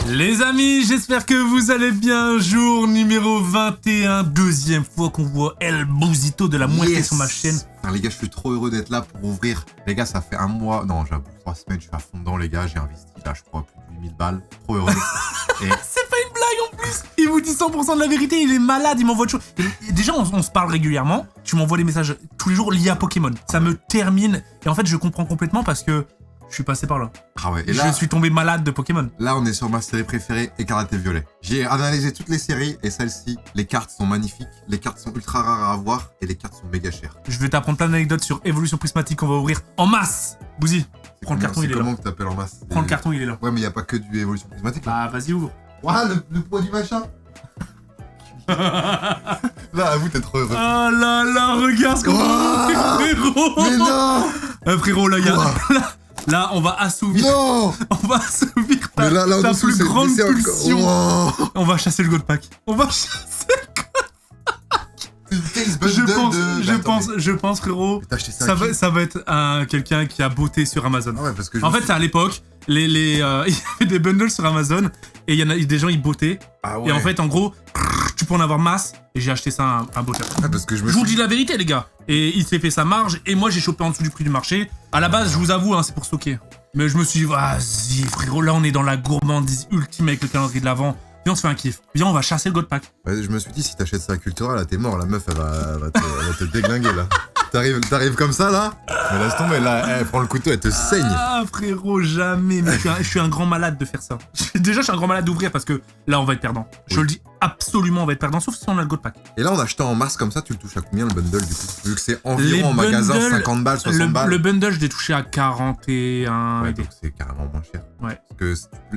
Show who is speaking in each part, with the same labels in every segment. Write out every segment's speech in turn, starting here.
Speaker 1: Les amis, j'espère que vous allez bien. Jour numéro 21, deuxième fois qu'on voit El Bouzito de la moitié sur ma chaîne.
Speaker 2: Enfin, les gars, je suis trop heureux d'être là pour ouvrir. Les gars, ça fait un mois, non, j'avoue, 3 semaines, je suis à fond dedans, les gars. J'ai investi là, je crois, plus de 8000 balles. Trop heureux. Et...
Speaker 1: C'est pas une blague en plus. Il vous dit 100% de la vérité, il est malade, il m'envoie de choses. Déjà, on se parle régulièrement. Tu m'envoies des messages tous les jours liés à Pokémon. Ça me termine. Et en fait, je comprends complètement parce que je suis passé par là.
Speaker 2: Ah ouais, et là,
Speaker 1: je suis tombé malade de Pokémon.
Speaker 2: Là, on est sur ma série préférée, Écarlate et Violet. J'ai analysé toutes les séries et celle-ci, les cartes sont magnifiques, les cartes sont ultra rares à avoir et les cartes sont méga chères.
Speaker 1: Je vais t'apprendre plein d'anecdotes sur Évolution Prismatique qu'on va ouvrir en masse. Bouzy, prends le carton, il est là.
Speaker 2: Comment que t'appelles en masse?
Speaker 1: Prends le carton, il est là.
Speaker 2: Ouais, mais y a pas que du Évolution Prismatique là.
Speaker 1: Ah, vas-y, ouvre.
Speaker 2: Ouah, le poids du machin. Là, avoue, t'es trop heureux.
Speaker 1: Ah là là, regarde ce qu'on va ouvrir, frérot.
Speaker 2: Mais non.
Speaker 1: Frérot, là, là, on va assouvir.
Speaker 2: Non.
Speaker 1: On va assouvir ta,
Speaker 2: là,
Speaker 1: ta
Speaker 2: dessous,
Speaker 1: plus grande pulsion.
Speaker 2: Wow.
Speaker 1: On va chasser le God Pack. On va chasser le God Pack. Je pense, frérot, ça va être quelqu'un qui a botté sur Amazon.
Speaker 2: Ah ouais, parce que
Speaker 1: en fait, c'est à l'époque, il y avait des bundles sur Amazon et il y en a des gens, ils bottaient.
Speaker 2: Ah ouais.
Speaker 1: Et en fait, en gros, tu peux en avoir masse et j'ai acheté ça un botteur.
Speaker 2: Ah, parce que je
Speaker 1: vous dis la vérité, les gars. Et il s'est fait sa marge et moi, j'ai chopé en dessous du prix du marché. À la base, je vous avoue, hein, c'est pour stocker. Mais je me suis dit, vas-y, frérot, là, on est dans la gourmandise ultime avec le calendrier de l'Avent. Viens, on se fait un kiff. Viens, on va chasser le God Pack.
Speaker 2: Ouais, je me suis dit, si t'achètes ça à Cultura, là, t'es mort. La meuf, elle va te déglinguer, là. T'arrives comme ça, là. Mais laisse tomber, là, elle prend le couteau, elle te saigne.
Speaker 1: Ah, frérot, jamais. Mais je suis un grand malade de faire ça. Déjà, je suis un grand malade d'ouvrir parce que là, on va être perdant. Oui. Je le dis, absolument, on va être perdant, sauf si on a le God Pack.
Speaker 2: Et là, en achetant en mars comme ça, tu le touches à combien, le bundle, du coup? Vu que c'est environ en magasin 50 balles, 60 balles.
Speaker 1: Le bundle, je l'ai touché à 41.
Speaker 2: Ouais, donc c'est carrément moins cher.
Speaker 1: Ouais.
Speaker 2: Parce que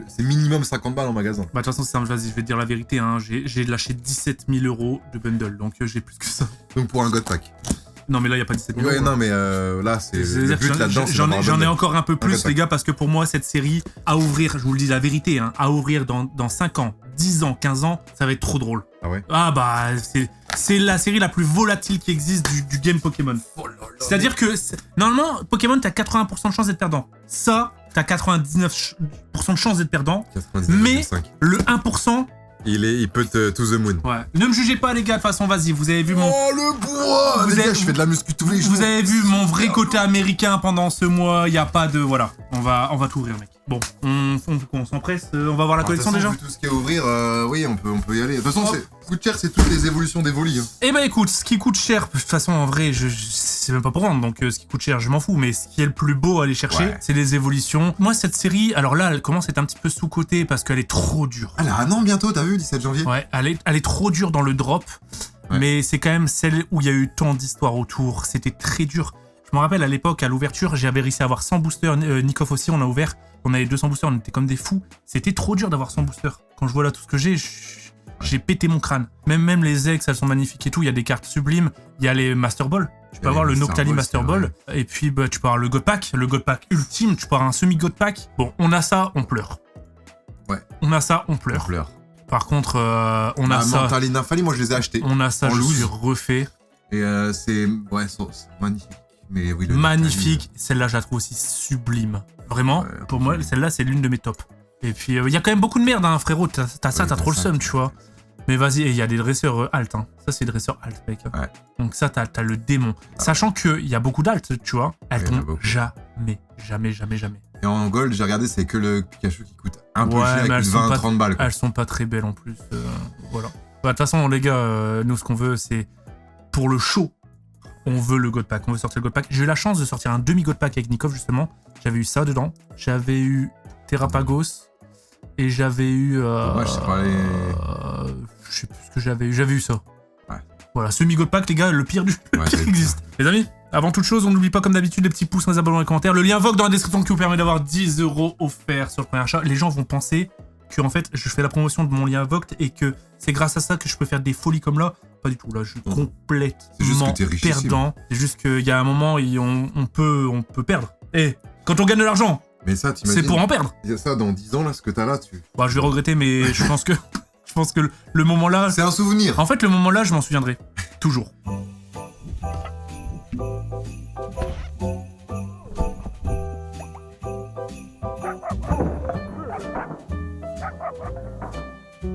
Speaker 2: c'est minimum 50 balles en magasin.
Speaker 1: Bah, de toute façon, c'est simple, vas-y, je vais te dire la vérité. Hein. J'ai lâché 17 000 € de bundle, donc j'ai plus que ça.
Speaker 2: Donc pour un God Pack.
Speaker 1: Non, mais là, il n'y a pas 17 000 €.
Speaker 2: Ouais, non, mais là, c'est le but là-dedans.
Speaker 1: J'en ai encore un peu plus, les gars, parce que pour moi, cette série, à ouvrir, je vous le dis la vérité, hein, à ouvrir dans 5 ans, 10 ans, 15 ans, ça va être trop drôle.
Speaker 2: Ah ouais?
Speaker 1: Ah bah, c'est la série la plus volatile qui existe du game Pokémon. Oh là là. C'est-à-dire que, normalement, Pokémon, t'as 80% de chance d'être perdant. Ça, t'as 99% de chance d'être perdant. 99, mais 5. Le 1%...
Speaker 2: Il peut to the moon.
Speaker 1: Ouais. Ne me jugez pas, les gars, de toute façon, vas-y, vous avez vu mon...
Speaker 2: Oh, le bois! Les gars, je fais de la muscu tous les jours.
Speaker 1: Vous avez vu mon vrai côté américain pendant ce mois, il n'y a pas de... Voilà, on va tout ouvrir, mec. Bon, on s'empresse, on va voir la collection déjà.
Speaker 2: Vu tout ce qui est à ouvrir, oui, on peut y aller. De toute façon, ce qui coûte cher, c'est toutes les évolutions d'Evoli. Hein.
Speaker 1: Eh ben écoute, ce qui coûte cher, de toute façon, en vrai, c'est même pas pour vendre, donc ce qui coûte cher, je m'en fous, mais ce qui est le plus beau à aller chercher, c'est les évolutions. Moi, cette série, alors là, elle commence à être un petit peu sous-cotée parce qu'elle est trop dure.
Speaker 2: Elle a un an bientôt, t'as vu, 17 janvier?
Speaker 1: Ouais, elle est trop dure dans le drop, mais c'est quand même celle où il y a eu tant d'histoires autour, c'était très dur. Je me rappelle, à l'époque, à l'ouverture, j'avais réussi à avoir 100 boosters, Nikoff aussi, on a ouvert, on avait 200 boosters, on était comme des fous. C'était trop dur d'avoir 100 boosters. Quand je vois là tout ce que j'ai pété mon crâne. Même les ex, elles sont magnifiques et tout, il y a des cartes sublimes, il y a les Master Ball. Tu peux avoir le Noctali Master Ball, et puis bah, tu peux avoir le God Pack ultime, tu peux avoir un semi-God Pack. Bon, on a ça, on pleure.
Speaker 2: Ouais.
Speaker 1: On a ça, on pleure. Par contre, on a ça...
Speaker 2: Mentali, Nymphali, moi je les ai achetés.
Speaker 1: On a ça, je suis refait.
Speaker 2: Et c'est magnifique. Mais oui,
Speaker 1: magnifique, celle-là je la trouve aussi sublime. Vraiment, pour moi, celle-là c'est l'une de mes tops. Et puis il y a quand même beaucoup de merde, hein, frérot, t'as ça, t'as trop le seum, tu vois. Mais vas-y, il y a des dresseurs alt, hein. Ça c'est des dresseurs alt, mec. Ouais. Donc ça, t'as le démon. Sachant qu'il y a beaucoup d'alt, tu vois, elles tombent jamais.
Speaker 2: Et en gold, j'ai regardé, c'est que le Pikachu qui coûte un peu cher, avec 20-30 balles. Quoi.
Speaker 1: Elles sont pas très belles en plus, voilà. De toute façon, les gars, nous ce qu'on veut, c'est pour le show. On veut le God Pack, on veut sortir le God Pack. J'ai eu la chance de sortir un demi-God Pack avec Nikoff, justement. J'avais eu ça dedans. J'avais eu Terrapagos. Et j'avais eu...
Speaker 2: Moi, je sais pas
Speaker 1: je sais plus ce que j'avais eu. J'avais eu ça.
Speaker 2: Ouais.
Speaker 1: Voilà, semi-God Pack, les gars, le pire qui existe. Les amis, avant toute chose, on n'oublie pas, comme d'habitude, les petits pouces, les abonnements et les commentaires. Le lien Vogue dans la description qui vous permet d'avoir 10 € offerts sur le premier achat. Les gens vont penser que, en fait, je fais la promotion de mon lien Vogue et que c'est grâce à ça que je peux faire des folies comme là. Pas du tout, là, je suis complètement perdant. C'est juste qu'il y a un moment, on peut perdre. Et quand on gagne de l'argent,
Speaker 2: mais ça,
Speaker 1: c'est pour en perdre.
Speaker 2: Ça, dans 10 ans, là, ce que t'as là,
Speaker 1: Bah, je vais regretter, mais je pense que le moment là...
Speaker 2: C'est un souvenir.
Speaker 1: En fait, le moment là, je m'en souviendrai. Toujours.
Speaker 2: Alors.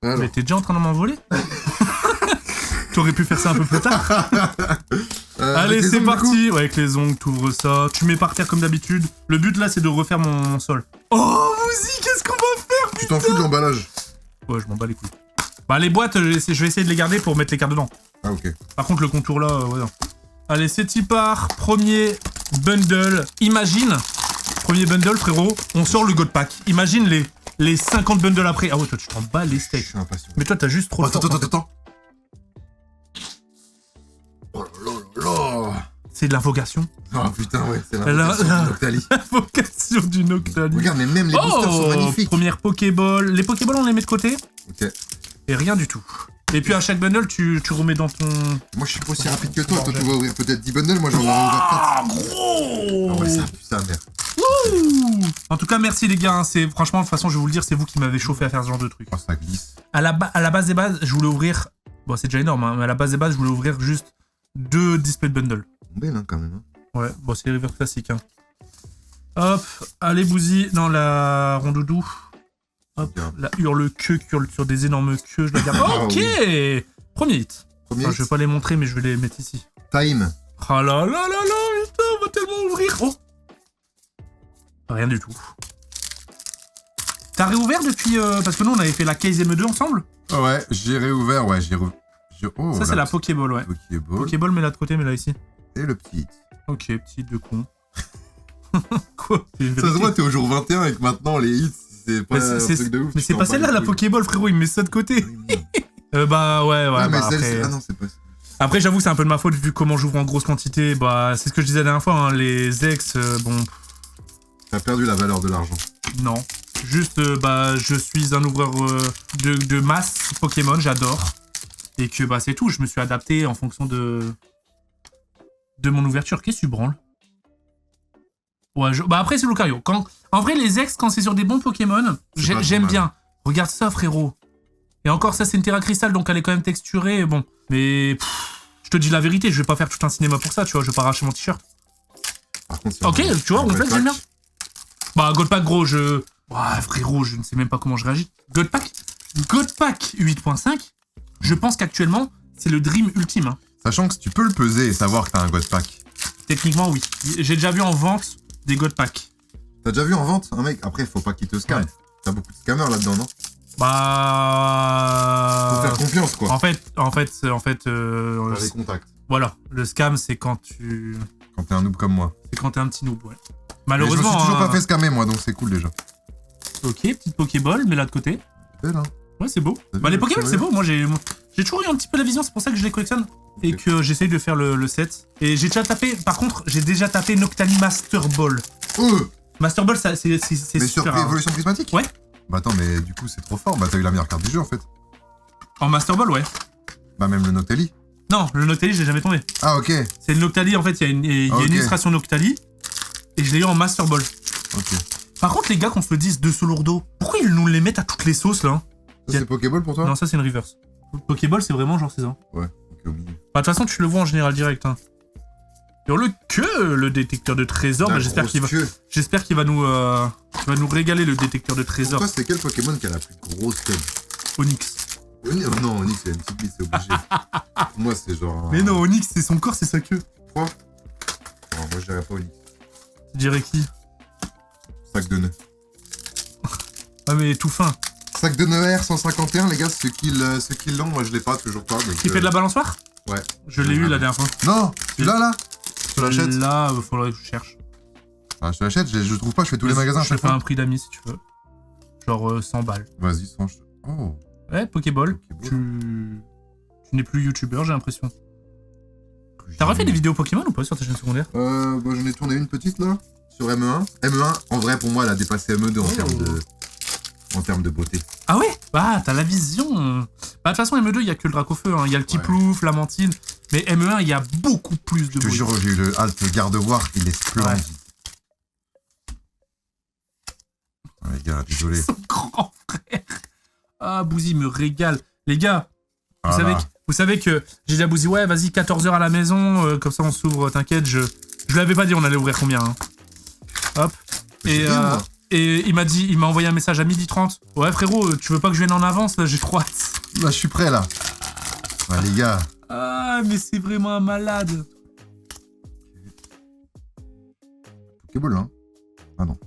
Speaker 1: Mais t'es déjà en train de m'envoler? T'aurais pu faire ça un peu plus tard. Allez, c'est parti. Ouais, avec les ongles, t'ouvres ça. Tu mets par terre comme d'habitude. Le but là, c'est de refaire mon sol. Oh, Mouzi, qu'est-ce qu'on va faire?
Speaker 2: Tu t'en fous de l'emballage?
Speaker 1: Ouais, je m'en bats les couilles. Bah, les boîtes, je vais essayer de les garder pour mettre les cartes dedans.
Speaker 2: Ah, ok.
Speaker 1: Par contre, le contour là, ouais, non. Allez, c'est y part. Premier bundle. Imagine. Premier bundle, frérot. On sort le God Pack. Imagine les 50 bundles après. Ah ouais, toi, tu t'en bats les
Speaker 2: Je
Speaker 1: steaks.
Speaker 2: suis impatient.
Speaker 1: Mais toi, t'as juste trop de force, en fait.
Speaker 2: Attends. Oh là là là là.
Speaker 1: C'est de l'invocation.
Speaker 2: Oh putain, ouais, c'est
Speaker 1: La-
Speaker 2: l'invocation
Speaker 1: la-
Speaker 2: de Noctali.
Speaker 1: L'invocation du Noctali.
Speaker 2: Regarde, mais même les boosters sont magnifiques.
Speaker 1: Première Pokéball. Les Pokéballs, on les met de côté.
Speaker 2: Ok.
Speaker 1: Et rien du tout. Et puis à chaque bundle, tu remets dans ton...
Speaker 2: Moi, je suis pas aussi rapide que toi. Toi, tu vas ouvrir peut-être 10 bundles. Moi, j'en vais ouvrir 4.
Speaker 1: Ah, gros.
Speaker 2: Ah ouais, ça pue sa mère.
Speaker 1: Ouh. En tout cas, merci les gars. Hein. C'est franchement, de toute façon, je vais vous le dire, c'est vous qui m'avez chauffé à faire ce genre de truc.
Speaker 2: Oh, ça glisse.
Speaker 1: À la base des bases, je voulais ouvrir... Bon, c'est déjà énorme, hein, mais à la base des bases, je voulais ouvrir juste 2 display de bundle.
Speaker 2: Belle, hein, quand même. Hein.
Speaker 1: Ouais, bon, c'est les rivers classiques. Hein. Hop, allez, Bouzy, dans la rondoudou. Hop,
Speaker 2: Bien.
Speaker 1: la hurle-queue qui hurle sur des énormes queues, je la garde.
Speaker 2: Ah,
Speaker 1: Ok
Speaker 2: oui.
Speaker 1: Premier hit.
Speaker 2: Premier
Speaker 1: Enfin, je vais pas les montrer, mais je vais les mettre ici.
Speaker 2: time.
Speaker 1: Ah là là là là, putain, on va tellement ouvrir. Oh, rien du tout. T'as réouvert depuis... parce que nous, on avait fait la case M2 ensemble.
Speaker 2: Ah ouais, j'ai réouvert, ouais, Oh,
Speaker 1: Ça, c'est la Pokéball, ouais.
Speaker 2: Pokéball.
Speaker 1: Pokéball, mets-la de côté, mets-la ici.
Speaker 2: Et le petit.
Speaker 1: Ok, petit de con. Quoi?
Speaker 2: Ça se voit, t'es au jour 21 et que maintenant, les hits, c'est pas un truc de ouf.
Speaker 1: Mais c'est pas celle-là, la Pokéball, frérot, il me met ça de côté. Bah ouais,
Speaker 2: Ah, mais
Speaker 1: bah,
Speaker 2: celle-ci...
Speaker 1: après...
Speaker 2: Ah non, c'est pas...
Speaker 1: Après, j'avoue, c'est un peu de ma faute vu comment j'ouvre en grosse quantité. Bah, c'est ce que je disais la dernière fois, hein, les ex, bon,
Speaker 2: T'as perdu la valeur de l'argent.
Speaker 1: non. Juste, bah, je suis un ouvreur de masse Pokémon, j'adore. Et que, bah, c'est tout, je me suis adapté en fonction de mon ouverture. Qu'est-ce que tu branles? Ouais, bah après, c'est Lucario. En vrai, les ex, quand c'est sur des bons Pokémon,
Speaker 2: C'est pas
Speaker 1: j'aime
Speaker 2: trop mal.
Speaker 1: bien. Regarde ça, frérot. Et encore, ça, c'est une Terra Crystal, donc elle est quand même texturée, bon. Mais, je te dis la vérité, je vais pas faire tout un cinéma pour ça, tu vois, je vais pas arracher mon t-shirt.
Speaker 2: Par contre,
Speaker 1: Ok, tu vois, on
Speaker 2: God
Speaker 1: fait, j'aime bien.
Speaker 2: Pack.
Speaker 1: Bah, Godpack, gros, ouais, frérot, je ne sais même pas comment je réagis. Godpack 8.5, je pense qu'actuellement, c'est le dream ultime. Hein.
Speaker 2: Sachant que tu peux le peser et savoir que t'as un God Pack.
Speaker 1: Techniquement, oui. J'ai déjà vu en vente des Godpack.
Speaker 2: T'as déjà vu en vente un mec? Après, faut pas qu'il te scanne.
Speaker 1: Ouais.
Speaker 2: T'as beaucoup de scammers là-dedans, non? Faut
Speaker 1: Bah...
Speaker 2: faire confiance, quoi.
Speaker 1: En fait,
Speaker 2: Faire les contacts.
Speaker 1: voilà, le scam, c'est quand tu...
Speaker 2: Quand t'es un noob comme moi.
Speaker 1: C'est quand t'es un petit noob, ouais.
Speaker 2: Mais je me
Speaker 1: Malheureusement...
Speaker 2: suis toujours
Speaker 1: hein,
Speaker 2: pas fait scammer, moi, donc c'est cool déjà.
Speaker 1: Ok, petite Pokéball, mais là de côté.
Speaker 2: Belle, hein.
Speaker 1: Ouais, c'est beau.
Speaker 2: T'as
Speaker 1: Bah,
Speaker 2: vu,
Speaker 1: les Pokéballs,
Speaker 2: c'est
Speaker 1: c'est
Speaker 2: vrai.
Speaker 1: beau. Moi, j'ai toujours eu un petit peu la vision, c'est pour ça que je les collectionne. Et
Speaker 2: Ok.
Speaker 1: que j'essaye de faire le set. Et j'ai déjà tapé, par contre, j'ai déjà tapé Noctali Master Ball. Master Ball, ça, c'est
Speaker 2: Mais sur
Speaker 1: super rare.
Speaker 2: Évolution Prismatique?
Speaker 1: Ouais.
Speaker 2: Bah attends, mais du coup, c'est trop fort. Bah t'as eu la meilleure carte du jeu, en fait.
Speaker 1: En Master Ball, ouais.
Speaker 2: Bah même le Noctali.
Speaker 1: Non, le Noctali, je l'ai jamais tombé.
Speaker 2: Ah, ok.
Speaker 1: C'est le Noctali, en fait, il y a une
Speaker 2: Ok.
Speaker 1: illustration Noctali. Et je l'ai eu en Master Ball.
Speaker 2: Ok.
Speaker 1: Par contre, les gars, qu'on se le dise, 2 Lourdeau, pourquoi ils nous les mettent à toutes les sauces, là?
Speaker 2: Ça, c'est Pokéball pour toi?
Speaker 1: Non, ça, c'est une reverse. Pokéball, c'est vraiment genre c'est ça.
Speaker 2: Ouais, ok, au milieu.
Speaker 1: Bah, de toute façon, tu le vois en général direct. Hein. Sur le le détecteur de trésors, bah,
Speaker 2: La
Speaker 1: j'espère
Speaker 2: grosse
Speaker 1: qu'il va,
Speaker 2: queue.
Speaker 1: nous régaler le détecteur de
Speaker 2: Pour
Speaker 1: trésors.
Speaker 2: toi, c'est quel Pokémon qui a la plus grosse queue?
Speaker 1: Onyx.
Speaker 2: Non, Onyx, c'est une petite bite, c'est obligé. Pour moi, c'est genre...
Speaker 1: Mais non, Onyx, c'est son corps, c'est sa queue.
Speaker 2: Quoi? Non, moi, je dirais pas Onyx.
Speaker 1: Tu dirais qui?
Speaker 2: Sac de nœuds.
Speaker 1: Ah, mais tout fin.
Speaker 2: Sac de nœuds R151, les gars, ceux qui l'ont, moi, je l'ai pas, toujours pas. Donc,
Speaker 1: Qui fait de la balançoire?
Speaker 2: Ouais.
Speaker 1: Je l'ai eu la dernière fois.
Speaker 2: Non, tu l'as là? Je te l'achète?
Speaker 1: Là, faudrait que je cherche.
Speaker 2: Ah, je te l'achète, je trouve pas, je fais tous les magasins à
Speaker 1: Je te
Speaker 2: chaque
Speaker 1: fais
Speaker 2: fois.
Speaker 1: un prix d'amis si tu veux. Genre 100 balles.
Speaker 2: Vas-y, songe. Oh.
Speaker 1: Ouais, Pokéball.
Speaker 2: Pokéball.
Speaker 1: Tu n'es plus youtubeur, j'ai l'impression. T'as refait des vidéos Pokémon ou pas sur ta chaîne secondaire?
Speaker 2: Bah, j'en ai tourné une petite là, sur ME1. ME1, en vrai, pour moi, elle a dépassé ME2 en termes de beauté.
Speaker 1: Ah ouais? Bah, t'as la vision. Bah, de toute façon, ME2, il y a que le Dracofeu. Hein. Il y a le petit
Speaker 2: Ouais.
Speaker 1: Plouf, la Mantine. Mais ME1, il y a beaucoup plus de
Speaker 2: Je te
Speaker 1: bruit.
Speaker 2: jure, j'ai eu le Alt Gardevoir, il est splendide.
Speaker 1: Ouais.
Speaker 2: Ah, les gars, désolé.
Speaker 1: Son grand frère. Ah, Bouzy me régale. Les gars,
Speaker 2: Voilà.
Speaker 1: vous savez que j'ai dit à Bouzy, ouais, vas-y, 14h à la maison, comme ça on s'ouvre, t'inquiète, je lui avais pas dit on allait ouvrir combien. Hein. Hop. Et il m'a envoyé un message à 12h30. Ouais, frérot, tu veux pas que je vienne en avance, là, j'ai trop hâte.
Speaker 2: Là, je suis prêt, là. Ouais, les gars.
Speaker 1: Ah, mais c'est vraiment un malade.
Speaker 2: Pokéball, hein. Ah non.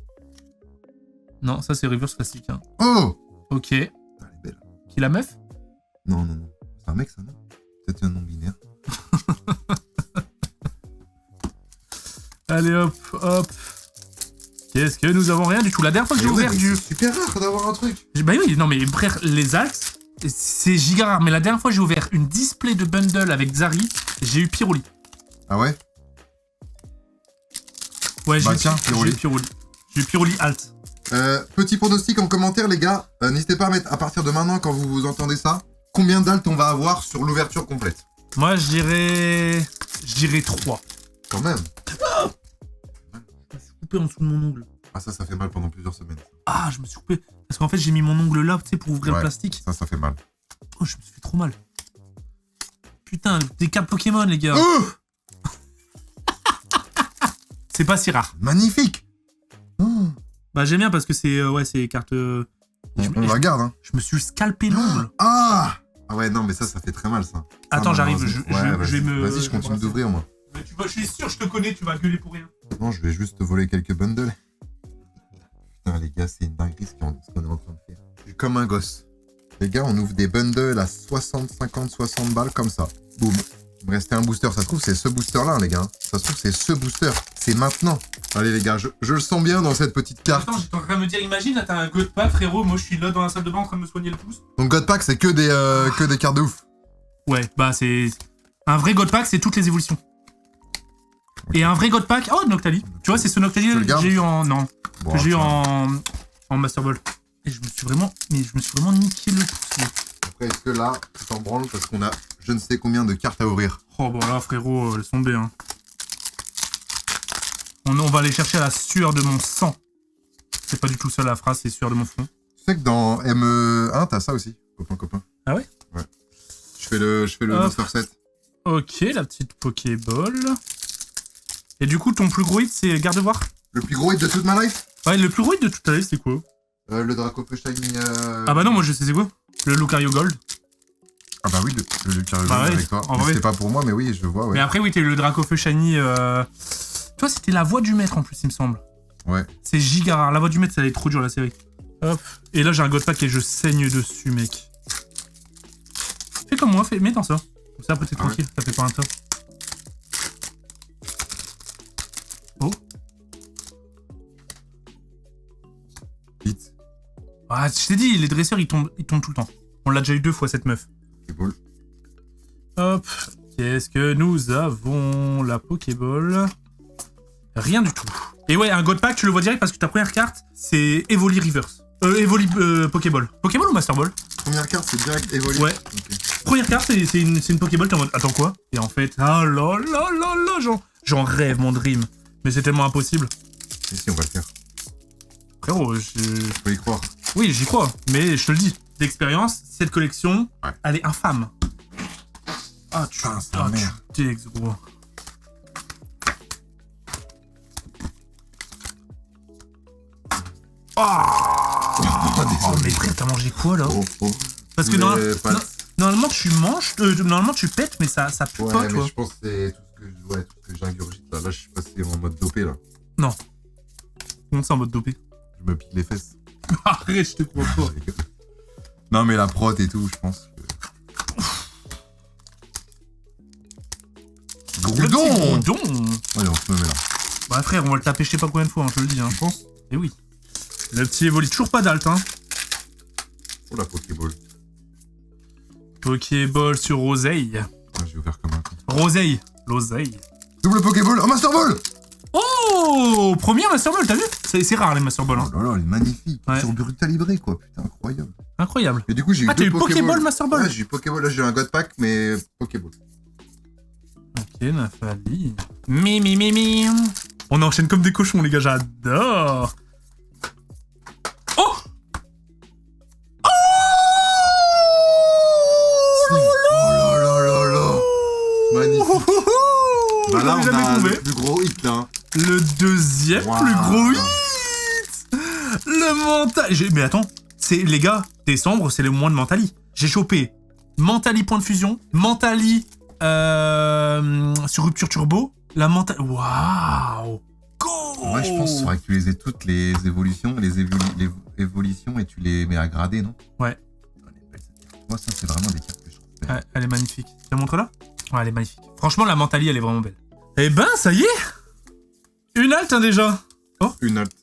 Speaker 1: Non, ça c'est reverse classique. Hein.
Speaker 2: Oh!
Speaker 1: Ok.
Speaker 2: Elle est belle.
Speaker 1: Qui la meuf?
Speaker 2: Non. C'est un mec, ça, non? Peut-être un non-binaire.
Speaker 1: Allez, hop. Qu'est-ce que nous avons rien du tout. La dernière fois que j'ai ouvert du...
Speaker 2: C'est super rare d'avoir un truc.
Speaker 1: Bah oui, non mais frère, les Alx, c'est giga rare. Mais la dernière fois j'ai ouvert une display de bundle avec Zari, j'ai eu Pyroli.
Speaker 2: Ah ouais?
Speaker 1: Ouais,
Speaker 2: Bah tiens, Pyroli.
Speaker 1: J'ai eu Pyroli alt.
Speaker 2: Petit pronostic en commentaire, les gars. N'hésitez pas à mettre, à partir de maintenant, quand vous entendez ça, combien d'alt on va avoir sur l'ouverture complète.
Speaker 1: Moi, je dirais 3.
Speaker 2: Quand même.
Speaker 1: Je me suis coupé en dessous de mon ongle.
Speaker 2: Ah, ça fait mal pendant plusieurs semaines.
Speaker 1: Ah, je me suis coupé. Parce qu'en fait, j'ai mis mon ongle là, tu sais, pour ouvrir le plastique.
Speaker 2: Ça fait mal.
Speaker 1: Oh, je me suis fait trop mal. Putain, des cartes Pokémon, les gars. C'est pas si rare.
Speaker 2: Magnifique.
Speaker 1: Bah, j'aime bien parce que c'est c'est cartes...
Speaker 2: On la garde, hein.
Speaker 1: Je me suis scalpé l'ongle.
Speaker 2: Ah ouais, non, mais ça fait très mal, ça.
Speaker 1: Attends, j'arrive, je vais me...
Speaker 2: Vas-y, je continue d'ouvrir, moi.
Speaker 1: Mais je suis sûr, je te connais, tu vas gueuler pour rien.
Speaker 2: Non, je vais juste te voler quelques bundles. Putain, les gars, c'est une dinguerie ce qu'on est en train de faire. Je suis comme un gosse. Les gars, on ouvre des bundles à 60, 50, 60 balles comme ça. Boum. Il me restait un booster. Ça se trouve, c'est ce booster-là, les gars. Ça se trouve, c'est ce booster. C'est maintenant. Allez, les gars, je le sens bien dans cette petite carte.
Speaker 1: Attends, j'étais en train de me dire, imagine, là, t'as un God Pack, frérot. Moi, je suis là dans la salle de bain en train de me soigner le pouce.
Speaker 2: Donc, God Pack, c'est que des cartes de ouf.
Speaker 1: Ouais, bah, c'est... Un vrai God Pack, c'est toutes les évolutions. Et un vrai God Pack... Oh, Noctali. Tu vois, c'est ce Noctali que j'ai eu en... Non.
Speaker 2: Bon,
Speaker 1: que j'ai eu en Master Ball. Et je me suis vraiment niqué le pouce. Là.
Speaker 2: Après, est-ce que là, tu t'en branles parce qu'on a je ne sais combien de cartes à ouvrir.
Speaker 1: Oh, bah là, frérot, laisse tomber, hein. On va aller chercher à la sueur de mon sang. C'est pas du tout ça la phrase, c'est sueur de mon front.
Speaker 2: Tu sais que dans ME1, t'as ça aussi, copain.
Speaker 1: Ah ouais?
Speaker 2: Ouais. Je fais le Master 7.
Speaker 1: Ok, la petite Pokéball. Et du coup, ton plus gros hit, c'est Gardevoir?
Speaker 2: Le plus gros hit de toute ma life?
Speaker 1: Ouais, le plus gros hit de toute ta life, c'est quoi?
Speaker 2: Le Dracofeu Shiny.
Speaker 1: Ah bah non, moi je sais c'est quoi? Le Lucario Gold.
Speaker 2: Ah bah oui, le Lucario
Speaker 1: Bah ouais,
Speaker 2: avec toi. C'était pas pour moi, mais oui, je vois, ouais.
Speaker 1: Mais après, oui, t'as eu le Dracofeu Shiny. Toi, c'était la voix du maître en plus, il me semble.
Speaker 2: Ouais.
Speaker 1: C'est giga rare. La voix du maître, ça allait être trop dur la série. Hop. Et là, j'ai un God Pack et je saigne dessus, mec. Fais comme moi, mets dans ça. Comme ça, après, t'es tranquille, ça fait pas un top. Oh.
Speaker 2: Vite.
Speaker 1: Ah, je t'ai dit, les dresseurs, ils tombent tout le temps. On l'a déjà eu 2 fois, cette meuf.
Speaker 2: Pokéball.
Speaker 1: Hop. Qu'est-ce que nous avons? La Pokéball. Rien du tout. Et ouais, un God Pack, tu le vois direct parce que ta première carte, c'est Evoli Reverse. Evoli Pokéball. Pokéball ou Master Ball?
Speaker 2: Première carte, c'est direct Evoli.
Speaker 1: Ouais.
Speaker 2: Okay.
Speaker 1: Première carte, c'est une Pokéball, t'es en mode, attends quoi? Et en fait, ah là là là là, j'en rêve, mon dream. Mais c'est tellement impossible.
Speaker 2: Et si, on va le faire.
Speaker 1: Frérot,
Speaker 2: Je peux y croire.
Speaker 1: Oui, j'y crois, mais je te le dis. D'expérience, cette collection, elle est infâme. Ah, tu dex, gros. Oh, mais frère, t'as mangé quoi là? Parce que normalement tu manges, normalement tu pètes, mais ça pue pas,
Speaker 2: mais
Speaker 1: toi.
Speaker 2: je pense que c'est tout ce que j'ingurgite là. Là, je suis passé en mode dopé là.
Speaker 1: Non. Comment ça en mode dopé?
Speaker 2: Je me pille les fesses.
Speaker 1: Arrête, je te crois pas.
Speaker 2: Non, mais la prot et tout, je pense que... Groudon! Allez, on se met là.
Speaker 1: Bah frère, on va le taper je sais pas combien de fois, hein, je te le dis. Hein.
Speaker 2: Je pense.
Speaker 1: Et oui. Le petit Evoli, toujours pas d'alt, hein.
Speaker 2: Oh la Pokéball.
Speaker 1: Pokéball sur Roseille.
Speaker 2: Ah, j'ai ouvert comme un con.
Speaker 1: Roseille. L'oseille.
Speaker 2: Double Pokéball. Oh, Master Ball!
Speaker 1: Oh! Premier Master Ball, t'as vu? C'est rare les Master Ball. Hein.
Speaker 2: Oh là là, il est magnifique.
Speaker 1: Ouais.
Speaker 2: Sur Brutalibré, quoi. Putain, incroyable.
Speaker 1: Incroyable.
Speaker 2: Et du coup, j'ai eu
Speaker 1: t'as
Speaker 2: deux
Speaker 1: eu Pokéball Master Ball?
Speaker 2: Ouais, j'ai eu Pokéball. Là, j'ai eu un God Pack, mais Pokéball.
Speaker 1: Ok, Nafali. Mi. On enchaîne comme des cochons, les gars, j'adore. Oh! j'ai jamais
Speaker 2: a
Speaker 1: trouvé.
Speaker 2: le plus gros hit, là.
Speaker 1: Le deuxième
Speaker 2: Wow.
Speaker 1: plus gros hit. Le Mentali. Mais attends, les gars, décembre, c'est le mois de Mentali. J'ai chopé Mentali point de fusion, Mentali sur rupture turbo, la Mentali. Waouh. Go.
Speaker 2: Ouais, je pense qu'il faudrait que tu les aies toutes les évolutions, les évolutions et tu les mets à grader, non?
Speaker 1: Ouais.
Speaker 2: Moi, ça, c'est vraiment des cartes que je trouve belles.
Speaker 1: Ouais, elle est magnifique. Tu la montres là? Ouais, elle est magnifique. Franchement, la Mentali, elle est vraiment belle. Eh ben, ça y est. Une halte, hein, déjà. Oh.
Speaker 2: Une halte.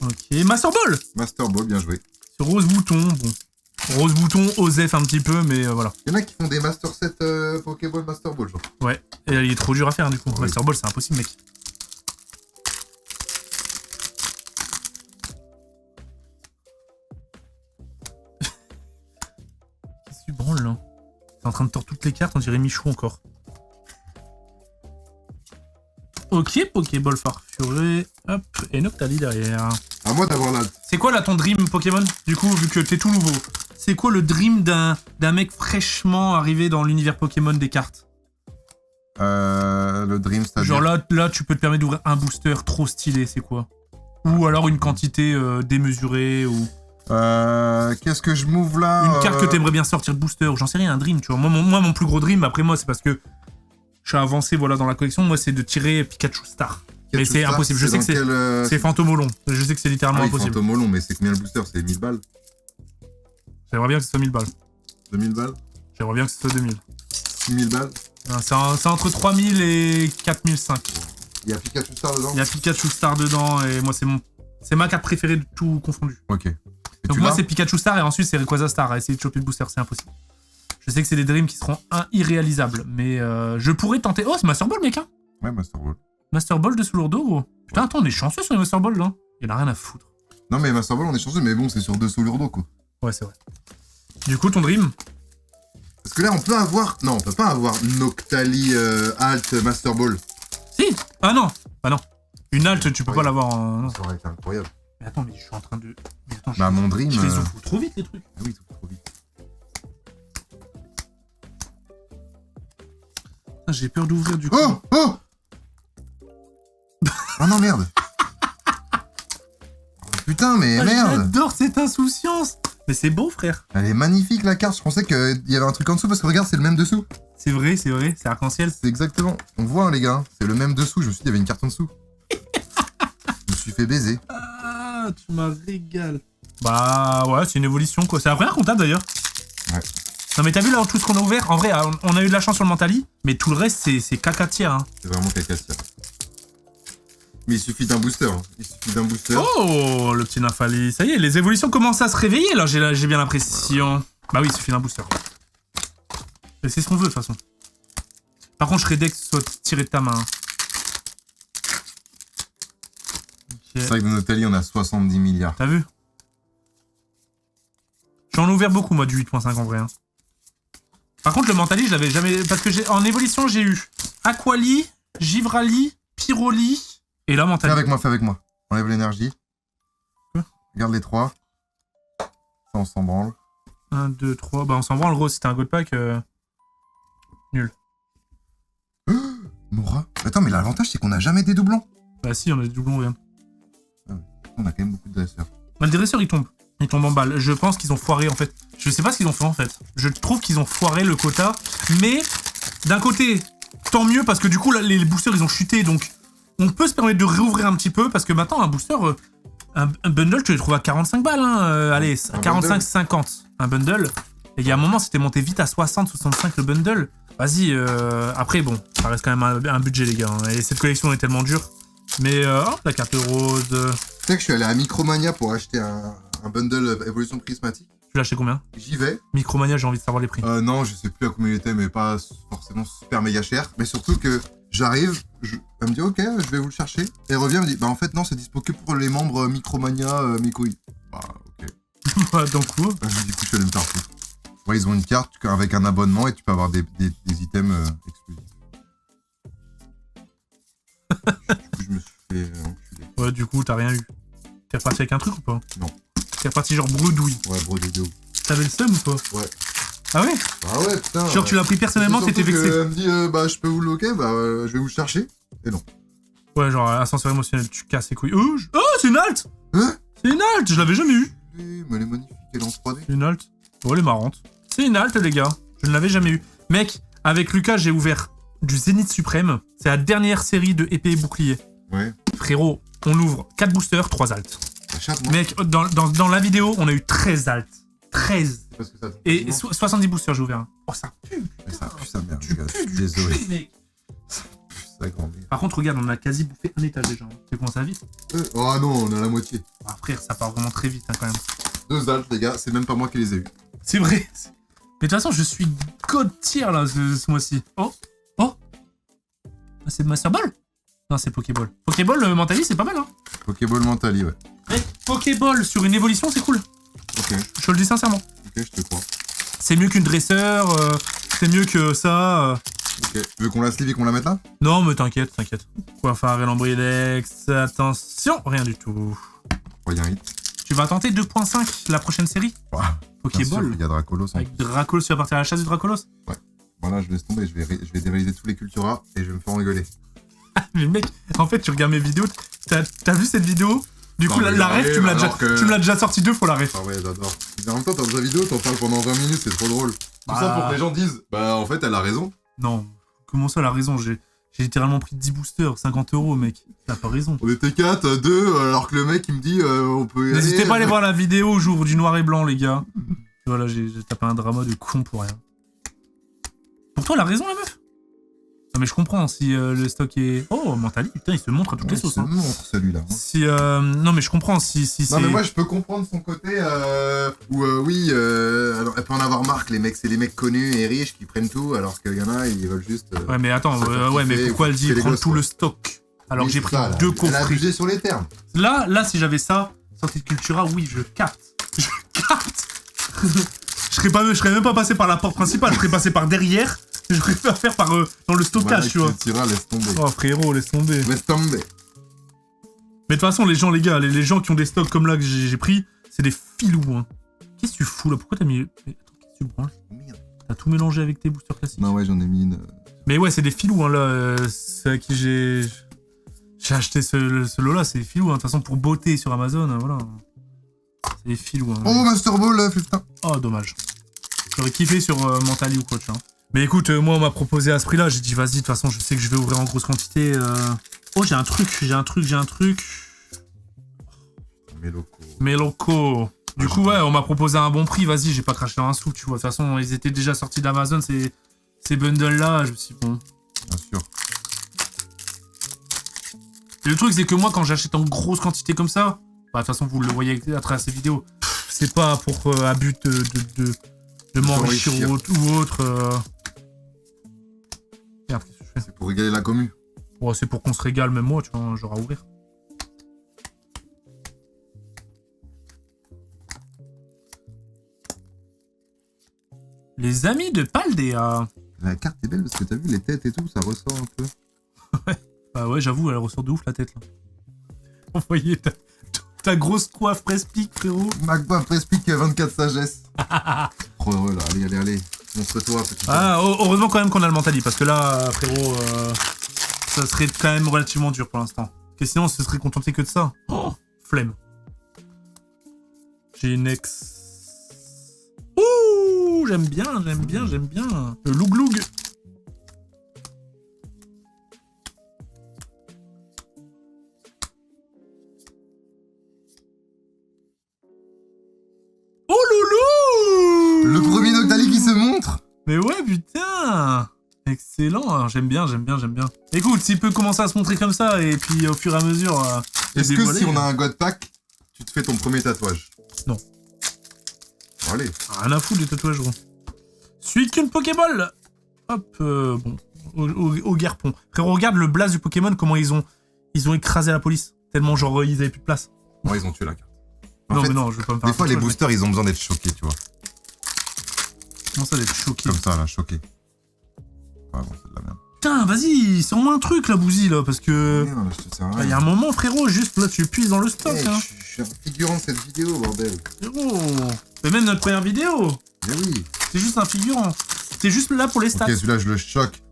Speaker 1: Ok, Master Ball.
Speaker 2: Master Ball, bien joué.
Speaker 1: Sur Rose Bouton, bon. Rose Bouton, Osef un petit peu, mais voilà.
Speaker 2: Il y en a qui font des Master Set Pokéball Master Ball, genre.
Speaker 1: Ouais, et il est trop dur à faire du coup.
Speaker 2: Oui.
Speaker 1: Master Ball, c'est impossible, mec. Qu'est-ce que tu branles là? T'es en train de tordre toutes les cartes, on dirait Michou encore. Ok, Pokéball Farfuré. Hop, et Noctali derrière.
Speaker 2: À moi d'avoir l'halte.
Speaker 1: C'est quoi là ton dream Pokémon? Du coup, vu que t'es tout nouveau. C'est quoi le dream d'un mec fraîchement arrivé dans l'univers Pokémon des cartes?
Speaker 2: Le Dream, c'est-à-dire...
Speaker 1: Genre là, tu peux te permettre d'ouvrir un booster trop stylé, c'est quoi? Ou alors une quantité démesurée, ou...
Speaker 2: Qu'est-ce que je m'ouvre là?
Speaker 1: Une carte que t'aimerais bien sortir de booster, ou j'en sais rien, un dream, tu vois. Moi, mon plus gros dream, après moi, c'est parce que je suis avancé voilà, dans la collection, moi, c'est de tirer Pikachu Star. Mais c'est impossible, je sais que c'est Fantomolon. Je sais que c'est littéralement impossible.
Speaker 2: Fantomolon, mais c'est combien le booster? C'est 1000 balles?
Speaker 1: J'aimerais bien que ce soit 1000 balles.
Speaker 2: 2000 balles?
Speaker 1: J'aimerais bien que ce soit 2000.
Speaker 2: 6000 balles?
Speaker 1: C'est entre 3000 et 4005.
Speaker 2: Il y a Pikachu Star dedans?
Speaker 1: Il y a Pikachu Star dedans, et moi, c'est ma carte préférée de tout confondu.
Speaker 2: Ok.
Speaker 1: Donc moi, c'est Pikachu Star, et ensuite, c'est Rayquaza Star. À essayer de choper le booster, c'est impossible. Je sais que c'est des dreams qui seront irréalisables, mais je pourrais tenter... Oh, c'est Master Ball, mec, hein.
Speaker 2: Ouais, Master Ball.
Speaker 1: Master Ball de sous lourdeau, gros. Putain, attends, on est chanceux sur les Master Ball, là. Il y en a rien à foutre.
Speaker 2: Non, mais Master Ball, on est chanceux, mais bon, c'est sur 2 Soulurdo, quoi.
Speaker 1: Ouais, c'est vrai. Du coup, ton dream?
Speaker 2: Parce que là, on peut avoir... Non, on peut pas avoir Noctali Alt Master Ball.
Speaker 1: Si. Ah non. Ah non. Une halte, tu peux pas l'avoir en... Non.
Speaker 2: Ça aurait été incroyable.
Speaker 1: Mais attends, mais je suis en train de... Mais attends,
Speaker 2: Bah, mon dream...
Speaker 1: je les ouvre trop vite, les trucs.
Speaker 2: Ah oui, trop vite.
Speaker 1: Ah, j'ai peur d'ouvrir, du coup.
Speaker 2: Oh! Oh! Oh non, merde! Oh, putain, mais merde!
Speaker 1: J'adore cette insouciance. Mais c'est beau, frère.
Speaker 2: Elle est magnifique, la carte. Je pensais qu'il y avait un truc en dessous, parce que regarde, c'est le même dessous.
Speaker 1: C'est vrai, c'est arc-en-ciel.
Speaker 2: C'est exactement... On voit, hein, les gars. C'est le même dessous. Je me suis dit, il y avait une carte en dessous. Je me suis fait baiser.
Speaker 1: Ah, tu m'as régalé. Bah ouais, c'est une évolution, quoi. C'est la première qu'on tape, d'ailleurs.
Speaker 2: Ouais.
Speaker 1: Non mais t'as vu là tout ce qu'on a ouvert? En vrai, on a eu de la chance sur le Mentali, mais tout le reste c'est caca tiers. Hein.
Speaker 2: C'est vraiment caca tiers. Mais il suffit d'un booster. Hein. Il suffit d'un booster.
Speaker 1: Oh, le petit Nymphali. Ça y est, les évolutions commencent à se réveiller là, j'ai bien l'impression. Bah oui, il suffit d'un booster. Et c'est ce qu'on veut de toute façon. Par contre, je serais dès que ce soit tiré de ta main. Okay.
Speaker 2: C'est vrai que dans notre tali, on a 70 milliards.
Speaker 1: T'as vu? J'en ai ouvert beaucoup moi du 8.5 en vrai. Hein. Par contre, le Mentali, je l'avais jamais... Parce que en évolution, j'ai eu Aquali, Givrali, Pyroli, et là, Mentali.
Speaker 2: Fais avec moi. Enlève l'énergie. Regarde les 3. Ça, on s'en branle.
Speaker 1: 1, 2, 3. Bah, on s'en branle, gros. C'était un God Pack. Nul.
Speaker 2: Mora. Attends, mais l'avantage, c'est qu'on a jamais des doublons.
Speaker 1: Bah, si, on a des doublons, regarde.
Speaker 2: On a quand même beaucoup de dresseurs.
Speaker 1: Bah, le dresseur, il tombe. Il tombe en balle. Je pense qu'ils ont foiré, en fait. Je sais pas ce qu'ils ont fait, en fait. Je trouve qu'ils ont foiré le quota. Mais, d'un côté, tant mieux, parce que du coup, là, les boosters, ils ont chuté. Donc, on peut se permettre de réouvrir un petit peu. Parce que maintenant, un booster, un bundle, tu les trouves à 45 balles. Hein. Allez, 45-50. Un bundle. Et il y a un moment, c'était monté vite à 60-65 le bundle. Vas-y, après, bon, ça reste quand même un budget, les gars. Hein. Et cette collection est tellement dure. Mais, la carte rose...
Speaker 2: Tu sais que je suis allé à Micromania pour acheter un bundle évolution prismatique.
Speaker 1: Tu l'as acheté combien?
Speaker 2: J'y vais.
Speaker 1: Micromania, j'ai envie de savoir les prix.
Speaker 2: Non, je sais plus à combien il était, mais pas forcément super méga cher. Mais surtout que j'arrive, elle me dit ok, je vais vous le chercher. Et elle revient, elle me dit bah en fait non, c'est dispo que pour les membres Micromania, Micoi. Bah ok.
Speaker 1: Donc quoi?
Speaker 2: Du coup, je suis allé me faire foutre. Ouais, ils ont une carte avec un abonnement et tu peux avoir des items exclusifs. Du coup, je me suis fait enculer.
Speaker 1: Ouais, du coup, t'as rien eu. T'es reparti avec un truc ou pas?
Speaker 2: Non.
Speaker 1: T'es reparti genre bredouille.
Speaker 2: Ouais, brodé de ouf.
Speaker 1: T'avais le seum ou pas?
Speaker 2: Ouais.
Speaker 1: Ah ouais?
Speaker 2: Ah ouais, putain.
Speaker 1: Genre, tu l'as pris personnellement, t'étais vexé.
Speaker 2: Elle me dit, bah, je peux vous le loquer, bah, je vais vous le chercher. C'est long.
Speaker 1: Ouais, genre ascenseur émotionnel, tu casses les couilles. Oh, c'est une halte.
Speaker 2: Hein?
Speaker 1: C'est une halte, je l'avais jamais eu.
Speaker 2: Mais elle est magnifique, elle est en 3D.
Speaker 1: C'est une halte. Oh, elle est marrante. C'est une halte, les gars. Je ne l'avais jamais eu. Mec, avec Lucas, j'ai ouvert du Zénith Suprême. C'est la dernière série de épée et bouclier.
Speaker 2: Ouais.
Speaker 1: Frérot, on ouvre 4 boosters, 3 altes. Mec, dans la vidéo, on a eu 13 altes. 13.
Speaker 2: Parce que ça
Speaker 1: et 70 boosters, j'ai ouvert. Oh, ça pue.
Speaker 2: Ça pue sa merde,
Speaker 1: Tu
Speaker 2: les gars.
Speaker 1: pues du
Speaker 2: Désolé.
Speaker 1: cul, mec.
Speaker 2: Ça pue sa grand-mère.
Speaker 1: Par contre, regarde, on a quasi bouffé un étage déjà. Tu sais comment ça va vite?
Speaker 2: Oh non, on a la moitié.
Speaker 1: Ah, frère, ça part vraiment très vite hein, quand même.
Speaker 2: 2 altes, les gars, c'est même pas moi qui les ai eu.
Speaker 1: C'est vrai. Mais de toute façon, je suis god tier là ce mois-ci. Oh. C'est Master Ball? Non, c'est Pokéball. Pokéball, Mentally, c'est pas mal, hein.
Speaker 2: Pokéball Mentally, ouais.
Speaker 1: Mec, Pokéball sur une évolution, c'est cool.
Speaker 2: Ok,
Speaker 1: Je te le dis sincèrement.
Speaker 2: ok, je te crois.
Speaker 1: C'est mieux qu'une dresseur, c'est mieux que ça.
Speaker 2: Ok, tu veux qu'on la sleeve et qu'on la mette là?
Speaker 1: Non, mais t'inquiète. Coiffard et lambridex, attention, rien du tout.
Speaker 2: Oh, y'a un hit.
Speaker 1: Tu vas tenter 2.5, la prochaine série?
Speaker 2: Ouah,
Speaker 1: Pokéball.
Speaker 2: il y a Dracolos en
Speaker 1: Avec Dracolos, tu vas partir à la chasse du Dracolos?
Speaker 2: Voilà, je laisse tomber, je vais dévaliser tous les Cultura et je vais me faire engueuler.
Speaker 1: Mais mec, en fait, tu regardes mes vidéos, t'as vu cette vidéo? Du coup,
Speaker 2: Non, mais
Speaker 1: la ref, tu me l'as déjà sorti 2 fois, la ref.
Speaker 2: Ah ouais, j'adore. Mais en même temps, dans ta vidéo, t'en parles pendant 20 minutes, c'est trop drôle. Tout ça pour que les gens disent, bah en fait, elle a raison.
Speaker 1: Non, comment ça, elle a raison? J'ai littéralement pris 10 boosters, 50 €, mec. T'as pas raison.
Speaker 2: On était 4, 2, alors que le mec, il me dit, on peut y aller.
Speaker 1: N'hésitez pas à aller voir la vidéo au jour du noir et blanc, les gars. Voilà, j'ai tapé un drama de con pour rien. Pour toi, elle a raison, la meuf? Non, mais je comprends, si le stock est... Oh, Mentally, putain, il se montre à toutes les sauces.
Speaker 2: Il se montre, celui-là. Hein.
Speaker 1: Si, non, mais je comprends, si
Speaker 2: Non, mais moi, je peux comprendre son côté où, oui, alors, elle peut en avoir marre, les mecs, c'est les mecs connus et riches qui prennent tout, alors qu'il y en a, ils veulent juste...
Speaker 1: ouais, mais attends, ouais, mais pourquoi elle dit prendre tout le stock? Alors que j'ai pris 2 coffrets.
Speaker 2: Elle a abusé sur les termes.
Speaker 1: Là, si j'avais ça, sortie de Cultura, oui, je capte. Je capte. Je serais même pas passé par la porte principale, je serais passé par derrière. Je préfère faire par dans le stockage, tu vois.
Speaker 2: Laisse tomber.
Speaker 1: Oh frérot, laisse tomber.
Speaker 2: Laisse tomber.
Speaker 1: Mais de toute façon, les gens qui ont des stocks comme là que j'ai pris, c'est des filous, hein. Qu'est-ce que tu fous là? Pourquoi t'as mis... Mais attends, qu'est-ce que tu branles?
Speaker 2: Merde.
Speaker 1: T'as tout mélangé avec tes boosters classiques?
Speaker 2: Non, ouais, j'en ai mis une...
Speaker 1: Mais ouais, c'est des filous, hein, là. C'est à qui j'ai acheté ce lot-là, c'est des filous, hein. De toute façon, pour beauté sur Amazon, voilà. C'est des filous, hein.
Speaker 2: Oh, Master Ball, là, putain.
Speaker 1: Oh, dommage. J'aurais kiffé sur Mentally ou quoi, tu vois. Mais écoute, moi, on m'a proposé à ce prix-là. J'ai dit, vas-y, de toute façon, je sais que je vais ouvrir en grosse quantité. Oh, j'ai un truc. Mes locaux. Du coup, ouais, on m'a proposé un bon prix. Vas-y, j'ai pas craché dans un sou, tu vois. De toute façon, ils étaient déjà sortis d'Amazon, ces bundles-là. Je me suis dit, bon.
Speaker 2: Bien sûr.
Speaker 1: Et le truc, c'est que moi, quand j'achète en grosse quantité comme ça, bah, de toute façon, vous le voyez à travers ces vidéos, c'est pas pour à but de m'enrichir ou autre. Merde, qu'est-ce que je fais?
Speaker 2: C'est pour régaler la commu.
Speaker 1: Ouais, c'est pour qu'on se régale, même moi, tu vois, genre à ouvrir. Les amis de Paldea.
Speaker 2: La carte est belle parce que t'as vu les têtes et tout, ça ressort un peu.
Speaker 1: Ouais. Bah ouais, j'avoue, elle ressort de ouf la tête là. Vous voyez, ta grosse coiffe Prespic, frérot.
Speaker 2: Ma coiffe Prespic 24 sagesse. Trop heureux là, allez. Montre-toi, petit.
Speaker 1: Ah, heureusement quand même qu'on a le Mentally, parce que là, frérot, ça serait quand même relativement dur pour l'instant. Parce que sinon, on se serait contenté que de ça. Oh, flemme. J'ai une ex. Ouh, j'aime bien. Le loug-loug. Oh loulou!
Speaker 2: Le premier Noctali qui se montre.
Speaker 1: Mais ouais, putain! Excellent, hein. J'aime bien. Écoute, s'il peut commencer à se montrer comme ça, et puis au fur et à mesure...
Speaker 2: Est-ce que si on a un God Pack, tu te fais ton premier tatouage?
Speaker 1: Non.
Speaker 2: Bon, allez.
Speaker 1: Rien à foutre des tatouages, gros. Suite qu'une Pokéball! Hop, bon, au guerpon. Frérot, regarde le blaze du Pokémon, comment ils ont écrasé la police. Tellement, genre, ils avaient plus de place.
Speaker 2: Bon, ils ont tué la carte.
Speaker 1: Non,
Speaker 2: fait,
Speaker 1: mais non, je veux pas me faire...
Speaker 2: Des fois, les boosters, ils ont besoin d'être choqués, tu vois.
Speaker 1: Comment ça, d'être choqué?
Speaker 2: Comme ça, là, choqué. Ah bon, c'est de la merde.
Speaker 1: Putain, vas-y, sors-moi un truc, là, Bouzy, là, parce que...
Speaker 2: Non, je te sers à rien.
Speaker 1: Il y a un moment, frérot, juste, là, tu puises dans le stock, hein.
Speaker 2: Je suis un figurant de cette vidéo, bordel.
Speaker 1: Frérot, c'est même notre première vidéo.
Speaker 2: Mais oui.
Speaker 1: C'est juste un figurant. C'est juste là pour les stats.
Speaker 2: Ok, celui-là, je le choque.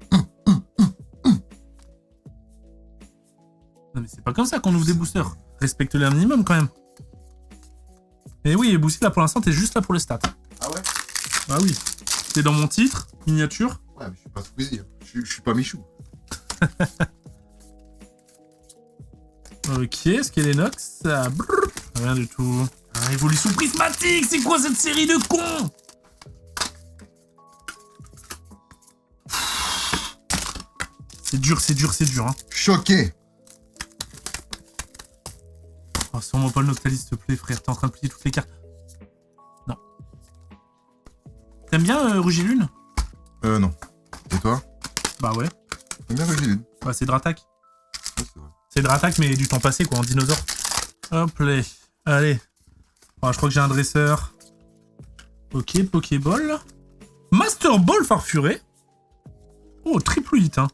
Speaker 1: mais c'est pas comme ça qu'on ouvre des boosters. Respecte-les un minimum quand même. Et oui, Boussi, là pour l'instant, t'es juste là pour les stats.
Speaker 2: Ah ouais?
Speaker 1: Bah oui. T'es dans mon titre, miniature.
Speaker 2: Ouais, mais je suis pas Squeezie. Je suis pas Michou.
Speaker 1: Ok, est-ce qu'il y a des Nox? Ah, brrr, rien du tout. Ah, évolution prismatique, c'est quoi cette série de cons? C'est dur, c'est dur, c'est dur, hein.
Speaker 2: Choqué.
Speaker 1: Oh, sûrement pas le Noctalis, s'il te plaît, frère. T'es en train de plier toutes les cartes. Non. T'aimes bien Rugilune?
Speaker 2: Non. Et toi?
Speaker 1: Bah ouais.
Speaker 2: J'aime bien Rugilune.
Speaker 1: Bah c'est Dratak.
Speaker 2: Ouais, c'est vrai.
Speaker 1: C'est Dratak, mais du temps passé, quoi, en dinosaure. Hop là. Allez. Oh, je crois que j'ai un dresseur. Ok, Pokéball. Master Ball farfuré. Oh, triple hit, hein.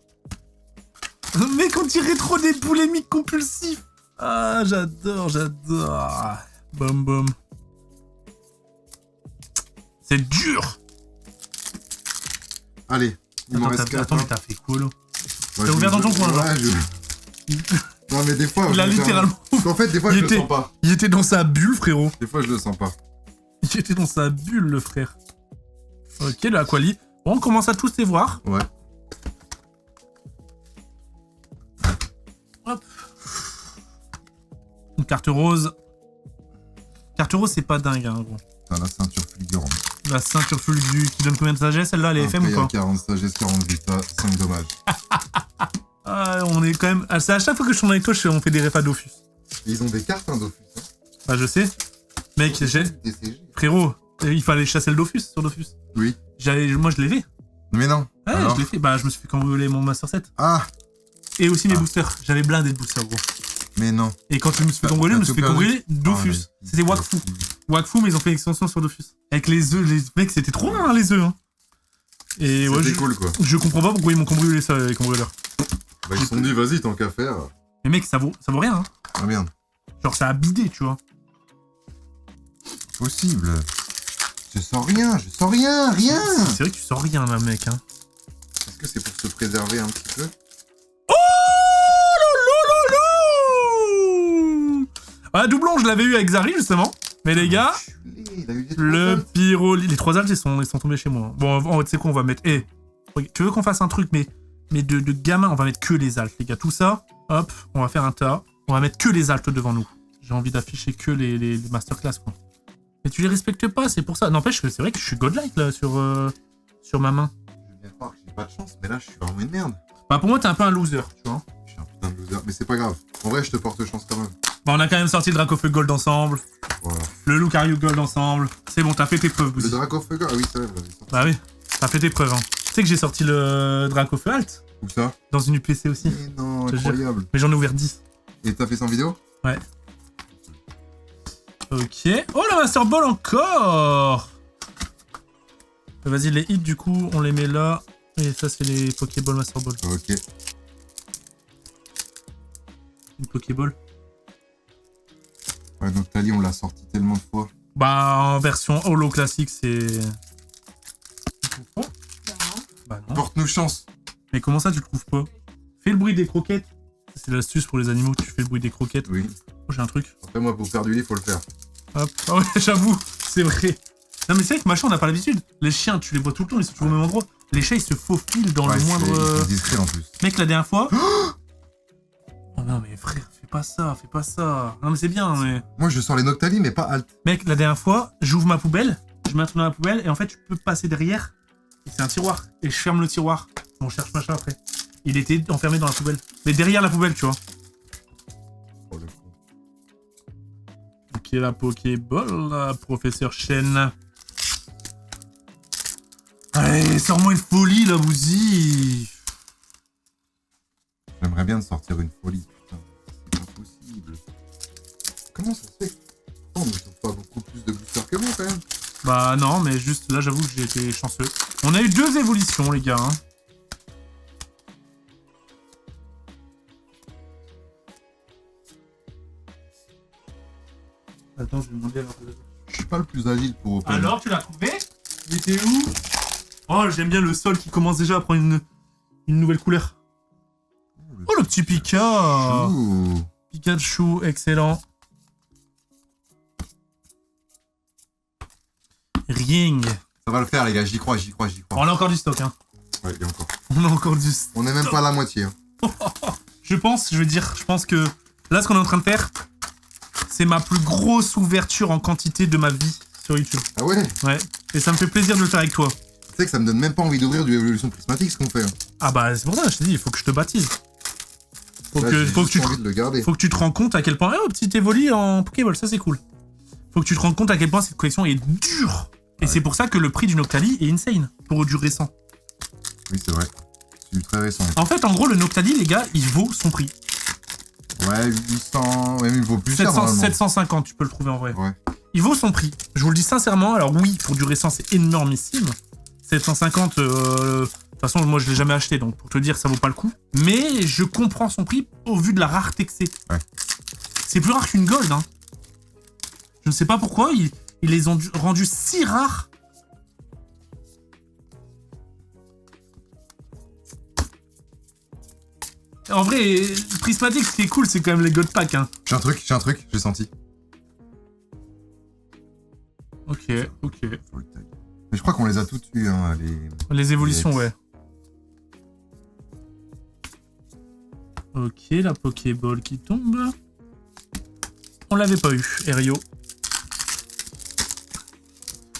Speaker 1: Mec, on dirait trop des polémiques compulsifs. Ah, j'adore, j'adore. Bum, bum. C'est dur.
Speaker 2: Allez, il m'en reste 4.
Speaker 1: Attends, mais t'as fait quoi, là?
Speaker 2: Ouais,
Speaker 1: T'as ouvert dans ton coin, là.
Speaker 2: Non, mais des fois...
Speaker 1: Il a littéralement...
Speaker 2: Parce qu'en fait, des fois, je le sens pas.
Speaker 1: Il était dans sa bulle, frérot.
Speaker 2: Des fois, je le sens pas.
Speaker 1: Il était dans sa bulle, le frère. Ok, le Aquali. Bon, on commence à tous les voir.
Speaker 2: Ouais.
Speaker 1: Hop. Une carte rose. Carte rose, c'est pas dingue, hein, gros.
Speaker 2: T'as la ceinture fulgurante.
Speaker 1: La ceinture fulgu qui donne combien de sagesse, celle-là, elle est FM ou pas?
Speaker 2: 40 sagesse, 40 vita, 5 dommages.
Speaker 1: Ah, on est quand même... Ah, c'est à chaque fois que je tourne avec toi, on fait des refs à Dofus.
Speaker 2: Ils ont des cartes, hein, Dofus. Hein.
Speaker 1: Bah, je sais. Mec, j'ai...
Speaker 2: DCG.
Speaker 1: Frérot, il fallait chasser le Dofus sur Dofus.
Speaker 2: Oui.
Speaker 1: Moi, je l'ai fait.
Speaker 2: Mais non.
Speaker 1: Ouais,
Speaker 2: alors...
Speaker 1: je l'ai fait. Bah, je me suis fait cambrioler mon Master 7.
Speaker 2: Ah.
Speaker 1: Et aussi mes boosters. J'avais blindé de boosters, gros.
Speaker 2: Mais non.
Speaker 1: Et quand je me suis fait cambrioler, je me suis fait cambrioler Dofus. C'était Wakfu. Wakfu, mais ils ont fait une extension sur Dofus. Avec les œufs, les mecs, c'était trop bien, les œufs. Hein. Et ouais,
Speaker 2: c'était cool, quoi.
Speaker 1: Je comprends pas pourquoi ils m'ont cambriolé ça, les cambrioleurs.
Speaker 2: Bah, ils se sont dit, vas-y, tant qu'à faire.
Speaker 1: Mais mec, ça vaut rien, hein.
Speaker 2: Ah merde.
Speaker 1: Genre, ça a bidé, tu vois.
Speaker 2: Possible. Je sens rien, rien.
Speaker 1: C'est vrai que tu sens rien, là, mec, hein.
Speaker 2: Est-ce que c'est pour se préserver un petit peu?
Speaker 1: Ah, doublon, je l'avais eu avec Zari, justement. Mais les gars, le pyroli... Les 3 alges, ils sont tombés chez moi. Bon, tu sais quoi, on va mettre... Eh, tu veux qu'on fasse un truc, mais de gamin, on va mettre que les altes, les gars. Tout ça, hop, on va faire un tas. On va mettre que les altes devant nous. J'ai envie d'afficher que les masterclass, quoi. Mais tu les respectes pas, c'est pour ça. N'empêche que c'est vrai que je suis godlike, là, sur ma main.
Speaker 2: Je veux bien croire que j'ai pas de chance, mais là, je suis vraiment une merde.
Speaker 1: Bah, pour moi, t'es un peu un loser, tu vois.
Speaker 2: Je suis un putain de loser, mais c'est pas grave. En vrai, je te porte chance quand même.
Speaker 1: Bah, on a quand même sorti le Dracofeu Gold ensemble.
Speaker 2: Voilà.
Speaker 1: Le Lucario Gold ensemble. C'est bon, t'as fait tes preuves, Bouzy.
Speaker 2: Le Dracofeu Gold, ah oui, c'est vrai, vous l'avez sorti.
Speaker 1: Bah oui, t'as fait tes preuves, hein. Tu sais que j'ai sorti le Dracofeu Alt.
Speaker 2: Où ça?
Speaker 1: Dans une UPC aussi.
Speaker 2: Mais non, incroyable.
Speaker 1: Mais j'en ai ouvert 10.
Speaker 2: Et t'as fait ça en vidéo?
Speaker 1: Ouais. Ok. Oh, la Master Ball encore. Vas-y, les hits, du coup, on les met là. Et ça, c'est les Pokéball Master Ball.
Speaker 2: Ok.
Speaker 1: Une Pokéball.
Speaker 2: Ouais, donc Tali, on l'a sorti tellement de fois.
Speaker 1: Bah, en version holo classique, c'est... Bah non.
Speaker 2: Porte-nous chance.
Speaker 1: Mais comment ça, tu le trouves pas? Fais le bruit des croquettes. C'est l'astuce pour les animaux, tu fais le bruit des croquettes.
Speaker 2: Oui.
Speaker 1: Oh, j'ai un truc.
Speaker 2: Après, moi, pour faire du lit, faut le faire.
Speaker 1: Hop. Ah ouais, j'avoue, c'est vrai. Non, mais c'est vrai que machin, on n'a pas l'habitude. Les chiens, tu les vois tout le temps, ils sont toujours au même endroit. Les chats, ils se faufilent dans le moindre...
Speaker 2: Ils sont discrets, en plus.
Speaker 1: Mec, la dernière fois... Oh non, mais frère, fais pas ça, fais pas ça. Non, mais c'est bien, mais...
Speaker 2: Moi, je sens les Noctali, mais pas alt.
Speaker 1: Mec, la dernière fois, j'ouvre ma poubelle, je mets un truc dans la poubelle, et en fait, tu peux passer derrière. Et c'est un tiroir. Et je ferme le tiroir. On cherche machin après. Il était enfermé dans la poubelle. Mais derrière la poubelle, tu vois.
Speaker 2: Oh, le con.
Speaker 1: Ok, la Pokéball, la professeur Chen. Allez, sors-moi une folie, là, Bouzy.
Speaker 2: J'aimerais bien de sortir une folie, putain. C'est pas possible. Comment ça se fait? On ne trouve pas beaucoup plus de boosters que moi, quand même.
Speaker 1: Bah non, mais juste là, j'avoue que j'ai été chanceux. On a eu 2 évolutions, les gars. Hein. Attends, je vais demander à leur...
Speaker 2: Je suis pas le plus agile pour open.
Speaker 1: Alors, tu l'as trouvé? Il était où? Oh, j'aime bien le sol qui commence déjà à prendre une nouvelle couleur. Oh, le petit Pika.
Speaker 2: Ouh.
Speaker 1: Pikachu, excellent. Ring.
Speaker 2: Ça va le faire, les gars, j'y crois.
Speaker 1: On a encore du stock, hein.
Speaker 2: Ouais, il y a encore.
Speaker 1: On a encore du stock.
Speaker 2: On est même pas à la moitié. Hein.
Speaker 1: Je pense que là, ce qu'on est en train de faire, c'est ma plus grosse ouverture en quantité de ma vie sur YouTube.
Speaker 2: Ah ouais?
Speaker 1: Ouais. Et ça me fait plaisir de le faire avec toi.
Speaker 2: Tu sais que ça me donne même pas envie d'ouvrir du Evolution Prismatique, ce qu'on fait. Hein.
Speaker 1: Ah bah, c'est pour ça, je t'ai dit, il faut que je te baptise. Faut
Speaker 2: Là,
Speaker 1: que tu
Speaker 2: envie de le garder.
Speaker 1: faut que tu te rends compte à quel point... Oh, petit Evoli en Pokéball, ça c'est cool. Faut que tu te rends compte à quel point cette collection est dure. Et c'est pour ça que le prix du Noctali est insane pour du récent.
Speaker 2: Oui, c'est vrai. C'est du très récent.
Speaker 1: En fait, en gros, le Noctali, les gars, il vaut son prix.
Speaker 2: Ouais, 800... Ouais, mais il vaut plus cher,
Speaker 1: 700,
Speaker 2: normalement.
Speaker 1: 750, tu peux le trouver en vrai.
Speaker 2: Ouais.
Speaker 1: Il vaut son prix. Je vous le dis sincèrement. Alors oui, pour du récent, c'est énormissime. 750, de toute façon, moi, je l'ai jamais acheté. Donc, pour te dire, ça vaut pas le coup. Mais je comprends son prix au vu de la rareté que c'est.
Speaker 2: Ouais.
Speaker 1: C'est plus rare qu'une gold, hein. Je ne sais pas pourquoi, ils les ont rendus si rares. En vrai, Prismatic, ce qui est cool, c'est quand même les God Pack, hein.
Speaker 2: J'ai un truc, j'ai senti.
Speaker 1: Ok.
Speaker 2: Mais je crois qu'on les a toutes eues, hein,
Speaker 1: Les évolutions, ouais. Ok, la Pokéball qui tombe. On l'avait pas eu, Erio.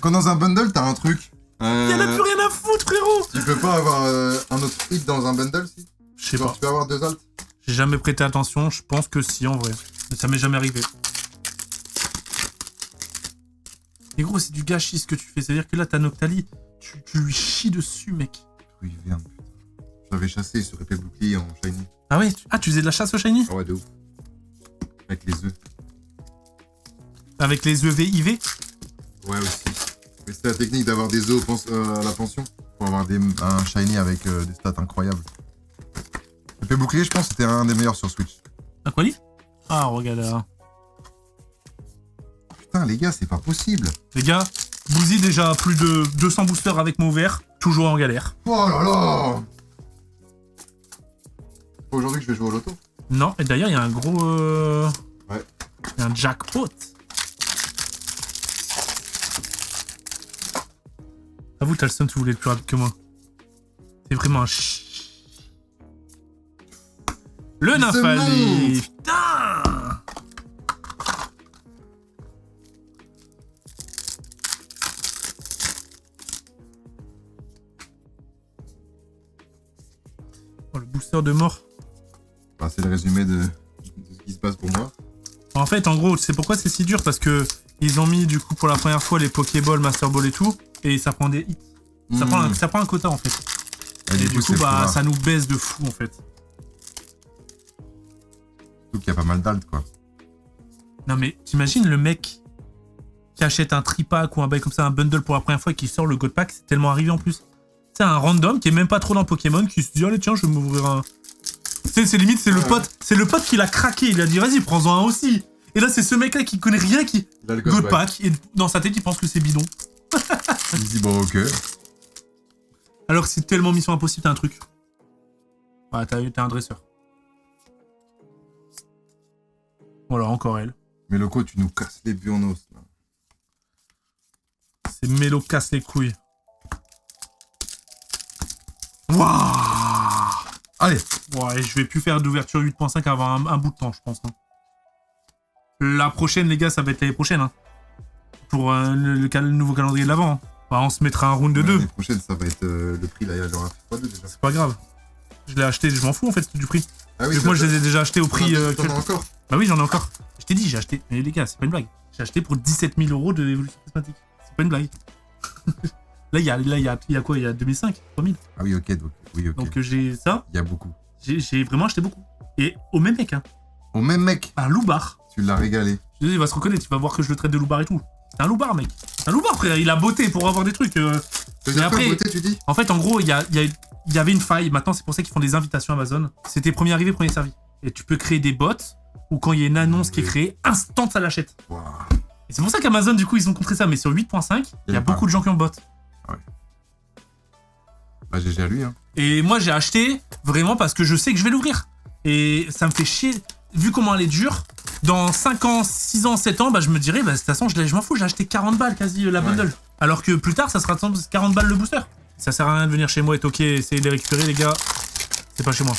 Speaker 2: Quand dans un bundle, t'as un truc.
Speaker 1: Y'en a plus rien à foutre, frérot.
Speaker 2: Tu peux pas avoir un autre hit dans un bundle, si?
Speaker 1: Je sais
Speaker 2: Genre,
Speaker 1: pas.
Speaker 2: tu peux avoir 2 alts?
Speaker 1: J'ai jamais prêté attention, je pense que si, en vrai. Mais ça m'est jamais arrivé. Et gros, c'est du gâchis ce que tu fais. C'est-à-dire que là, ta Noctali, tu lui chies dessus, mec.
Speaker 2: Oui, viens, putain. Je l'avais chassé sur épée bouclier en shiny.
Speaker 1: Ah ouais, tu faisais de la chasse au shiny?
Speaker 2: Ah ouais, de ouf. Avec les œufs.
Speaker 1: Avec les EVIV?
Speaker 2: Ouais, aussi. Mais c'était la technique d'avoir des œufs à la pension. Pour avoir un shiny avec des stats incroyables. Épée bouclier, je pense, c'était un des meilleurs sur Switch.
Speaker 1: Un quoi, Ah, regarde là.
Speaker 2: Putain, les gars, c'est pas possible.
Speaker 1: Les gars, Bouzy déjà plus de 200 boosters avec mots verts, toujours en galère.
Speaker 2: Oh là là! Aujourd'hui que je vais jouer au loto.
Speaker 1: Non, et d'ailleurs, il y a un gros...
Speaker 2: Ouais.
Speaker 1: Il y a un jackpot. Avoue, t'as le seum, tu voulais être plus rapide que moi. C'est vraiment un Le Nafali. Putain. Oh, le booster de mort.
Speaker 2: Bah, c'est le résumé de ce qui se passe pour moi.
Speaker 1: En fait, en gros, c'est pourquoi c'est si dur, parce que ils ont mis du coup pour la première fois les Pokéball, Master Ball et tout, et ça prend des hits. Ça prend un quota en fait. Et du coup, bah, ça nous baisse de fou en fait.
Speaker 2: Surtout qu'il y a pas mal d'alt, quoi.
Speaker 1: Non mais t'imagines le mec qui achète un tripack ou un bail comme ça, un bundle pour la première fois et qui sort le God Pack, c'est tellement arrivé en plus. C'est un random qui est même pas trop dans Pokémon qui se dit allez tiens je vais m'ouvrir un. C'est limite c'est le pote qui l'a craqué, il a dit vas-y prends-en un aussi. Et là c'est ce mec là qui connaît rien qui
Speaker 2: il a le
Speaker 1: God Pack et dans sa tête il pense que c'est bidon.
Speaker 2: Il se dit bon ok.
Speaker 1: Alors que c'est tellement mission impossible, t'as un truc. Ouais t'as un dresseur. Voilà encore elle.
Speaker 2: Mais Loco tu nous casses les burnos là.
Speaker 1: C'est Mélo casse les couilles. Waouh.
Speaker 2: Allez.
Speaker 1: Ouais, je vais plus faire d'ouverture 8.5 avant un bout de temps, je pense. Hein. La prochaine, les gars, ça va être l'année prochaine. Hein. Pour le nouveau calendrier de l'avant. Hein. Bah, on se mettra un round de 2.
Speaker 2: L'année prochaine, ça va être le prix là, il y aura fait x2 déjà.
Speaker 1: C'est pas grave. Je l'ai acheté, je m'en fous en fait du prix.
Speaker 2: Ah oui,
Speaker 1: moi, je les ai déjà achetés au prix.
Speaker 2: T'en as encore?
Speaker 1: Bah oui, j'en ai encore. Je t'ai dit, j'ai acheté. Mais les gars, c'est pas une blague. J'ai acheté pour 17 000 € de Evolution Prismatique. C'est pas une blague. Là, il y a quoi? Il y a 2005, 3000.
Speaker 2: Ah oui, ok.
Speaker 1: Donc j'ai ça.
Speaker 2: Il y a beaucoup.
Speaker 1: J'ai vraiment acheté beaucoup. Et au même mec, hein.
Speaker 2: Au même mec?
Speaker 1: Un loubar.
Speaker 2: Tu l'as régalé.
Speaker 1: Je dis, il va se reconnaître, tu vas voir que je le traite de loubar et tout. C'est un loubar, mec. C'est un loubar, frère. Il a botté pour avoir des trucs.
Speaker 2: Mais après, beauté, tu dis?
Speaker 1: En fait, en gros, il y avait une faille. Maintenant, c'est pour ça qu'ils font des invitations Amazon. C'était premier arrivé, premier servi. Et tu peux créer des bots où quand il y a une annonce qui est créée, instant, ça l'achète.
Speaker 2: Wow.
Speaker 1: Et c'est pour ça qu'Amazon, du coup, ils ont contré ça. Mais sur 8.5, il y a beaucoup de gens qui ont bot.
Speaker 2: Ouais. Bah, GG à lui, hein.
Speaker 1: Et moi, j'ai acheté vraiment parce que je sais que je vais l'ouvrir. Et ça me fait chier, vu comment elle est dure, dans 5 ans, 6 ans, 7 ans, bah je me dirais, bah de toute façon, je m'en fous, j'ai acheté 40 balles quasi la bundle. Alors que plus tard, ça sera 40 balles le booster. Ça sert à rien de venir chez moi et toquer, essayer de les récupérer, les gars. C'est pas chez moi.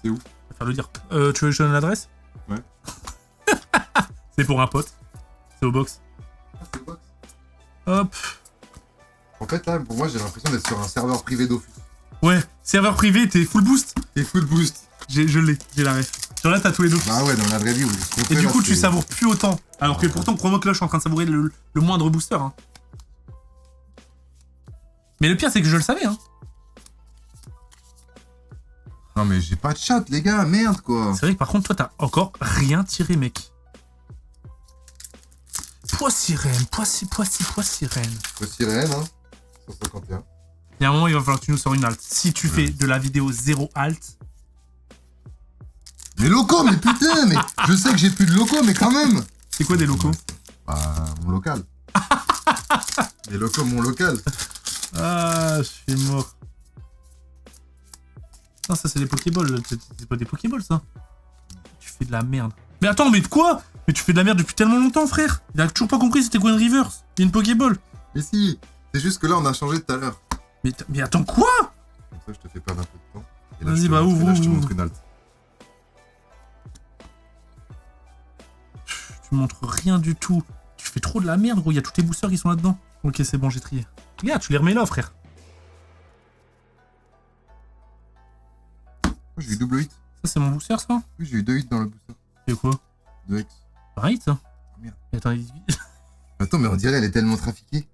Speaker 2: C'est où?
Speaker 1: Je vais faire le dire. Tu veux que je te donne l'adresse?
Speaker 2: Ouais.
Speaker 1: C'est pour un pote. C'est au box.
Speaker 2: Ah, c'est au box.
Speaker 1: Hop.
Speaker 2: En fait, là, pour moi, j'ai l'impression d'être sur un serveur privé Dofus.
Speaker 1: Ouais, serveur privé, t'es full boost.
Speaker 2: Et full boost.
Speaker 1: Je l'ai, j'ai la ref. Genre là, t'as tous les deux.
Speaker 2: Ah ouais, dans la vraie vie, oui.
Speaker 1: Et du coup, tu savoures plus autant. Alors que pourtant, crois-moi que là, je suis en train de savourer le moindre booster. Hein. Mais le pire, c'est que je le savais. Hein.
Speaker 2: Non, mais j'ai pas de chat, les gars, merde, quoi.
Speaker 1: C'est vrai que par contre, toi, t'as encore rien tiré, mec. Poids sirène, poids sirène.
Speaker 2: Le sirène, hein. 151.
Speaker 1: Il y a un moment, il va falloir que tu nous sors une halte. Si tu fais de la vidéo 0 halte.
Speaker 2: Mais locaux, mais putain, mais je sais que j'ai plus de locaux, mais quand même.
Speaker 1: C'est quoi des locaux?
Speaker 2: Bah, mon local. Les locaux, mon local.
Speaker 1: Ah, je suis mort. Non, ça c'est des Pokéballs. C'est pas des Pokéballs, ça. Tu fais de la merde. Mais attends, mais quoi? Mais tu fais de la merde depuis tellement longtemps, frère. Il a toujours pas compris c'était quoi une reverse. Il y a une Pokéball.
Speaker 2: Mais si, c'est juste que là, on a changé tout à l'heure.
Speaker 1: Mais attends, quoi?
Speaker 2: Comme ça, je te fais perdre un peu de temps.
Speaker 1: Vas-y, bah ouvre.
Speaker 2: Je te montre une halte.
Speaker 1: Tu montres rien du tout. Tu fais trop de la merde, gros. Il y a tous tes boosters qui sont là-dedans. Ok, c'est bon, j'ai trié. Regarde, tu les remets là, frère.
Speaker 2: Oh, j'ai eu double hit.
Speaker 1: Ça, c'est mon booster, ça?
Speaker 2: Oui, j'ai eu 2 hits dans le booster.
Speaker 1: C'est quoi?
Speaker 2: 2 X.
Speaker 1: Pareil, ça?
Speaker 2: Oh, merde.
Speaker 1: Mais attends,
Speaker 2: Attends, mais on dirait elle est tellement trafiquée.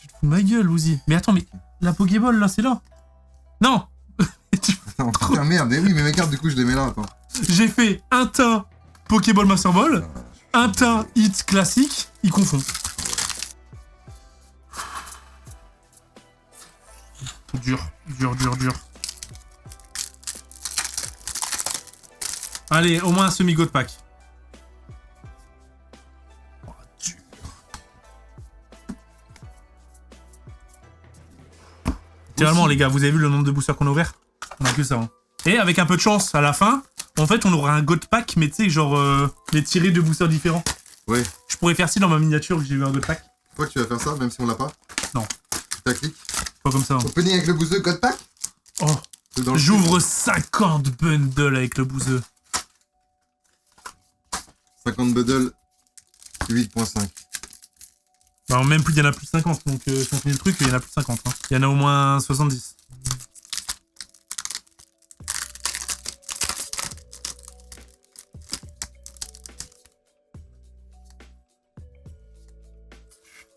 Speaker 1: tu te fous de ma gueule, Ouzi. Mais attends, mais la Pokéball, là, c'est là. Non.
Speaker 2: Attends, putain, merde. Mais oui, mais mes cartes, du coup, je les mets là, attends.
Speaker 1: J'ai fait un teint Pokéball Master Ball, un teint hit classique, il confond. Dur. Allez, au moins un semi-god pack. Oh, dur. Littéralement, les gars, vous avez vu le nombre de boosters qu'on a ouvert? On a que ça. Hein. Et avec un peu de chance, à la fin, en fait, on aura un god pack, mais tu sais, genre, les tirés de boosters différents.
Speaker 2: Ouais.
Speaker 1: Je pourrais faire ci dans ma miniature que j'ai eu un god pack.
Speaker 2: Tu crois que tu vas faire ça, même si on l'a pas?
Speaker 1: Non.
Speaker 2: Tu cliques.
Speaker 1: Pas comme ça. Hein.
Speaker 2: Opening avec le bouseux, code pack?
Speaker 1: Oh. J'ouvre 50 bundles avec le bouseux.
Speaker 2: 50 bundles, 8.5.
Speaker 1: Bah, même plus, il y en a plus de 50, donc si on finit le truc, il y en a plus de 50. Hein. Il y en a au moins 70.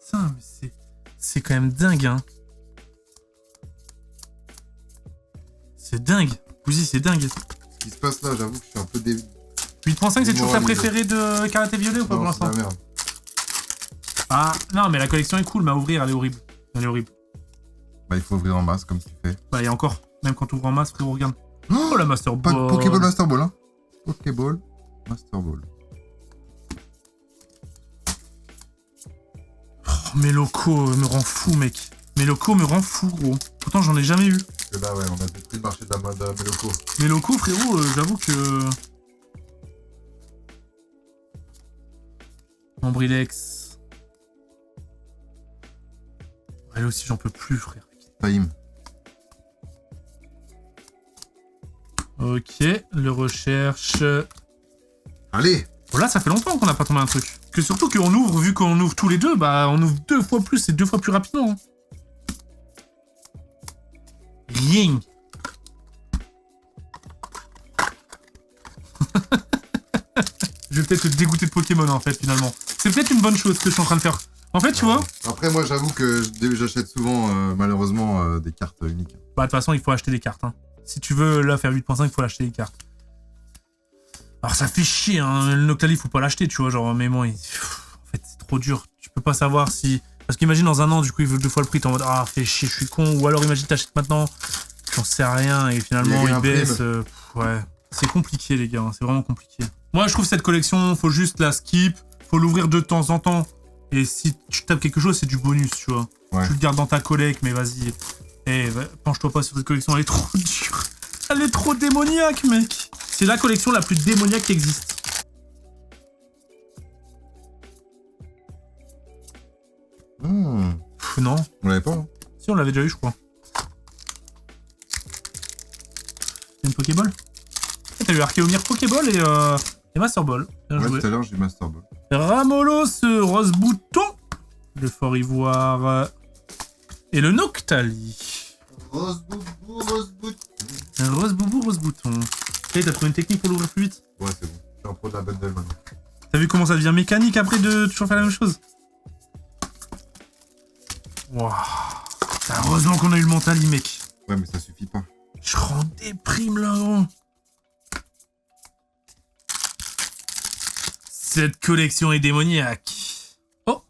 Speaker 1: Putain, mais c'est quand même dingue, hein. C'est dingue. Ouzi, c'est dingue.
Speaker 2: Ce qui se passe là, j'avoue que je suis un peu
Speaker 1: 8.5, c'est toujours ta préférée de Karaté Violet ou pas pour l'instant?
Speaker 2: C'est la merde.
Speaker 1: Ah, non, mais la collection est cool, mais à ouvrir, elle est horrible. Elle est horrible.
Speaker 2: Bah, il faut ouvrir en masse, comme tu fais.
Speaker 1: Bah, et encore, même quand tu ouvres en masse, frérot, regarde. Oh, la Master
Speaker 2: Pas
Speaker 1: Ball.
Speaker 2: de Pokéball Master Ball, hein. Pokéball Master Ball.
Speaker 1: Oh, mes locaux me rend fou, mec. Mes locaux me rend fou, gros. Pourtant, j'en ai jamais eu.
Speaker 2: Parce que là, ouais, on a détruit le marché de mes locaux.
Speaker 1: Mes locaux, frérot, j'avoue que... Ambrilex. Elle aussi, j'en peux plus, frère.
Speaker 2: Taïm.
Speaker 1: Ok, le recherche.
Speaker 2: Allez.
Speaker 1: Voilà, ça fait longtemps qu'on n'a pas tombé un truc. Que surtout qu'on ouvre, vu qu'on ouvre tous les deux, bah on ouvre 2 fois plus et 2 fois plus rapidement. Hein. Rien. Je vais peut-être te dégoûter de Pokémon en fait, finalement. C'est peut-être une bonne chose que je suis en train de faire. En fait, tu vois.
Speaker 2: Après, moi, j'avoue que j'achète souvent, malheureusement, des cartes uniques.
Speaker 1: Bah, de toute façon, il faut acheter des cartes. Hein. Si tu veux là faire 8.5, il faut acheter des cartes. Alors, ça fait chier, hein. Le Noctali, faut pas l'acheter, tu vois. Genre, mais moi, en fait, c'est trop dur. Tu peux pas savoir si. Parce qu'imagine dans un an, du coup, il veut 2 fois le prix. T'es en mode, ah, fait chier, je suis con. Ou alors, imagine, t'achètes maintenant, j'en sais rien. Et finalement, il baisse. Ouais. C'est compliqué, les gars. Hein. C'est vraiment compliqué. Moi, je trouve cette collection, faut juste la skip. Faut l'ouvrir de temps en temps. Et si tu tapes quelque chose, c'est du bonus, tu vois.
Speaker 2: Ouais.
Speaker 1: Tu le gardes dans ta collecte, mais vas-y. Eh, penche-toi pas sur cette collection, elle est trop dure. Elle est trop démoniaque, mec. C'est la collection la plus démoniaque qui existe. Pff, non.
Speaker 2: On l'avait pas, hein.
Speaker 1: Si, on l'avait déjà eu, je crois. C'est une Pokéball. T'as eu Archéomir Pokéball et Master Ball. Bien joué.
Speaker 2: Ouais, tout à l'heure, j'ai Master Ball.
Speaker 1: Ramolos, Rose Bouton. Le Fort Ivoire. Et le Noctali.
Speaker 2: Rose Boubou, Rose Bouton.
Speaker 1: Rose Boubou, Rose Bouton. Ok, t'as trouvé une technique pour l'ouvrir plus vite?
Speaker 2: Ouais, c'est bon. Je suis un pro de la bundle maintenant.
Speaker 1: T'as vu comment ça devient mécanique après de toujours faire la même chose? Waouh. Heureusement qu'on a eu le Mentali, mec.
Speaker 2: Ouais, mais ça suffit pas.
Speaker 1: Je rends des primes là, gros. Cette collection est démoniaque. Oh.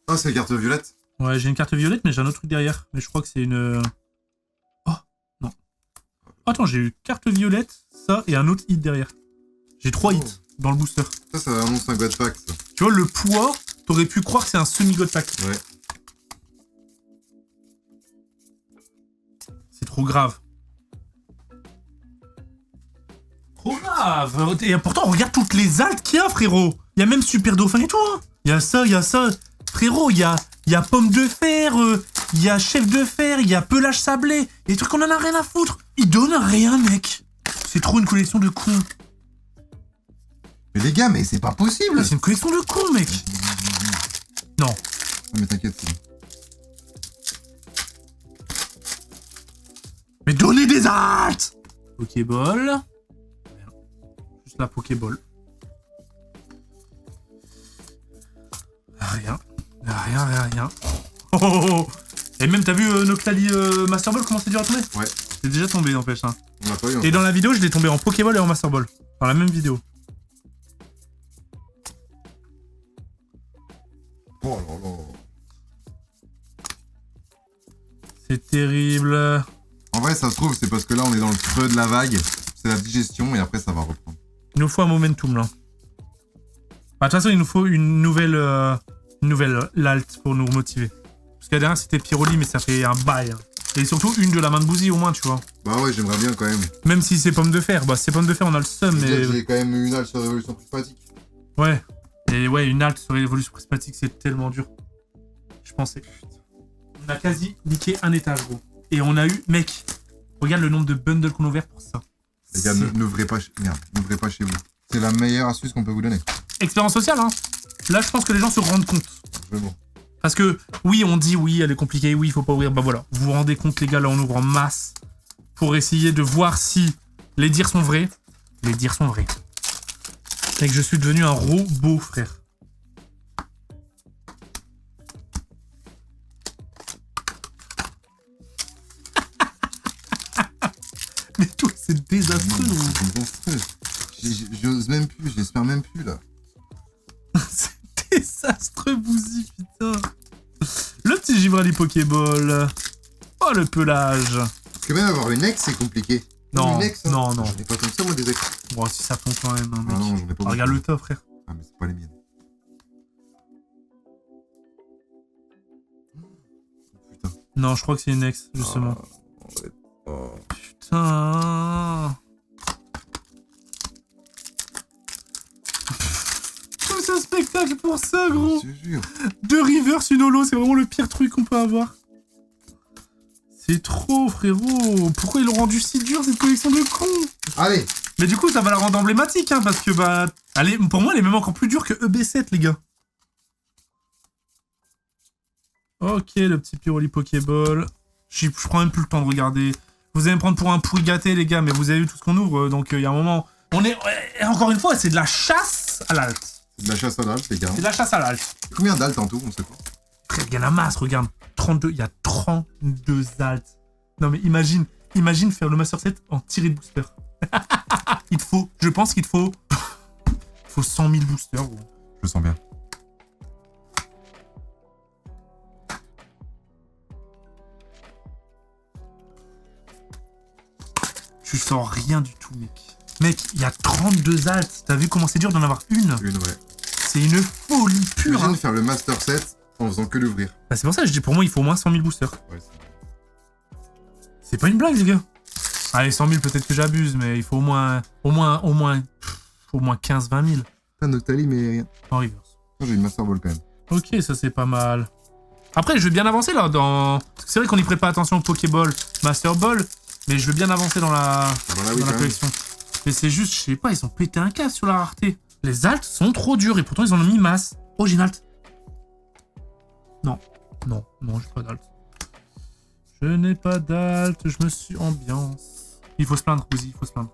Speaker 2: Ah, c'est la carte violette.
Speaker 1: Ouais, j'ai une carte violette, mais j'ai un autre truc derrière. Mais je crois que c'est une... Oh, non. Attends, j'ai eu carte violette, ça, et un autre hit derrière. J'ai 3 hits dans le booster.
Speaker 2: Ça annonce un God Pack, ça.
Speaker 1: Tu vois, le poids, t'aurais pu croire que c'est un semi-God Pack.
Speaker 2: Ouais.
Speaker 1: C'est trop grave. Trop grave. Et pourtant, regarde toutes les altes qu'il y a, frérot. Il y a même Super Dauphin et tout. Hein. Il y a ça. Frérot, il y a Pomme de Fer, il y a Chef de Fer, il y a Pelage Sablé. Des trucs qu'on en a rien à foutre. Ils donnent rien, mec. C'est trop une collection de cons.
Speaker 2: Mais les gars, mais c'est pas possible.
Speaker 1: C'est une collection de cons, mec. Non.
Speaker 2: Non, mais t'inquiète, c'est bon.
Speaker 1: Mais donnez des altes. Pokéball. Juste la Pokéball. Rien. Oh. Et même, t'as vu Noctali Master Ball, comment c'est dur à tomber?
Speaker 2: Ouais.
Speaker 1: C'est déjà tombé, n'empêche. Hein.
Speaker 2: On l'a pas eu.
Speaker 1: Et dans la vidéo, je l'ai tombé en Pokéball et en Master Ball. Dans la même vidéo.
Speaker 2: Oh là là.
Speaker 1: C'est terrible.
Speaker 2: En vrai, ça se trouve, c'est parce que là, on est dans le creux de la vague. C'est la digestion et après, ça va reprendre.
Speaker 1: Il nous faut un momentum, là. Bah, de toute façon, il nous faut une nouvelle l'alt pour nous motiver. Parce que la dernière, c'était Pyroli, mais ça fait un bail. Hein. Et surtout, une de la main de Bouzy, au moins, tu vois.
Speaker 2: Bah ouais, j'aimerais bien quand même.
Speaker 1: Même si c'est Pomme de Fer. Bah, c'est Pomme de Fer, on a le seum, mais...
Speaker 2: J'ai quand même eu une halte sur Révolution Prismatique.
Speaker 1: Ouais. Et ouais, une halte sur l'évolution prismatique, c'est tellement dur. Je pensais. On a quasi niqué un étage, gros. Et on a eu... Mec, regarde le nombre de bundles qu'on a ouvert pour ça.
Speaker 2: Les gars, n'ouvrez pas chez vous. C'est la meilleure astuce qu'on peut vous donner.
Speaker 1: Expérience sociale, hein. Là, je pense que les gens se rendent compte.
Speaker 2: Vraiment.
Speaker 1: Parce que, oui, on dit, oui, elle est compliquée, oui, il faut pas ouvrir. Bah voilà, vous vous rendez compte, les gars, là, on ouvre en masse pour essayer de voir si les dires sont vrais. Les dires sont vrais. Et que je suis devenu un robot, frère. Mais toi, c'est désastreux.
Speaker 2: C'est désastreux. J'ose même plus, j'espère même plus, là.
Speaker 1: C'est désastreux, Bouzy, putain. Le petit Givrali Pokéball. Oh, le pelage.
Speaker 2: Parce que même avoir une ex, c'est compliqué.
Speaker 1: Non,
Speaker 2: une ex, hein.
Speaker 1: non.
Speaker 2: J'en ai pas comme ça, moi, des ex.
Speaker 1: Bon, si ça fond quand même, hein, mec.
Speaker 2: Ah non, j'en ai pas.
Speaker 1: Regarde le top, frère.
Speaker 2: Ah, mais c'est pas les miennes. Putain.
Speaker 1: Non, je crois que c'est une ex, justement. Putain. C'est un spectacle pour ça, gros.
Speaker 2: Je te jure.
Speaker 1: 2 reverse, une holo, c'est vraiment le pire truc qu'on peut avoir. C'est trop, frérot. Pourquoi ils l'ont rendu si dur, cette collection de cons?
Speaker 2: Allez.
Speaker 1: Mais du coup, ça va la rendre emblématique, hein, parce que, bah... Allez, pour moi, elle est même encore plus dure que EB7, les gars. Ok, le petit Pyroli Pokéball. Je prends même plus le temps de regarder. Vous allez me prendre pour un pourri gâté, les gars, mais vous avez vu tout ce qu'on ouvre, donc il y a un moment... On est... Et encore une fois, c'est de la chasse à l'alt.
Speaker 2: C'est de la chasse à l'alt, les gars.
Speaker 1: C'est de la chasse à l'alt.
Speaker 2: Combien d'alt en tout, on sait pas.
Speaker 1: Frère, il y a la masse, regarde. 32, il y a 32 altes. Non mais imagine faire le Master 7 en tiré de booster. Je pense qu'il te faut... Il faut 100 000 boosters, gros.
Speaker 2: Je le sens bien.
Speaker 1: Tu sens rien du tout, mec. Mec, il y a 32 altes. T'as vu comment c'est dur d'en avoir une?
Speaker 2: Une, ouais.
Speaker 1: C'est une folie pure.
Speaker 2: Imagine faire le Master 7 en faisant que l'ouvrir.
Speaker 1: Bah, c'est pour ça que je dis, pour moi, il faut au moins 100 000 boosters.
Speaker 2: Ouais,
Speaker 1: C'est pas une blague, les gars. Allez, 100 000, peut-être que j'abuse, mais il faut au moins 15-20 000.
Speaker 2: Putain, Noctali, mais rien.
Speaker 1: En reverse.
Speaker 2: J'ai une Master Ball quand même.
Speaker 1: Ok, ça c'est pas mal. Après, je vais bien avancer là dans... C'est vrai qu'on n'y prête pas attention au Pokéball, Master Ball, mais je veux bien avancer dans la, dans la collection. Mais c'est juste, je sais pas, ils ont pété un câble sur la rareté. Les alts sont trop durs et pourtant ils en ont mis masse. Oh, j'ai une alt. Non, non, non, j'ai pas d'alt. Je n'ai pas d'alt, je me suis ambiance. Il faut se plaindre, Rouzy, il faut se plaindre.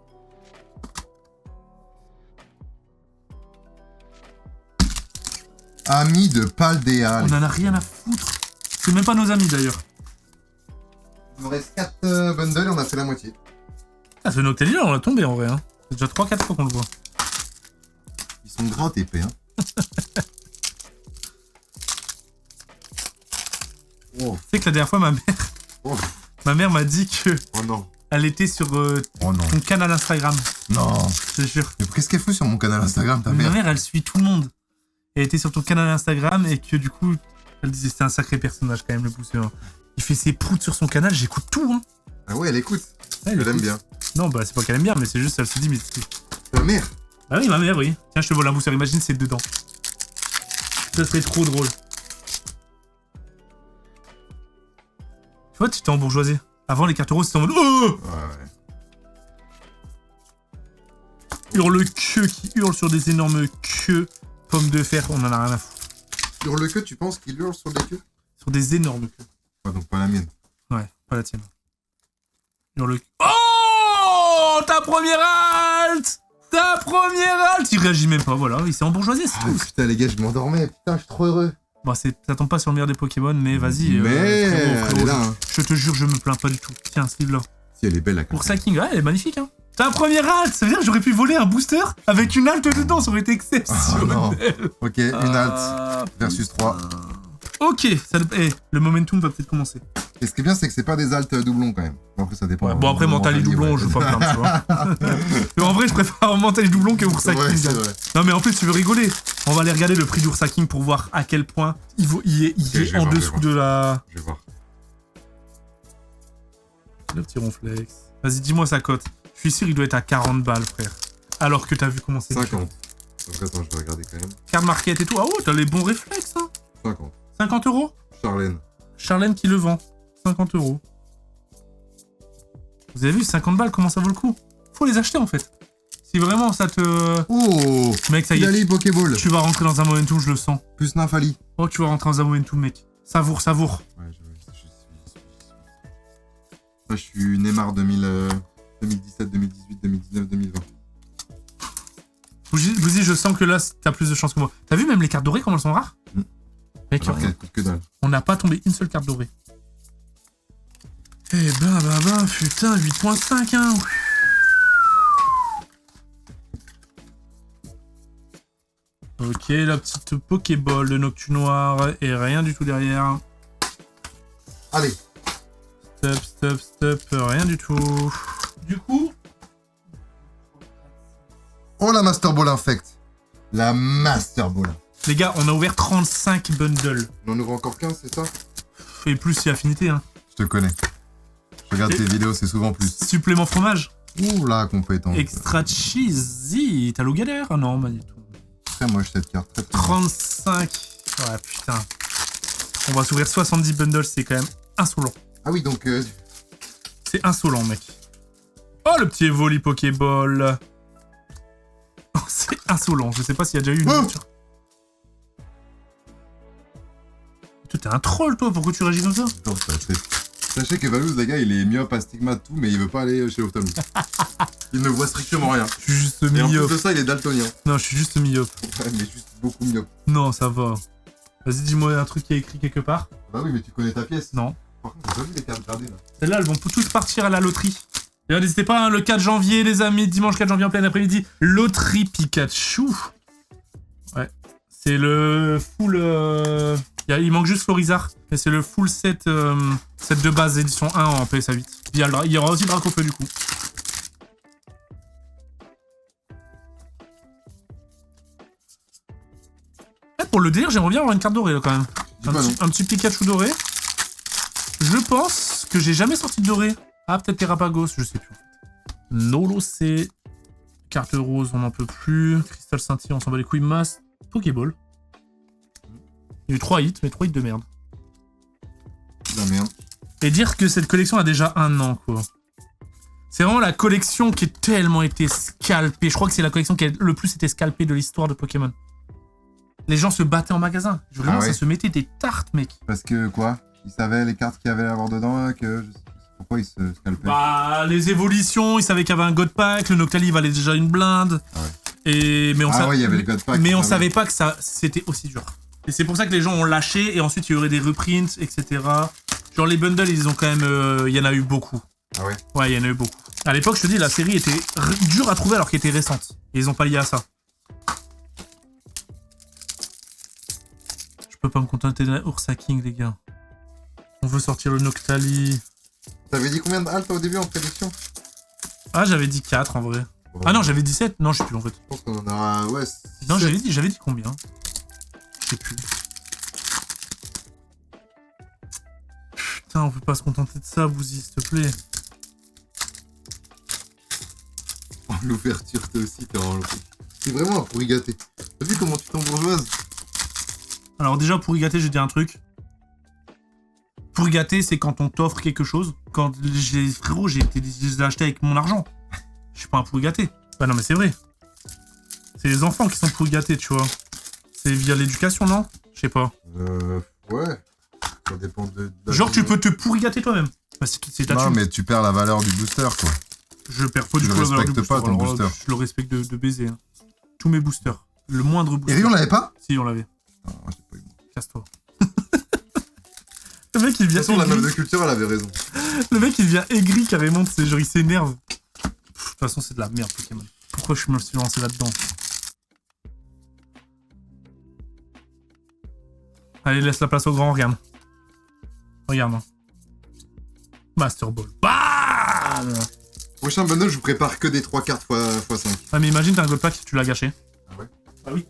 Speaker 2: Amis de Paldea.
Speaker 1: On en a rien à foutre. C'est même pas nos amis d'ailleurs.
Speaker 2: Il nous reste 4 bundles et on a fait la moitié.
Speaker 1: Ah, ce Noctali là, on l'a tombé en vrai. Hein. C'est déjà 3-4 fois qu'on le voit.
Speaker 2: Ils sont gras TP, hein. Oh.
Speaker 1: Tu sais que la dernière fois, ma mère m'a dit que
Speaker 2: Oh non.
Speaker 1: elle était sur ton canal Instagram.
Speaker 2: Non.
Speaker 1: Je te jure.
Speaker 2: Mais qu'est-ce qu'elle fout sur mon canal Instagram, ta mère?
Speaker 1: Ma mère, elle suit tout le monde. Elle était sur ton canal Instagram et que du coup, elle disait c'est un sacré personnage quand même, le pousseur. Il fait ses proutes sur son canal, j'écoute tout. Hein.
Speaker 2: Ah ouais, elle écoute.
Speaker 1: Ouais,
Speaker 2: elle aime bien.
Speaker 1: Non, bah c'est pas qu'elle aime bien, mais c'est juste, elle se dit, mais...
Speaker 2: Ta mère?
Speaker 1: Ah oui, ma mère, oui. Tiens, je te vole un booster, imagine, c'est dedans. Ça serait trop drôle. Tu vois, tu t'es embourgeoisé. Avant, les cartes roses, c'était en mode... Oh
Speaker 2: Ouais.
Speaker 1: Hurle-queue qui hurle sur des énormes queues. Pommes de fer, on en a rien à foutre.
Speaker 2: Sur le queue, tu penses qu'il hurle sur les queues?
Speaker 1: Sur des énormes queues.
Speaker 2: Ah, donc pas la mienne.
Speaker 1: Ouais, pas la tienne. Hurle... Oh, ta première halte! Ta première halte! Il réagit même pas, voilà, il s'est embourgeoisé, c'est tout.
Speaker 2: Putain, les gars, je m'endormais. Putain, je suis trop heureux.
Speaker 1: Bon, ça tombe pas sur le meilleur des Pokémon, mais vas-y.
Speaker 2: Mais
Speaker 1: frérot,
Speaker 2: elle est là, hein.
Speaker 1: Je te jure, je me plains pas du tout. Tiens, ce livre-là.
Speaker 2: Si, elle est belle, la carte.
Speaker 1: Pour Saking, ouais, elle est magnifique, hein. Ta première halte! Ça veut dire que j'aurais pu voler un booster avec une halte dedans, ça aurait été exceptionnel.
Speaker 2: Oh, non. Ok, une halte versus 3.
Speaker 1: Ok, le momentum va peut-être commencer.
Speaker 2: Et ce qui est bien, c'est que c'est pas des altes doublons quand même. Bon, après, ça dépend.
Speaker 1: Ouais, bon, après, Mentali doublon, je veux pas plaindre, tu vois. Mais en vrai, je préfère Mentali doublon que Ursaking.
Speaker 2: Ouais, c'est vrai.
Speaker 1: Non, mais en plus, tu veux rigoler. On va aller regarder le prix d'Ursaking pour voir à quel point il est en dessous de la.
Speaker 2: Je vais voir.
Speaker 1: Le petit ronflex. Vas-y, dis-moi sa cote. Je suis sûr, il doit être à 40 balles, frère. Alors que t'as vu comment c'est.
Speaker 2: 50. Donc attends, je vais regarder quand même.
Speaker 1: Card market et tout. Ah ouais, t'as les bons réflexes, hein.
Speaker 2: 50.
Speaker 1: 50 €.
Speaker 2: Charlène.
Speaker 1: Charlène qui le vend. 50 €. Vous avez vu, 50 balles, comment ça vaut le coup? Faut les acheter en fait. Si vraiment ça te...
Speaker 2: Oh,
Speaker 1: mec, ça y est.
Speaker 2: Hilali Pokéball.
Speaker 1: Tu vas rentrer dans un momentum, je le sens.
Speaker 2: Plus Nymphali.
Speaker 1: Oh, tu vas rentrer dans un momentum, mec. Savoure, savoure.
Speaker 2: Ouais, je suis Neymar 2017, 2018, 2019, 2020.
Speaker 1: Bouzy, je sens que là, t'as plus de chance que moi. T'as vu même les cartes dorées, comment elles sont rares? Mec,
Speaker 2: Alors qu'elle coûte que dalle.
Speaker 1: on n'a pas tombé une seule carte dorée. Eh ben, putain, 8.5, hein. Ok, la petite Pokéball de Noctu Noir et rien du tout derrière.
Speaker 2: Allez.
Speaker 1: Stop, rien du tout. Du coup...
Speaker 2: Oh, la Master Ball Infect. La Master Ball.
Speaker 1: Les gars, on a ouvert 35 bundles.
Speaker 2: On en ouvre encore 15, c'est ça?
Speaker 1: Et plus si affinité, hein.
Speaker 2: Je te connais. Je regarde tes vidéos, c'est souvent plus.
Speaker 1: Supplément fromage.
Speaker 2: Ouh là, compétent.
Speaker 1: Extra cheesy. T'as l'eau galère? Ah non, pas du tout.
Speaker 2: Très moche cette carte. Très
Speaker 1: 35. Ouais, putain. On va s'ouvrir 70 bundles, c'est quand même insolent.
Speaker 2: Ah oui, donc...
Speaker 1: C'est insolent, mec. Oh, le petit Evoli Pokéball. Oh, c'est insolent. Je sais pas s'il y a déjà eu une ouverture. T'es un troll, toi. Pourquoi tu réagis comme ça?
Speaker 2: Non, c'est assez... Sachez que Valouz, les gars, il est myope, astigmate, tout, mais il veut pas aller chez l'ophtalmo. Il ne voit strictement rien.
Speaker 1: Je suis juste
Speaker 2: Et en
Speaker 1: myope.
Speaker 2: plus de ça, il est daltonien.
Speaker 1: Non, je suis juste myope.
Speaker 2: Ouais, mais juste beaucoup myope.
Speaker 1: Non, ça va. Vas-y, dis-moi un truc qui est écrit quelque part.
Speaker 2: Bah oui, mais tu connais ta pièce.
Speaker 1: Non.
Speaker 2: Par contre, j'ai pas vu les cartes gardées, là.
Speaker 1: Celles-là, elles vont tous partir à la loterie. D'ailleurs, n'hésitez pas, hein, le 4 janvier, les amis, dimanche 4 janvier en plein après-midi, loterie Pikachu. Ouais. C'est le full... Il manque juste Florizard, mais c'est le full set, set de base édition 1 en PSA 8. Il y aura aussi Dracofeu du coup. Pour le délire, j'aimerais bien avoir une carte dorée là quand même. Un petit Pikachu doré. Je pense que j'ai jamais sorti de doré. Ah, peut-être Terrapagos, je sais plus. Nolo, c'est... Carte rose, on n'en peut plus. Cristal scintillant, on s'en bat les couilles. Masse. Pokéball. Il y a eu 3 hits, mais 3 hits de merde.
Speaker 2: La merde.
Speaker 1: Et dire que cette collection a déjà 1 an, quoi. C'est vraiment la collection qui a tellement été scalpée. Je crois que c'est la collection qui a le plus été scalpée de l'histoire de Pokémon. Les gens se battaient en magasin. Vraiment, ça se mettait des tartes, mec.
Speaker 2: Parce que quoi? Ils savaient les cartes qu'il y avait à avoir dedans, que... Pourquoi ils se scalpaient?
Speaker 1: Bah, les évolutions, ils savaient qu'il y avait un God Pack, le Noctali valait déjà une blinde.
Speaker 2: Ah ouais.
Speaker 1: Mais on
Speaker 2: il y avait le God Pack.
Speaker 1: Mais on savait pas que ça c'était aussi dur. Et c'est pour ça que les gens ont lâché, et ensuite il y aurait des reprints, etc. Genre les bundles, ils ont quand même... Il y en a eu beaucoup.
Speaker 2: Ah ouais?
Speaker 1: Ouais, il y en a eu beaucoup. À l'époque, je te dis, la série était dure à trouver alors qu'elle était récente. Et ils ont pallié à ça. Je peux pas me contenter d'un Ursa King, les gars. On veut sortir le Noctali.
Speaker 2: T'avais dit combien de haltes au début en prédiction?
Speaker 1: Ah, j'avais dit 4 en vrai.
Speaker 2: Ouais.
Speaker 1: Ah non, j'avais dit 7. Non, je sais plus en fait.
Speaker 2: Je pense qu'on en aura... Ouais,
Speaker 1: non, j'avais dit combien? Je sais plus. Putain, on peut pas se contenter de ça, Bouzy, s'il te plaît.
Speaker 2: Oh, l'ouverture, toi aussi, t'es en... C'est vraiment un pourri gâté. T'as vu comment tu t'embourgeoises?
Speaker 1: Alors déjà, pour y gâter, je vais dire un truc. Pour y gâter, c'est quand on t'offre quelque chose. Quand frérot, je les ai achetés avec mon argent. Je suis pas un pourri gâté. Bah non, mais c'est vrai. C'est les enfants qui sont pourri gâtés, tu vois. C'est via l'éducation, non? Je sais pas.
Speaker 2: Ouais. Ça dépend de...
Speaker 1: Genre, tu peux te pourri gâter toi-même. Bah, c'est ta
Speaker 2: non,
Speaker 1: thune.
Speaker 2: mais tu perds la valeur du booster, quoi.
Speaker 1: Je perds pas du tout la valeur du booster. Ton booster. Je le respecte de baiser. Hein. Tous mes boosters. Le moindre booster.
Speaker 2: Et Rion l'avait pas?
Speaker 1: Si, on l'avait.
Speaker 2: Ah, j'ai pas eu.
Speaker 1: Casse-toi. Le mec, il vient.
Speaker 2: De toute façon, la meuf de culture, elle avait raison.
Speaker 1: Le mec, il vient aigri carrément, c'est genre, il s'énerve. De toute façon, c'est de la merde, Pokémon. Pourquoi je me suis lancé là-dedans? Allez, laisse la place au grand, regarde. Regarde. Hein. Master Ball. BAM!
Speaker 2: Prochain bundle, je vous prépare que des 3 cartes x5.
Speaker 1: Ah, mais imagine, t'as un gold pack, tu l'as gâché.
Speaker 2: Ah ouais?
Speaker 1: Ah oui.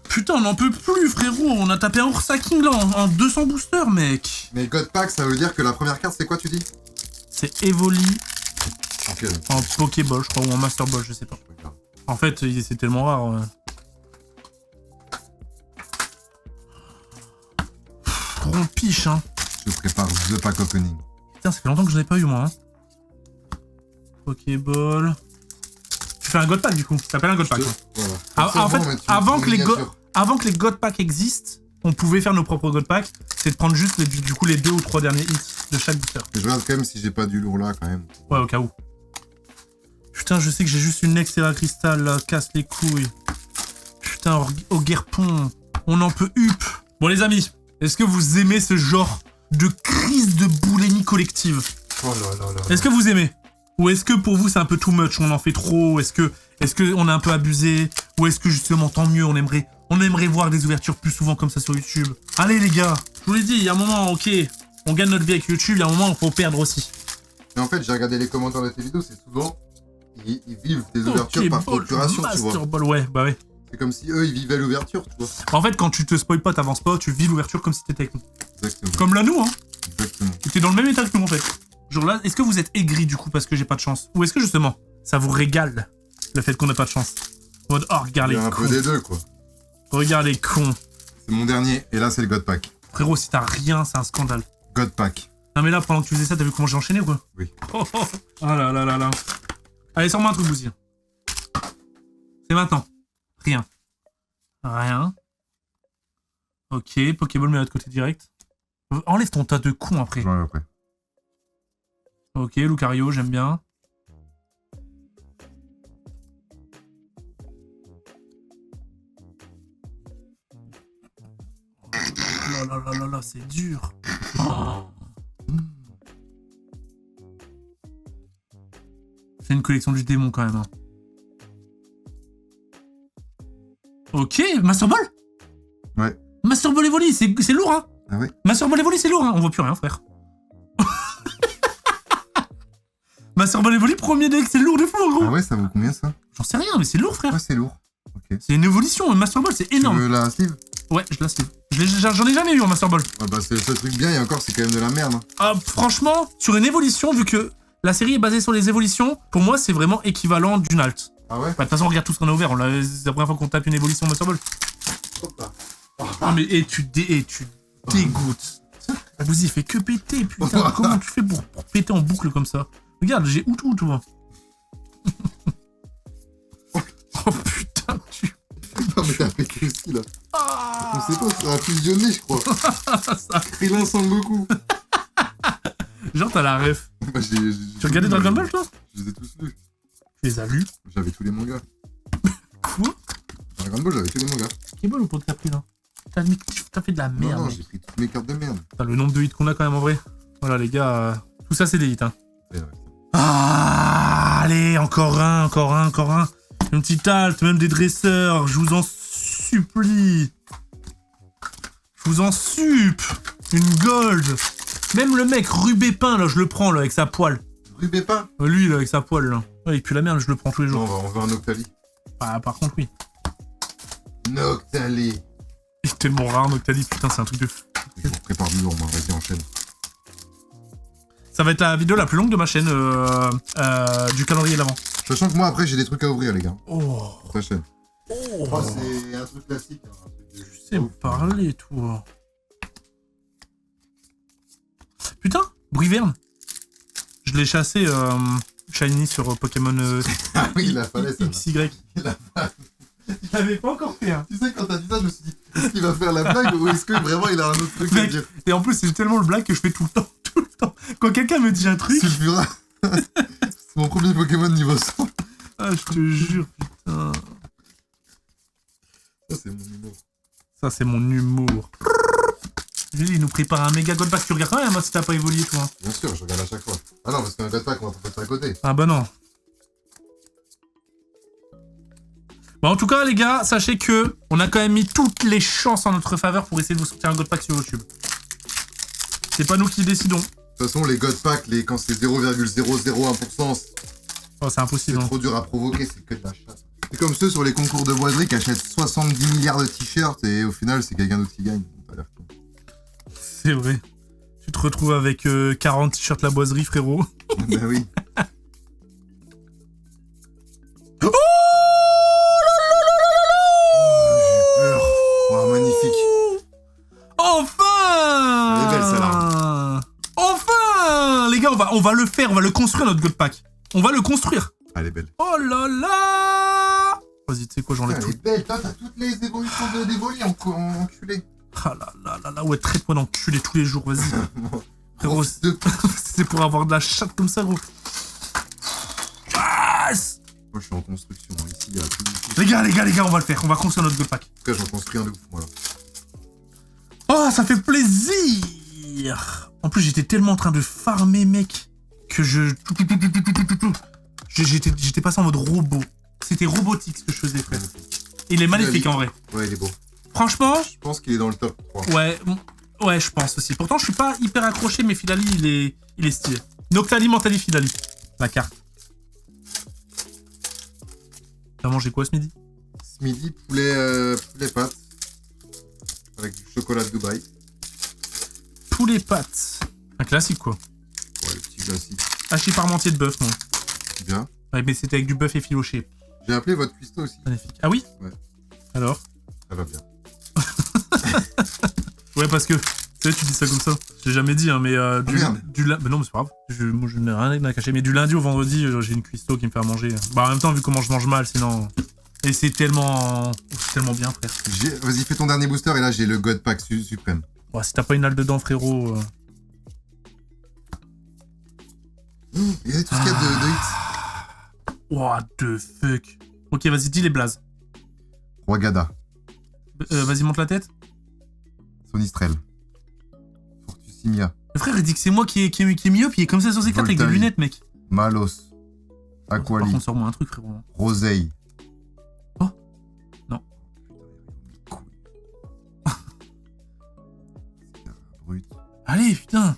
Speaker 1: Putain, on n'en peut plus, frérot. On a tapé un Ursa King là en 200 boosters, mec.
Speaker 2: Mais God Pack, ça veut dire que la première carte, c'est quoi, tu dis?
Speaker 1: C'est Evoli
Speaker 2: Okay.
Speaker 1: en Pokéball, je crois, ou en Master Ball, je sais pas. En fait, c'est tellement rare. Rompiche, hein.
Speaker 2: Je prépare The Pack Opening.
Speaker 1: Putain, ça fait longtemps que je n'ai pas eu, moi. Hein. Pokéball. Tu fais un God Pack, du coup. Ça s'appelle un God Pack. Voilà. En fait, avant que les God Pack existent, on pouvait faire nos propres God Pack. C'est de prendre juste, du coup, les 2 ou 3 derniers hits de chaque booster.
Speaker 2: Mais je regarde quand même si j'ai pas du lourd là, quand même.
Speaker 1: Ouais, au cas où. Putain, je sais que j'ai juste une Extra Crystal, là. Casse les couilles. Putain, au guerpon. On en peut hup. Bon, les amis, est-ce que vous aimez ce genre de crise de boulimie collective?
Speaker 2: Oh là là là.
Speaker 1: Est-ce que vous aimez? Ou est-ce que pour vous c'est un peu too much, on en fait trop? Est-ce que on a un peu abusé? Ou est-ce que justement tant mieux, on aimerait voir des ouvertures plus souvent comme ça sur YouTube? Allez les gars, je vous l'ai dit, il y a un moment, ok, on gagne notre vie avec YouTube, il y a un moment il faut perdre aussi.
Speaker 2: Mais en fait, j'ai regardé les commentaires de tes vidéos, c'est souvent ils vivent des ouvertures par procuration, tu vois.
Speaker 1: Master Ball, ouais, bah ouais.
Speaker 2: C'est comme si eux ils vivaient l'ouverture, tu vois.
Speaker 1: En fait, quand tu te spoil pas, t'avances pas, tu vis l'ouverture comme si t'étais avec nous.
Speaker 2: Exactement.
Speaker 1: Comme là nous, hein.
Speaker 2: Exactement.
Speaker 1: T'es dans le même état que nous en fait. Genre là, est-ce que vous êtes aigri du coup parce que j'ai pas de chance? Ou est-ce que justement, ça vous régale le fait qu'on n'a pas de chance? En mode, oh, regarde les cons.
Speaker 2: Il y a un peu des deux, quoi.
Speaker 1: Regarde les cons.
Speaker 2: C'est mon dernier, et là c'est le God Pack.
Speaker 1: Frérot, si t'as rien, c'est un scandale.
Speaker 2: God Pack.
Speaker 1: Non mais là, pendant que tu faisais ça, t'as vu comment j'ai enchaîné ou quoi?
Speaker 2: Oui.
Speaker 1: Oh, oh. Ah là là là là. Allez, sors-moi un truc, Bouzy. C'est maintenant. Rien. Rien. Ok, Pokéball, mais à l'autre côté direct. Enlève ton tas de cons après.
Speaker 2: Ouais, après.
Speaker 1: Ok, Lucario, j'aime bien. Oh là là là là, c'est dur. Oh. C'est une collection du démon quand même. Hein. Ok, Master Ball.
Speaker 2: Ouais.
Speaker 1: Master Ball Evoli, c'est lourd, hein.
Speaker 2: Ah ouais.
Speaker 1: Master Ball Evoli, c'est lourd, hein. On voit plus rien, frère. Master Ball Evoli, premier deck, c'est lourd de fou, gros.
Speaker 2: Ah ouais, ça vaut combien ça?
Speaker 1: J'en sais rien, mais c'est lourd, frère.
Speaker 2: Ouais, c'est lourd. Ok.
Speaker 1: C'est une évolution, Master Ball, c'est énorme.
Speaker 2: Tu veux la sleeve?
Speaker 1: Ouais, je la sleeve. J'en ai jamais eu en Master Ball.
Speaker 2: Ah bah c'est le seul truc bien et encore c'est quand même de la merde. Hein.
Speaker 1: Ah, franchement, sur une évolution, vu que la série est basée sur les évolutions, pour moi c'est vraiment équivalent d'une alt.
Speaker 2: Ah ouais?
Speaker 1: Bah, de toute façon, regarde tout ce qu'on a ouvert. C'est la première fois qu'on tape une évolution Master Ball. Ah mais et tu dégoûtes. Vous y fait que péter, putain. Comment tu fais pour péter en boucle comme ça? Regarde, j'ai out, toi. Oh putain,
Speaker 2: Non mais t'as pété aussi là.
Speaker 1: Ah,
Speaker 2: On sait pas, ça a fusionné je crois.
Speaker 1: ça...
Speaker 2: Krillin Sangoku.
Speaker 1: Genre t'as la ref.
Speaker 2: Bah,
Speaker 1: Tu regardais Dragon Ball toi?
Speaker 2: Je les ai tous lus.
Speaker 1: Tu les as lus?
Speaker 2: J'avais tous les mangas.
Speaker 1: Quoi?
Speaker 2: Dragon Ball j'avais tous les mangas.
Speaker 1: Quel bol ou pas que t'as pris là? T'as fait de la merde.
Speaker 2: Non, j'ai pris toutes mes cartes de merde.
Speaker 1: Putain, le nombre de hits qu'on a quand même en vrai. Voilà les gars, tout ça c'est des hits hein.
Speaker 2: Ouais.
Speaker 1: Ah, allez, encore un. Une petite halte, même des dresseurs, je vous en supplie. Je vous en sup. Une gold. Même le mec Rubé Pain, là, je le prends, là, avec sa poêle.
Speaker 2: Rubé Pain?
Speaker 1: Lui, là, avec sa poêle, là. Ouais, il pue la merde, je le prends tous les
Speaker 2: Non,
Speaker 1: jours.
Speaker 2: on veut un Octali.
Speaker 1: Ah, par contre, oui.
Speaker 2: Noctali.
Speaker 1: Il est tellement rare, Noctali, putain, c'est un truc de fou.
Speaker 2: Je vous prépare du lourd, moi. Vas-y, enchaîne.
Speaker 1: Ça va être la vidéo la plus longue de ma chaîne du calendrier d'avant.
Speaker 2: Sachant que moi, après, j'ai des trucs à ouvrir, les gars.
Speaker 1: Oh.
Speaker 2: Ta chaîne.
Speaker 1: Oh.
Speaker 2: Oh, c'est un truc classique. Hein, un truc de...
Speaker 1: Tu sais me parler, toi. Putain, Briverne. Je l'ai chassé Shiny sur Pokémon
Speaker 2: Ah oui, il a fallu ça.
Speaker 1: XY. Il l'avait pas encore fait, hein.
Speaker 2: Tu sais, quand t'as dit ça, je me suis dit, est-ce qu'il va faire la blague ou est-ce que vraiment il a un autre truc à dire?
Speaker 1: Et en plus, c'est tellement le blague que je fais tout le temps. Quand quelqu'un me dit un truc...
Speaker 2: Sulfura. C'est mon premier Pokémon niveau 100.
Speaker 1: Ah, je te jure, putain.
Speaker 2: Ça, c'est mon humour.
Speaker 1: Ça, c'est mon humour. Julie, il nous prépare un méga God Pack. Tu regardes quand même, hein, si t'as pas évolué, toi.
Speaker 2: Bien sûr, je regarde à chaque fois. Ah non, parce qu'un God Pack, on va pas faire ça à côté.
Speaker 1: Ah bah non. Bah en tout cas, les gars, sachez que on a quand même mis toutes les chances en notre faveur pour essayer de vous sortir un God Pack sur YouTube. C'est pas nous qui décidons.
Speaker 2: De toute façon, les God Pack, quand c'est 0,001%,
Speaker 1: Oh, c'est impossible.
Speaker 2: c'est trop dur à provoquer, c'est que de la chatte. C'est comme ceux sur les concours de boiserie qui achètent 70 milliards de t-shirts et au final, c'est quelqu'un d'autre qui gagne. T'as l'air con.
Speaker 1: C'est vrai. Tu te retrouves avec 40 t-shirts la boiserie, frérot.
Speaker 2: Ben oui.
Speaker 1: Oh
Speaker 2: J'ai peur. Oh, magnifique.
Speaker 1: Enfin!
Speaker 2: Elle est belle, celle-là.
Speaker 1: Enfin! Les gars, on va le faire, on va le construire, notre God Pack. On va le construire.
Speaker 2: Elle est belle.
Speaker 1: Oh là là! Vas-y, tu sais quoi, j'enlève
Speaker 2: Elle
Speaker 1: tout.
Speaker 2: est belle. Toi, t'as toutes les évolutions de Dévoli, enculé.
Speaker 1: Ah là là là là, ouais, traite-moi d'enculé tous les jours, vas-y. Frérot, c'est pour avoir de la chatte comme ça, gros. Yes!
Speaker 2: Moi, je suis en construction. Ici, il y a tout.
Speaker 1: Les gars, on va le faire. On va construire notre God Pack.
Speaker 2: En tout cas, j'en construis un de ouf, voilà.
Speaker 1: Oh, ça fait plaisir! En plus, j'étais tellement en train de farmer, mec, que j'étais passé en mode robot. C'était robotique ce que je faisais, frère. Il est magnifique, en vrai.
Speaker 2: Ouais, il est beau.
Speaker 1: Franchement...
Speaker 2: Je pense qu'il est dans le top 3.
Speaker 1: Ouais, je pense aussi. Pourtant, je suis pas hyper accroché, mais Filali, il est stylé. Noctali, Mentali, Filali. La carte. T'as mangé quoi ce midi?
Speaker 2: Ce midi, poulet pâtes. Avec du chocolat de Dubaï.
Speaker 1: Poulet pâtes. Un classique, quoi.
Speaker 2: Ouais, le petit classique.
Speaker 1: Hachis parmentier de bœuf, non?
Speaker 2: Bien.
Speaker 1: Ouais, mais c'était avec du bœuf effiloché.
Speaker 2: J'ai appelé votre cuistot aussi.
Speaker 1: Magnifique. Ah oui?
Speaker 2: Ouais.
Speaker 1: Alors?
Speaker 2: Ça va bien.
Speaker 1: Ouais, parce que... Tu sais, tu dis ça comme ça. J'ai jamais dit, hein, mais mais non, mais c'est pas grave. Moi, je n'ai rien à cacher. Mais du lundi au vendredi, j'ai une cuistot qui me fait à manger. Bah, en même temps, vu comment je mange mal, sinon... Et c'est tellement bien, frère.
Speaker 2: Vas-y, fais ton dernier booster et là, j'ai le God Pack suprême.
Speaker 1: Ouais, si t'as pas une halle dedans, frérot...
Speaker 2: Il y a tout ce qu'il y a de hits.
Speaker 1: What the fuck. Ok, vas-y, dis les blazes.
Speaker 2: Rwagada.
Speaker 1: Vas-y, monte la tête.
Speaker 2: Sonistrel. Fortussimia.
Speaker 1: Le frère, il dit que c'est moi qui est myope, il est comme ça sur ses cartes avec des lunettes, mec.
Speaker 2: Malos.
Speaker 1: Par
Speaker 2: Aquali.
Speaker 1: contre, sors-moi un truc, frérot.
Speaker 2: Roseille.
Speaker 1: Oh. Non.
Speaker 2: Brut.
Speaker 1: Allez, putain.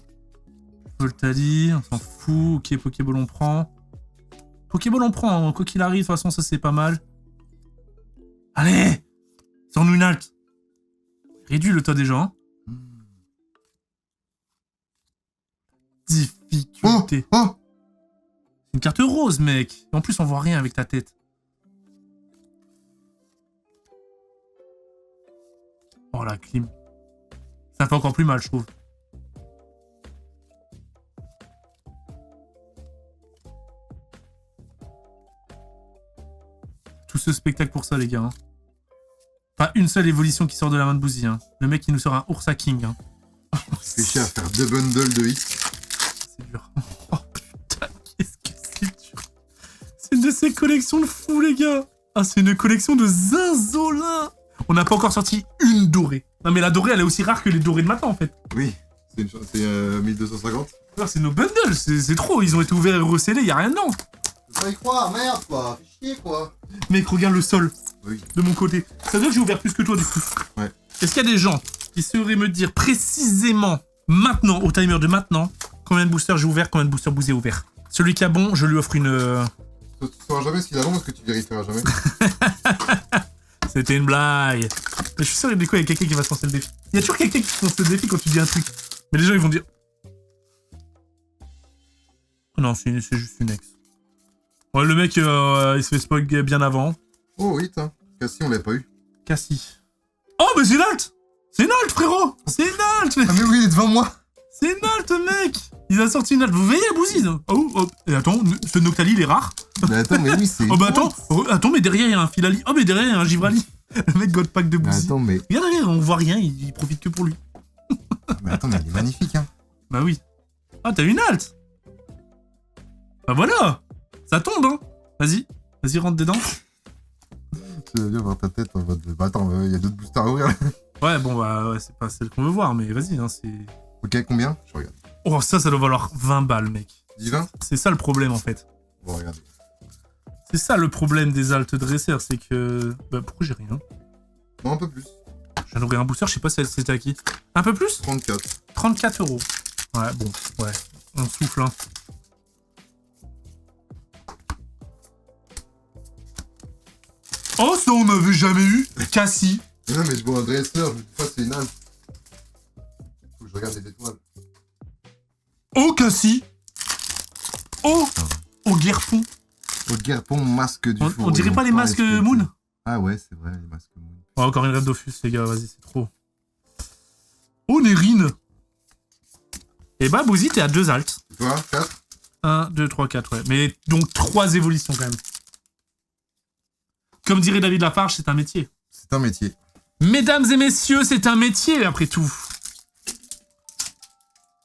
Speaker 1: Voltali, on s'en fout. Ok, Pokéball, on prend. Pokéball, on prend. Hein. Quoi qu'il arrive, de toute façon, ça, c'est pas mal. Allez. Sors-nous une halte. réduit le tas des gens. Difficulté.
Speaker 2: Oh.
Speaker 1: C'est une carte rose, mec. Et en plus, on voit rien avec ta tête. Oh, la clim. Ça fait encore plus mal, je trouve. Tout ce spectacle pour ça, les gars. Hein. Pas une seule évolution qui sort de la main de Bouzy. Hein. Le mec, il nous sort un Ursa King. Hein.
Speaker 2: C'est chiant à faire 2 bundles de X.
Speaker 1: C'est dur. Oh putain, qu'est-ce que c'est dur. C'est une de ces collections de fous, les gars. Ah, c'est une collection de zinzolin. On n'a pas encore sorti une dorée. Non, mais la dorée, elle est aussi rare que les dorées de matin, en fait.
Speaker 2: Oui, c'est 1250.
Speaker 1: Alors, c'est nos bundles, c'est trop. Ils ont été ouverts et recellés, y a rien dedans.
Speaker 2: Je peux pas y croire, merde, quoi. Fais chier, quoi.
Speaker 1: Mec, regarde le sol.
Speaker 2: Oui.
Speaker 1: De mon côté. Ça veut dire que j'ai ouvert plus que toi, du coup.
Speaker 2: Ouais.
Speaker 1: Est-ce qu'il y a des gens qui sauraient me dire précisément, maintenant, au timer de maintenant, combien de boosters j'ai ouvert, combien de boosters Bouzy ouvert? Celui qui a bon, je lui offre une...
Speaker 2: Tu sauras jamais s'il a bon parce que tu vérifieras jamais.
Speaker 1: C'était une blague. Mais je suis sûr, du coup, il y a quelqu'un qui va se lancer le défi. Il y a toujours quelqu'un qui se lance le défi quand tu dis un truc. Mais les gens, ils vont dire... Oh non, c'est juste une ex. Ouais, le mec, il se fait spoil bien avant.
Speaker 2: Oh oui, tiens. Cassie, on l'a pas eu.
Speaker 1: Cassie. Oh, mais c'est une alt. C'est une alt, frérot. C'est une alt.
Speaker 2: Ah mais oui, il est devant moi.
Speaker 1: C'est une alt, mec. Il a sorti une alt. Vous voyez la bousine? Oh, oh. Et attends, ce Noctali, il est rare.
Speaker 2: Mais attends, mais oui, c'est...
Speaker 1: Oh, bah attends, mais derrière, il y a un Filali. Oh, mais derrière, il y a un Givrali. Le mec God Pack de
Speaker 2: Mais
Speaker 1: Bouzy.
Speaker 2: attends, mais...
Speaker 1: Regarde, regarde, on voit rien, il profite que pour lui.
Speaker 2: Mais attends, mais il est magnifique, hein.
Speaker 1: Bah oui. Ah, t'as une alt. Bah voilà. Ça tombe, hein. Vas-y, rentre dedans.
Speaker 2: Tu vas bien voir ta tête en mode... Bah attends, il y a d'autres boosters à ouvrir.
Speaker 1: Ouais, bon, bah ouais, c'est pas celle qu'on veut voir, mais vas-y, hein, c'est...
Speaker 2: Ok, combien? Je regarde.
Speaker 1: Oh, ça doit valoir 20 balles, mec.
Speaker 2: 10, 20?
Speaker 1: C'est ça le problème, en fait.
Speaker 2: Bon, regarde.
Speaker 1: C'est ça le problème des altes dresseurs, c'est que... Bah, pourquoi j'ai rien?
Speaker 2: Non, un peu plus.
Speaker 1: Je viens d'ouvrir un booster, je sais pas si c'était à qui. Un peu plus?
Speaker 2: 34.
Speaker 1: 34 €. Ouais, bon, ouais. On souffle, hein. Oh, ça, on n'avait jamais eu. Cassie.
Speaker 2: Mais non, mais je vois un dresseur, je me dis pas c'est une alphe. Faut que je regarde les étoiles.
Speaker 1: Oh, Cassie. Oh, au guerpon.
Speaker 2: Au guerpon, masque du four.
Speaker 1: On dirait pas les masques Moon?
Speaker 2: Ah ouais, c'est vrai, les masques Moon.
Speaker 1: Oh, encore une Red Dofus, les gars, vas-y, c'est trop. Oh, Nérine. Et bah, Bouzy, t'es à 2 altes.
Speaker 2: Et toi, 4?
Speaker 1: 1, 2, 3, 4, ouais. Mais donc 3 évolutions quand même. Comme dirait David Lafarge, c'est un métier.
Speaker 2: C'est un métier.
Speaker 1: Mesdames et messieurs, c'est un métier après tout.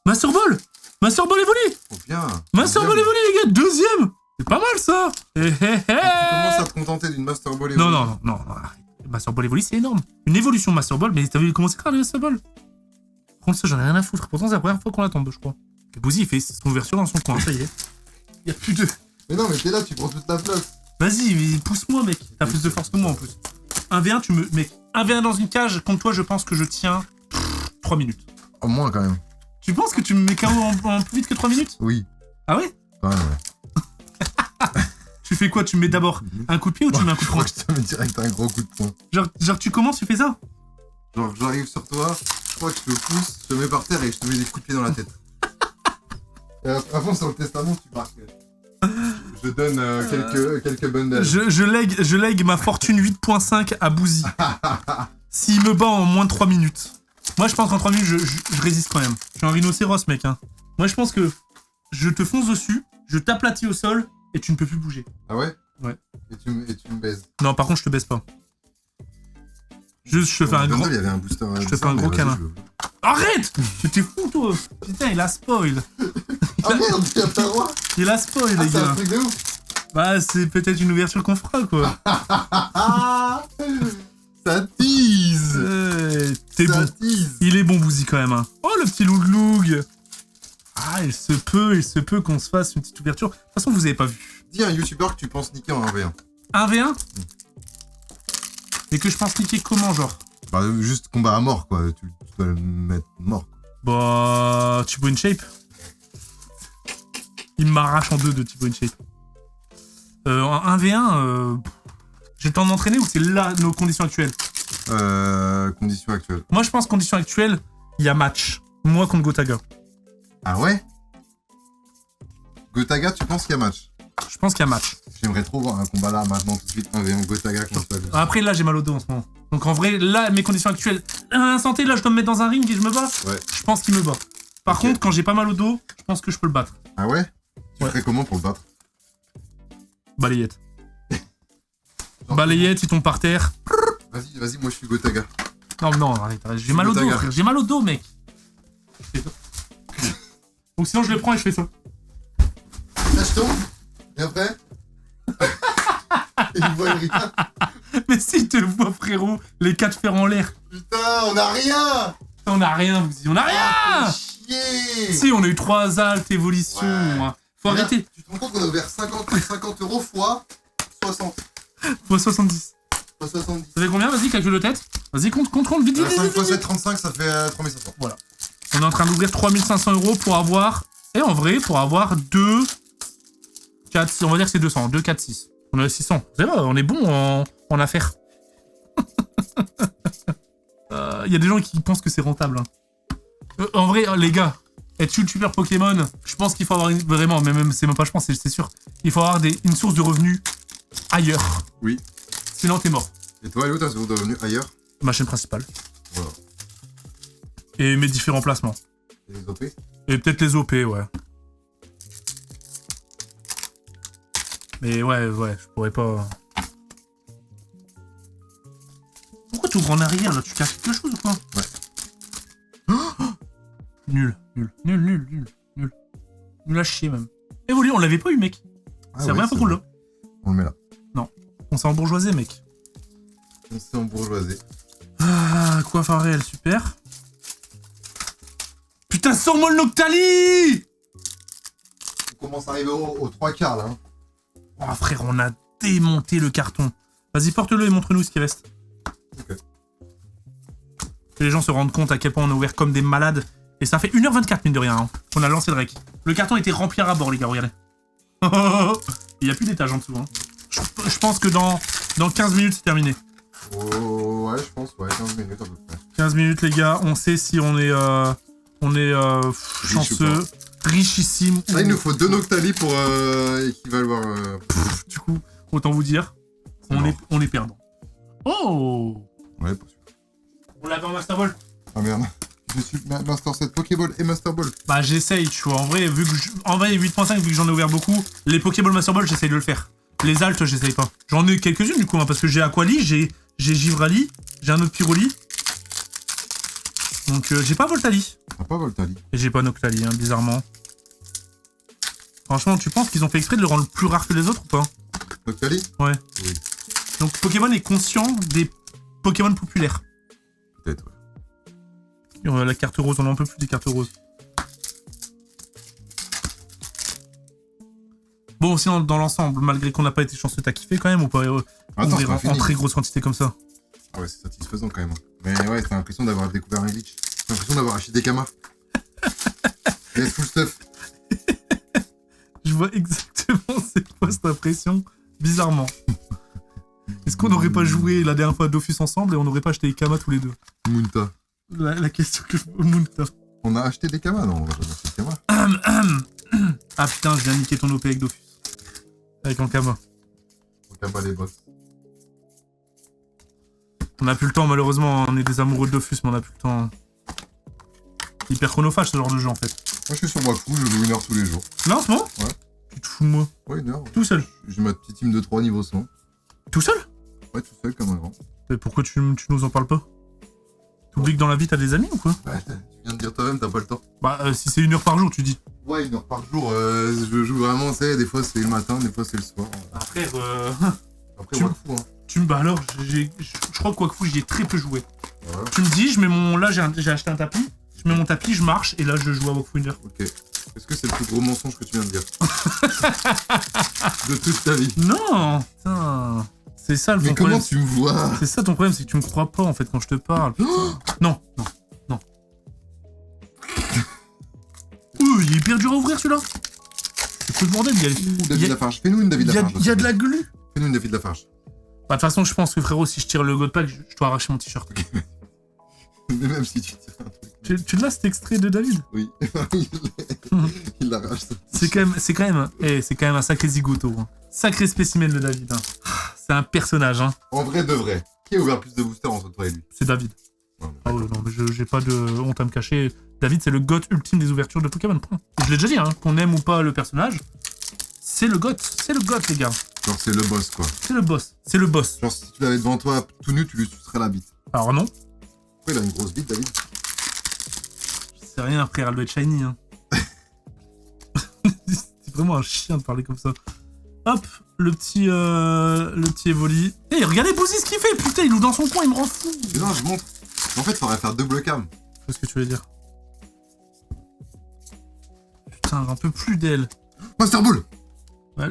Speaker 1: Master Ball. Master Ball évolue.
Speaker 2: Oh bien.
Speaker 1: Master Ball évolue, les gars, 2ème. C'est pas mal ça.
Speaker 2: Tu commences à te contenter d'une Master Ball
Speaker 1: Non, non, non, non. Master Ball évolue, c'est énorme. Une évolution Master Ball, mais t'as vu comment c'est grave les Master Ball? Par contre, ça, j'en ai rien à foutre. Pourtant, c'est la première fois qu'on l'attend, je crois. Et Bouzy, il fait son ouverture dans son coin, ça y est. Il y a plus de...
Speaker 2: Mais non, mais t'es là, tu prends toute la place.
Speaker 1: Vas-y, pousse-moi, mec. T'as plus de force que moi, en plus. 1v1, tu me... Mec, 1v1 dans une cage, contre toi, je pense que je tiens 3 minutes.
Speaker 2: Au moins, quand même.
Speaker 1: Tu penses que tu me mets KO en plus vite que 3 minutes?
Speaker 2: Oui.
Speaker 1: Ah ouais?
Speaker 2: Ouais, ouais.
Speaker 1: Tu fais quoi? Tu me mets d'abord un coup de pied ou tu mets un coup de
Speaker 2: Je crois
Speaker 1: poing?
Speaker 2: que je te mets direct un gros coup de poing.
Speaker 1: Genre, tu commences, tu fais ça?
Speaker 2: Genre, j'arrive sur toi, je crois que je te pousse, je te mets par terre et je te mets des coups de pied dans la tête. Et avant, sur le testament, tu marques. Je donne quelques bundles.
Speaker 1: Je lègue ma fortune 8.5 à Bouzy. S'il me bat en moins de 3 minutes. Moi, je pense qu'en 3 minutes, je résiste quand même. Je suis un rhinocéros, mec. Hein. Moi, je pense que je te fonce dessus, je t'aplatis au sol et tu ne peux plus bouger.
Speaker 2: Ah ouais?
Speaker 1: Ouais.
Speaker 2: Et tu me baises.
Speaker 1: Non, par contre, je te baisse pas. Juste, je te fais un grand...
Speaker 2: Il y avait un booster.
Speaker 1: Je te fais un gros câlin. Arrête! T'es fou, toi! Putain, il a spoil!
Speaker 2: Ah merde, il y a pas le droit!
Speaker 1: Il a spoil, les
Speaker 2: C'est un
Speaker 1: gars!
Speaker 2: truc de ouf!
Speaker 1: Bah, c'est peut-être une ouverture qu'on fera, quoi!
Speaker 2: Ça tease!
Speaker 1: T'es bon!
Speaker 2: Tease.
Speaker 1: Il est bon, Bouzy, quand même, hein! Oh, le petit loug-loug! Ah, il se peut qu'on se fasse une petite ouverture. De toute façon, vous avez pas vu.
Speaker 2: Dis un youtubeur que tu penses niquer en 1v1.
Speaker 1: 1v1? Et que je pense niquer comment, genre?
Speaker 2: Bah, juste combat à mort, quoi. Tu dois le mettre mort.
Speaker 1: Bah... Thibaut InShape. Il m'arrache en deux de Thibaut InShape. En 1v1, j'ai le temps de m'entraîner ou c'est là nos conditions actuelles?
Speaker 2: Conditions actuelles.
Speaker 1: Moi, je pense condition actuelle, il y a match. Moi contre Gotaga.
Speaker 2: Ah ouais? Gotaga, tu penses qu'il y a match?
Speaker 1: Je pense qu'il y a match.
Speaker 2: J'aimerais trop voir un combat là, maintenant, tout de suite, 1v1 Gotaga contre Fabius.
Speaker 1: Après, là, j'ai mal au dos en ce moment. Donc en vrai, là, mes conditions actuelles, à l'instant T, là, je dois me mettre dans un ring et je me bats.
Speaker 2: Ouais.
Speaker 1: Je pense qu'il me bat. Par contre, quand j'ai pas mal au dos, je pense que je peux le battre.
Speaker 2: Ah ouais? Tu
Speaker 1: Ouais.
Speaker 2: ferais comment pour le battre?
Speaker 1: Balayette.
Speaker 2: Genre,
Speaker 1: Balayette, il tombe par terre.
Speaker 2: Vas-y, moi je suis Gotaga.
Speaker 1: Non, arrête. J'ai mal au dos,
Speaker 2: Gotaga.
Speaker 1: frère. J'ai mal au dos, mec. Donc sinon, je le prends et je fais ça.
Speaker 2: Là, je tombe, et après... il voit rien.
Speaker 1: Mais si, te voit, frérot, les 4 fers en l'air.
Speaker 2: Putain, on a rien!
Speaker 1: On a rien, vous dites, on a rien!
Speaker 2: Chier!
Speaker 1: Si, on a eu 3 altes évolutions.
Speaker 2: Ouais.
Speaker 1: Faut
Speaker 2: Regarde,
Speaker 1: arrêter.
Speaker 2: Tu te rends compte qu'on a ouvert 50 euros fois 60.
Speaker 1: Faut 70.
Speaker 2: Fois 70.
Speaker 1: Ça fait combien? Vas-y, calcule de tête. Vas-y, compte, vite, vite,
Speaker 2: 5
Speaker 1: vite,
Speaker 2: fois
Speaker 1: vite.
Speaker 2: 7, 35, ça fait 3500.
Speaker 1: Voilà. On est en train d'ouvrir 3500 € pour avoir... Et en vrai, pour avoir 2... 4, 6, on va dire que c'est 200. 2, 4, 6. On a 600. C'est vrai, on est bon en affaires. Il y a des gens qui pensent que c'est rentable. Hein. En vrai, les gars, être youtubeur Pokémon, je pense qu'il faut avoir vraiment, mais même, c'est même pas je pense, c'est sûr. Il faut avoir une source de revenus ailleurs.
Speaker 2: Oui.
Speaker 1: Sinon, t'es mort.
Speaker 2: Et toi, Léo, t'as source de revenus ailleurs?
Speaker 1: Ma chaîne principale.
Speaker 2: Voilà.
Speaker 1: Et mes différents placements.
Speaker 2: Et les OP?
Speaker 1: Et peut-être les OP, ouais. Mais ouais, je pourrais pas... Pourquoi tu ouvres en arrière, là? Tu casses quelque chose ou quoi?
Speaker 2: Ouais.
Speaker 1: Nul. Nul à chier, même. Évolue, on l'avait pas eu, mec. C'est la première fois qu'on l'a.
Speaker 2: On le met là.
Speaker 1: On s'est embourgeoisé, mec.
Speaker 2: On s'est embourgeoisé.
Speaker 1: Ah, quoi faire réel, super. Putain, sors-moi le Noctali!
Speaker 2: On commence à arriver aux 3 quarts là. Hein.
Speaker 1: Oh, frère, on a démonté le carton. Vas-y, porte-le et montre-nous ce qui reste.
Speaker 2: Ok.
Speaker 1: Que les gens se rendent compte à quel point on a ouvert comme des malades. Et ça fait 1h24, mine de rien, hein, qu'on a lancé le rec. Le carton était rempli à ras-bord, les gars, regardez. Il n'y a plus d'étage en dessous. Hein. Je pense que dans 15 minutes, c'est terminé.
Speaker 2: Oh, ouais, je pense, ouais, 15 minutes à peu près.
Speaker 1: 15 minutes, les gars, on sait si on est chanceux, richissime.
Speaker 2: Là, il nous faut 2 Noctali pour équivaloir...
Speaker 1: Du coup, autant vous dire, on est perdant. Oh!
Speaker 2: Ouais, pas sûr.
Speaker 1: On l'avait en Master Ball.
Speaker 2: Ah merde. Je suis Master 7 Pokéball et Master Ball.
Speaker 1: Bah j'essaye, tu vois. En vrai, en vrai 8.5, vu que j'en ai ouvert beaucoup, les Pokéball Master Ball, j'essaye de le faire. Les altes, j'essaye pas. J'en ai quelques-unes du coup, hein, parce que j'ai Aquali, j'ai Givrali, j'ai un autre Pyroli. Donc j'ai pas Voltali.
Speaker 2: T'as pas Voltali.
Speaker 1: Et j'ai pas Noctali, hein, bizarrement. Franchement, tu penses qu'ils ont fait exprès de le rendre plus rare que les autres ou pas?
Speaker 2: Noctali?
Speaker 1: Ouais.
Speaker 2: Oui.
Speaker 1: Donc Pokémon est conscient des Pokémon populaires.
Speaker 2: Peut-être, ouais.
Speaker 1: La carte rose, on en peut plus des cartes roses. Bon, sinon, dans l'ensemble, malgré qu'on n'a pas été chanceux, t'as kiffé quand même ou pas?
Speaker 2: Attends,
Speaker 1: ouvrir
Speaker 2: c'est pas
Speaker 1: en
Speaker 2: fini.
Speaker 1: très grosse quantité comme ça.
Speaker 2: Ah ouais, c'est satisfaisant quand même. Mais ouais, t'as l'impression d'avoir découvert un glitch. T'as l'impression d'avoir acheté des kamas. Et full stuff.
Speaker 1: Je vois exactement c'est quoi cette impression, bizarrement. Est-ce qu'on n'aurait pas joué la dernière fois à Dofus ensemble et on n'aurait pas acheté les kamas tous les deux?
Speaker 2: Munta.
Speaker 1: La question que je pose, Munta.
Speaker 2: On a acheté des kamas? Non, on a pas acheté des kamas.
Speaker 1: Ah putain, je viens niquer ton OP avec Dofus. Avec un kama.
Speaker 2: On kama les boss.
Speaker 1: On a plus le temps, malheureusement. On est des amoureux de Dofus, mais on a plus le temps. C'est hyper chronophage ce genre de jeu en fait.
Speaker 2: Moi, je suis sur Wakfu, je joue 1 heure tous les jours.
Speaker 1: Là en ce moment?
Speaker 2: Ouais.
Speaker 1: Tu te fous de moi?
Speaker 2: Ouais, 1 heure.
Speaker 1: Tout seul?
Speaker 2: J'ai ma petite team de 3 niveau 100.
Speaker 1: Tout seul?
Speaker 2: Ouais, tout seul comme un grand.
Speaker 1: Mais pourquoi tu nous en parles pas? T'oublies que dans la vie t'as des amis ou quoi?
Speaker 2: Ouais, tu viens de dire toi-même, t'as pas le temps.
Speaker 1: Bah si c'est 1 heure par jour tu dis.
Speaker 2: Ouais, 1 heure par jour, je joue vraiment, tu sais, des fois c'est le matin, des fois c'est le soir.
Speaker 1: Ah frère,
Speaker 2: Après, Wakfu, hein.
Speaker 1: bah alors, je crois que Wakfu j'y ai très peu joué.
Speaker 2: Voilà.
Speaker 1: Tu me dis, je mets mon... Là j'ai acheté un tapis, je mets mon tapis, je marche et là je joue à Wakfu 1 heure.
Speaker 2: Ok. Est-ce que c'est le plus gros mensonge que tu viens de dire? De toute ta vie.
Speaker 1: Non, putain. C'est ça le
Speaker 2: Mais
Speaker 1: problème.
Speaker 2: comment tu me vois?
Speaker 1: C'est ça ton problème, c'est que tu me crois pas en fait quand je te parle. Non. Il est hyper dur à ouvrir celui-là. C'est quoi le bordel?
Speaker 2: David Lafarge. Fais-nous une David Lafarge.
Speaker 1: Il y a de la glu.
Speaker 2: Fais-nous une David Lafarge.
Speaker 1: Bah, de toute façon, je pense que frérot, si je tire le God Pack, je dois arracher mon t-shirt.
Speaker 2: Mais même si tu tires un truc.
Speaker 1: Tu l'as cet extrait de David?
Speaker 2: Oui. Il l'arrache.
Speaker 1: C'est quand même un sacré zigoto. Hein. Sacré spécimen de David. Hein. C'est un personnage. Hein.
Speaker 2: En vrai de vrai. Qui a ouvert plus de boosters entre toi et lui?
Speaker 1: C'est David.
Speaker 2: Ouais,
Speaker 1: Ah ouais, non, mais j'ai pas de honte à me cacher. David, c'est le GOAT ultime des ouvertures de Pokémon. Point. Je l'ai déjà dit, hein, qu'on aime ou pas le personnage, c'est le GOAT. C'est le GOAT, les gars.
Speaker 2: Genre, c'est le boss, quoi.
Speaker 1: C'est le boss. C'est le boss.
Speaker 2: Genre, si tu l'avais devant toi tout nu, tu lui sucerais la bite.
Speaker 1: Alors non.
Speaker 2: Pourquoi il a une grosse bite, David?
Speaker 1: Je sais rien, frère, elle doit être shiny. Hein. C'est vraiment un chien de parler comme ça. Hop, le petit Evoli. Eh, regardez Bouzy ce qu'il fait, putain, il ouvre dans son coin, il me rend fou.
Speaker 2: Mais non, je montre. En fait, faudrait faire double cam.
Speaker 1: Qu'est-ce que tu veux dire? Putain, j'en peux plus d'elle.
Speaker 2: Master Ball.
Speaker 1: Ouais.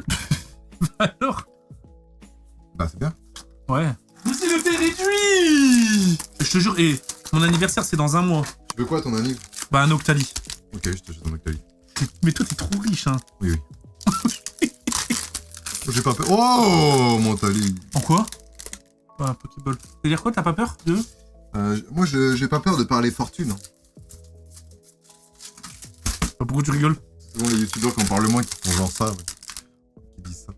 Speaker 1: Alors?
Speaker 2: Bah, c'est bien.
Speaker 1: Ouais. Bouzy le fait réduit. Je te jure, et mon anniversaire, c'est dans un mois.
Speaker 2: Tu veux quoi, ton anniv?
Speaker 1: Bah, un Octali.
Speaker 2: Ok, je te jette un Octali.
Speaker 1: Mais toi, t'es trop riche, hein.
Speaker 2: Oui, oui. J'ai pas peur. Oh, mon Octali.
Speaker 1: En quoi? Bah, Pokéball. C'est-à-dire quoi, t'as pas peur de...
Speaker 2: Moi, j'ai pas peur de parler fortune.
Speaker 1: Bah, pourquoi tu rigoles?
Speaker 2: C'est souvent les youtubeurs qui en parlent le moins qui font genre ça, ouais. Qui disent ça.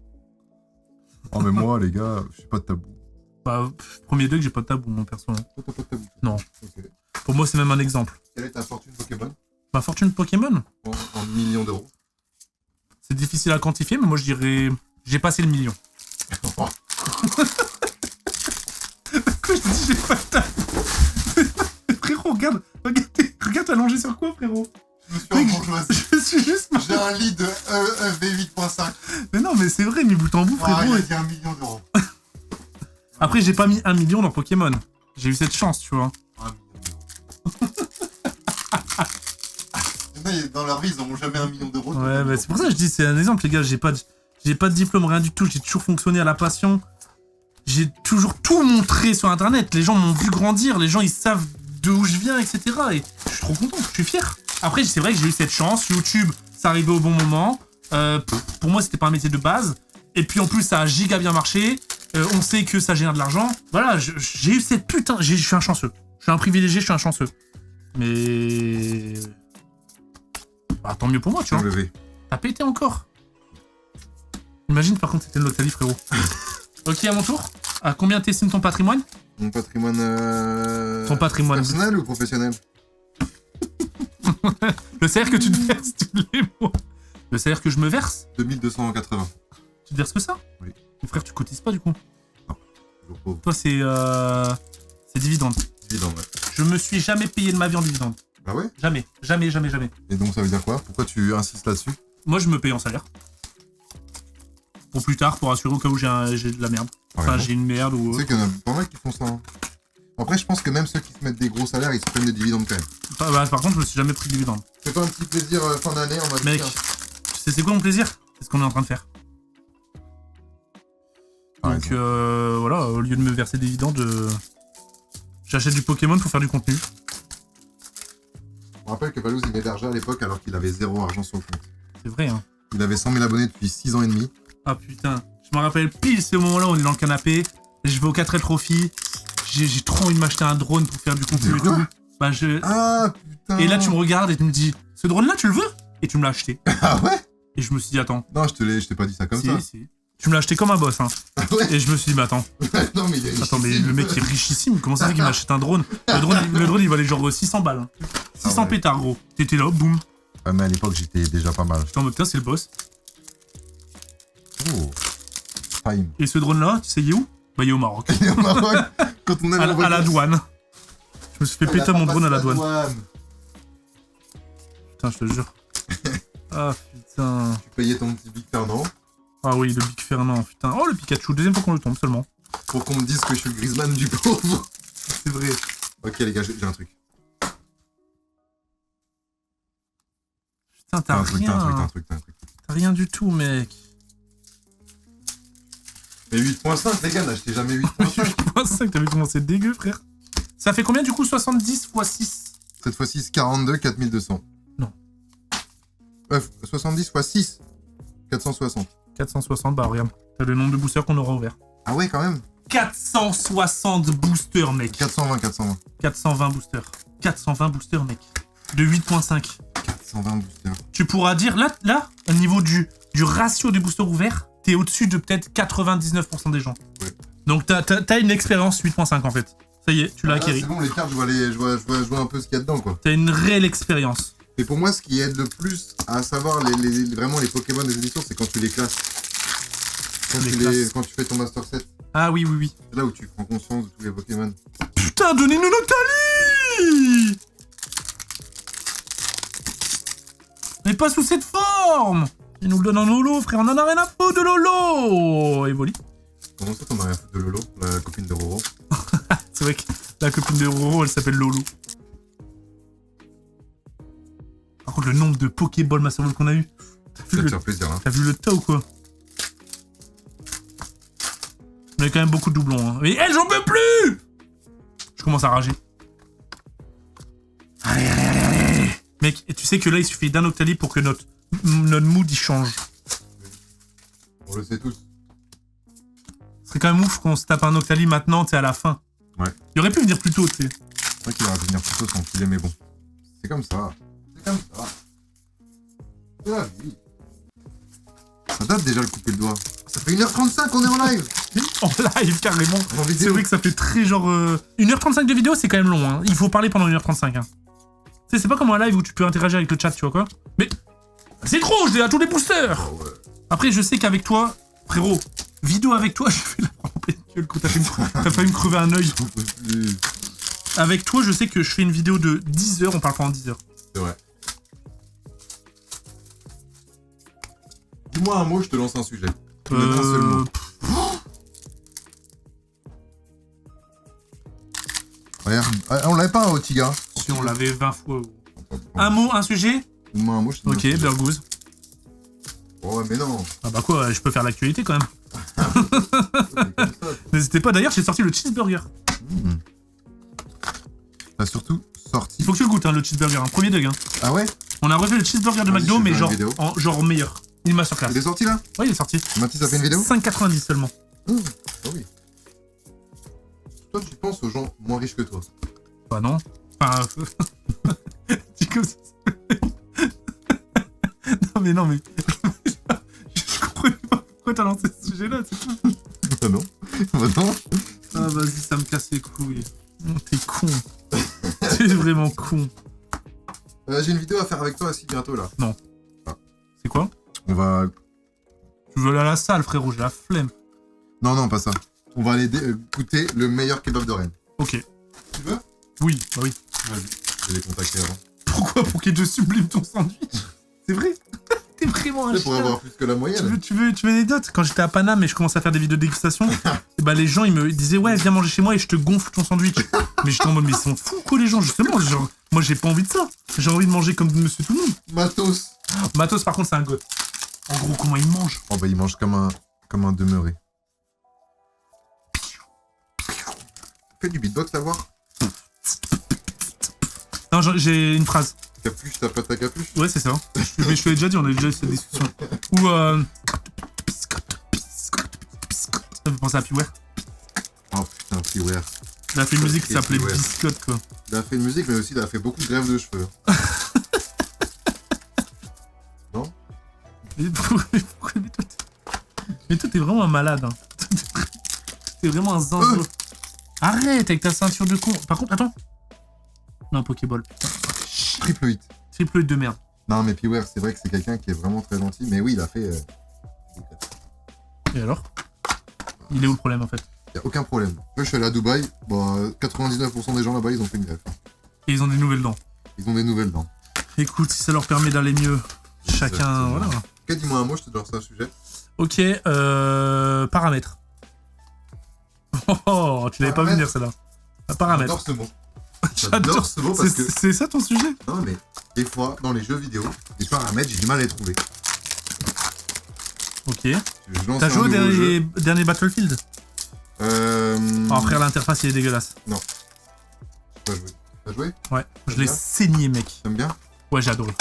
Speaker 2: Oh, mais moi, les gars, j'ai pas de tabou.
Speaker 1: Bah, premier degré, j'ai pas de tabou, mon perso. Hein.
Speaker 2: Toi, t'as pas de tabou?
Speaker 1: Non.
Speaker 2: Ok.
Speaker 1: Pour moi, c'est même un exemple.
Speaker 2: Quelle est ta fortune Pokémon?
Speaker 1: Ma fortune Pokémon?
Speaker 2: En millions d'euros.
Speaker 1: C'est difficile à quantifier, mais moi, je dirais... J'ai passé le million. Quoi, je te dis, j'ai pas de tabou. Frérot, regarde, t'as allongé sur quoi, frérot?
Speaker 2: Je me suis embourgeoisé.
Speaker 1: Je suis juste...
Speaker 2: J'ai un lit de V8.5.
Speaker 1: Mais non, mais c'est vrai, mis bout en bout, frérot.
Speaker 2: Ah, il a dit 1 million d'euros.
Speaker 1: Après, j'ai pas mis 1 million dans Pokémon. J'ai eu cette chance, tu vois.
Speaker 2: 1 million d'euros. Dans leur vie, ils n'auront jamais 1 million d'euros.
Speaker 1: Ouais, bah c'est pour ça que je dis, c'est un exemple, les gars. J'ai pas de diplôme, rien du tout. J'ai toujours fonctionné à la passion. J'ai toujours tout montré sur Internet. Les gens m'ont vu grandir. Les gens, ils savent d'où je viens, etc. Et je suis trop content. Je suis fier. Après, c'est vrai que j'ai eu cette chance. YouTube, ça arrivait au bon moment. Pour moi, c'était pas un métier de base. Et puis, en plus, ça a giga bien marché. On sait que ça génère de l'argent. Voilà, j'ai eu cette putain... Je suis un chanceux. Je suis un privilégié, je suis un chanceux. Mais... Bah, tant mieux pour moi, tu vois. T'as pété encore. Imagine, par contre, c'était une Octali, frérot. Ok, à mon tour. À combien t'estimes ton patrimoine?
Speaker 2: Mon patrimoine...
Speaker 1: Ton patrimoine...
Speaker 2: Personnel ou professionnel?
Speaker 1: Le salaire que tu te verses tous les mois. Le salaire que je me verse?
Speaker 2: 2280.
Speaker 1: Tu te verses que ça?
Speaker 2: Oui.
Speaker 1: Mon frère, tu cotises pas, du coup?
Speaker 2: Non, toujours pauvre.
Speaker 1: Toi, c'est dividende.
Speaker 2: Dividende, ouais.
Speaker 1: Je me suis jamais payé de ma vie en dividende.
Speaker 2: Bah ouais?
Speaker 1: Jamais. Jamais, jamais, jamais.
Speaker 2: Et donc, ça veut dire quoi? Pourquoi tu insistes là-dessus?
Speaker 1: Moi, je me paye en salaire. Pour plus tard, pour assurer au cas où j'ai de la merde. Enfin, j'ai une merde ou...
Speaker 2: Tu sais qu'il y en a pas mal qui font ça. Hein. Après, je pense que même ceux qui se mettent des gros salaires, ils se prennent des dividendes quand même.
Speaker 1: Par contre, je me suis jamais pris de dividende.
Speaker 2: Fais-toi un petit plaisir fin d'année en mode...
Speaker 1: Mec, tu sais c'est quoi mon plaisir? C'est ce qu'on est en train de faire. Donc voilà, au lieu de me verser des dividendes, j'achète du Pokémon pour faire du contenu.
Speaker 2: Je me rappelle que Valouz il m'hébergeait à l'époque alors qu'il avait 0 argent sur le compte.
Speaker 1: C'est vrai, hein.
Speaker 2: Il avait 100 000 abonnés depuis 6 ans et demi.
Speaker 1: Ah putain, je me rappelle pile ce moment-là, on est dans le canapé, je vais au 4L Trophy, j'ai trop envie de m'acheter un drone pour faire du contenu et tout. Bah
Speaker 2: Ah putain.
Speaker 1: Et là tu me regardes et tu me dis, ce drone-là tu le veux? Et tu me l'as acheté.
Speaker 2: Ah ouais?
Speaker 1: Et je me suis dit, attends.
Speaker 2: Non, je t'ai pas dit ça comme ça.
Speaker 1: Si. Tu me l'as acheté comme un boss, hein.
Speaker 2: Ah ouais?
Speaker 1: Et je me suis dit, mais attends.
Speaker 2: Non, mais il est richissime.
Speaker 1: Attends, mais le mec est richissime, comment ça fait qu'il m'achète un drone? Le drone il valait genre 600 balles. Hein. 600 pétards, gros. T'étais là, boum.
Speaker 2: Ah, mais à l'époque, j'étais déjà pas mal.
Speaker 1: J'étais en mode, putain, c'est le boss.
Speaker 2: Oh. Time.
Speaker 1: Et ce drone-là, tu sais, il est où? Bah, il est au Maroc.
Speaker 2: Il est au Maroc. Quand on est
Speaker 1: à la douane. Je me suis fait péter mon drone à la douane. Putain, je te jure. Ah, putain.
Speaker 2: Tu payais ton petit Big Fernand.
Speaker 1: Ah oui, le Big Fernand, putain. Oh, le Pikachu, deuxième fois qu'on le tombe seulement.
Speaker 2: Pour qu'on me dise que je suis le Griezmann du pauvre.
Speaker 1: C'est vrai.
Speaker 2: Ok, les gars, j'ai un truc.
Speaker 1: Putain, t'as rien.
Speaker 2: T'as un truc.
Speaker 1: T'as rien du tout, mec.
Speaker 2: Mais 8.5, les gars, n'achetez jamais 8.5.
Speaker 1: 8.5, t'as vu comment c'est dégueu, frère? Ça fait combien, du coup, 70 x 6?
Speaker 2: Cette fois-ci, 42, 4200.
Speaker 1: Non.
Speaker 2: 70 x 6, 460.
Speaker 1: 460, bah regarde. T'as le nombre de boosters qu'on aura ouvert.
Speaker 2: Ah ouais, quand même.
Speaker 1: 460 boosters, mec.
Speaker 2: 420.
Speaker 1: 420 boosters. 420 boosters, mec. De 8.5.
Speaker 2: 420 boosters.
Speaker 1: Tu pourras dire, là, au niveau du ratio des boosters ouverts, t'es au-dessus de peut-être 99% des gens.
Speaker 2: Ouais.
Speaker 1: Donc t'as une expérience 8.5 en fait. Ça y est, tu l'as acquéri.
Speaker 2: C'est bon, les cartes, je vois un peu ce qu'il y a dedans, quoi.
Speaker 1: T'as une réelle expérience.
Speaker 2: Et pour moi, ce qui aide le plus à savoir vraiment les Pokémon des éditions, c'est quand tu les classes. Quand tu fais ton Master Set.
Speaker 1: Ah oui.
Speaker 2: C'est là où tu prends conscience de tous les Pokémon.
Speaker 1: Putain, donnez-nous Noctali! Mais pas sous cette forme! Il nous le donne en Lolo, frère, on en a rien à foutre de Lolo! Evoli.
Speaker 2: Comment ça, t'en as rien à foutre de Lolo, la copine de Roro?
Speaker 1: C'est vrai que la copine de Roro, elle s'appelle Lolo. Par contre, le nombre de Pokéball Master Ball qu'on a eu.
Speaker 2: Ça te fait plaisir, hein.
Speaker 1: T'as vu le tas ou quoi? On a quand même beaucoup de doublons, hein. Mais elle, j'en peux plus! Je commence à rager. Allez. Mec, et tu sais que là, il suffit d'un Octali pour que notre mood, il change.
Speaker 2: On le sait tous.
Speaker 1: Ce serait quand même ouf qu'on se tape un Octali maintenant, tu sais, à la fin.
Speaker 2: Ouais.
Speaker 1: Il aurait pu venir plus tôt, tu sais.
Speaker 2: C'est vrai qu'il aurait pu venir plus tôt sans filer, mais bon. C'est comme ça. C'est la vie. Ça date déjà le couper le doigt. Ça fait 1h35 qu'on est en live.
Speaker 1: En live, carrément.
Speaker 2: En vidéo.
Speaker 1: C'est vrai que ça fait très genre... 1h35 de vidéo, c'est quand même long, hein. Il faut parler pendant 1h35, hein. Tu sais, c'est pas comme un live où tu peux interagir avec le chat, tu vois quoi. Mais... C'est trop, je l'ai à tous les boosters.
Speaker 2: Oh, ouais.
Speaker 1: Après, je sais qu'avec toi, frérot, vidéo avec toi, je fais la pleine gueule quand t'as failli me crever un œil. Avec toi, je sais que je fais une vidéo de 10 heures, on parle pendant 10 heures.
Speaker 2: C'est vrai. Dis-moi un mot, je te lance un sujet. Tu me donnes un seul mot. Regarde, on l'avait pas, Otiga.
Speaker 1: Si on l'avait 20 fois. Un mot, un sujet.
Speaker 2: Dis-moi un mot, je te donne un
Speaker 1: Ok,
Speaker 2: sujet.
Speaker 1: Burgouze.
Speaker 2: Oh, mais non.
Speaker 1: Ah bah quoi, je peux faire l'actualité quand même.
Speaker 2: C'est comme ça.
Speaker 1: N'hésitez pas, d'ailleurs, j'ai sorti le cheeseburger.
Speaker 2: T'as surtout sorti.
Speaker 1: Il faut que tu le goûtes, hein, le cheeseburger, un premier deg. Hein.
Speaker 2: Ah ouais?
Speaker 1: On a refait le cheeseburger de
Speaker 2: Vas-y,
Speaker 1: McDo,
Speaker 2: je vais
Speaker 1: mais
Speaker 2: faire une vidéo.
Speaker 1: genre meilleur. Il m'a surclasse.
Speaker 2: Il est sorti là?
Speaker 1: Ouais, il est sorti.
Speaker 2: Mathis a fait une vidéo?
Speaker 1: 5,90 seulement.
Speaker 2: Ah oui. Toi, tu penses aux gens moins riches que toi.
Speaker 1: Bah non. Enfin... Dis comme ça. non mais... je comprenais pas pourquoi t'as lancé ce sujet-là, c'est tout.
Speaker 2: Ah non? Bah non.
Speaker 1: Ah vas-y, ça me casse les couilles. T'es con. T'es vraiment con.
Speaker 2: J'ai une vidéo à faire avec toi aussi bientôt là.
Speaker 1: Non.
Speaker 2: Ah.
Speaker 1: C'est quoi?
Speaker 2: On va...
Speaker 1: Tu veux aller à la salle, frérot, j'ai la flemme.
Speaker 2: Non, pas ça. On va aller goûter le meilleur kebab de Rennes.
Speaker 1: Ok.
Speaker 2: Tu veux?
Speaker 1: Oui, bah oui.
Speaker 2: Vas-y, je vais les contacter avant.
Speaker 1: Pourquoi? Pour qu'il te sublime ton sandwich? C'est vrai? T'es vraiment un
Speaker 2: C'est pour
Speaker 1: chien.
Speaker 2: avoir plus que la moyenne.
Speaker 1: Tu veux une anecdote? Quand j'étais à Paname et je commençais à faire des vidéos de dégustation, et bah les gens ils me disaient ouais viens manger chez moi et je te gonfle ton sandwich. Mais j'étais en mode mais ils sont fous quoi les gens justement. Genre, moi j'ai pas envie de ça. J'ai envie de manger comme Monsieur Tout le monde.
Speaker 2: Matos.
Speaker 1: Matos par contre c'est un goth. En gros comment il mange?
Speaker 2: Oh bah il mange comme un demeuré. Fais du beatbox à voir.
Speaker 1: Non j'ai une phrase.
Speaker 2: Capuche, t'as pas ta capuche?
Speaker 1: Ouais c'est ça. Mais je te l'ai déjà dit, on a déjà eu cette discussion. Ou ça me fait penser à Piware.
Speaker 2: Oh putain, Piware.
Speaker 1: Il a fait une musique qui
Speaker 2: Ok,
Speaker 1: s'appelait
Speaker 2: Piware.
Speaker 1: Biscotte quoi.
Speaker 2: Il a fait une musique mais aussi il a fait beaucoup de grèves de cheveux. Non?
Speaker 1: Mais toi t'es vraiment un malade hein. T'es vraiment un zinzin. Arrête avec ta ceinture de con. Par contre, attends. Non, Pokéball.
Speaker 2: Triple 8.
Speaker 1: Triple 8 de merde.
Speaker 2: Non mais Piware, c'est vrai que c'est quelqu'un qui est vraiment très gentil, mais oui, il a fait...
Speaker 1: Et alors? Il est où le problème en fait?
Speaker 2: Y a aucun problème. Moi je suis allé à Dubaï, bon, 99% des gens là-bas ils ont fait une greffe.
Speaker 1: Et ils ont des nouvelles dents.
Speaker 2: Ils ont des nouvelles dents.
Speaker 1: Écoute, si ça leur permet d'aller mieux, chacun...
Speaker 2: Exactement.
Speaker 1: Voilà.
Speaker 2: Ok, dis-moi un mot, je te lance un sujet.
Speaker 1: Ok, paramètres. Oh, tu l'avais pas vu venir celle-là. Paramètres.
Speaker 2: J'adore ce mot. J'adore ce mot parce que...
Speaker 1: C'est ça ton sujet?
Speaker 2: Non mais, des fois, dans les jeux vidéo, les paramètres, j'ai du mal à les trouver.
Speaker 1: Ok.
Speaker 2: Je lance
Speaker 1: T'as
Speaker 2: un
Speaker 1: joué au
Speaker 2: nouveau jeu.
Speaker 1: dernier Battlefield? Oh frère, l'interface il est dégueulasse.
Speaker 2: Non. J'ai pas joué. T'as joué?
Speaker 1: Ouais, je
Speaker 2: T'aimes
Speaker 1: l'ai
Speaker 2: bien
Speaker 1: saigné mec.
Speaker 2: T'aimes bien?
Speaker 1: Ouais, j'ai adoré.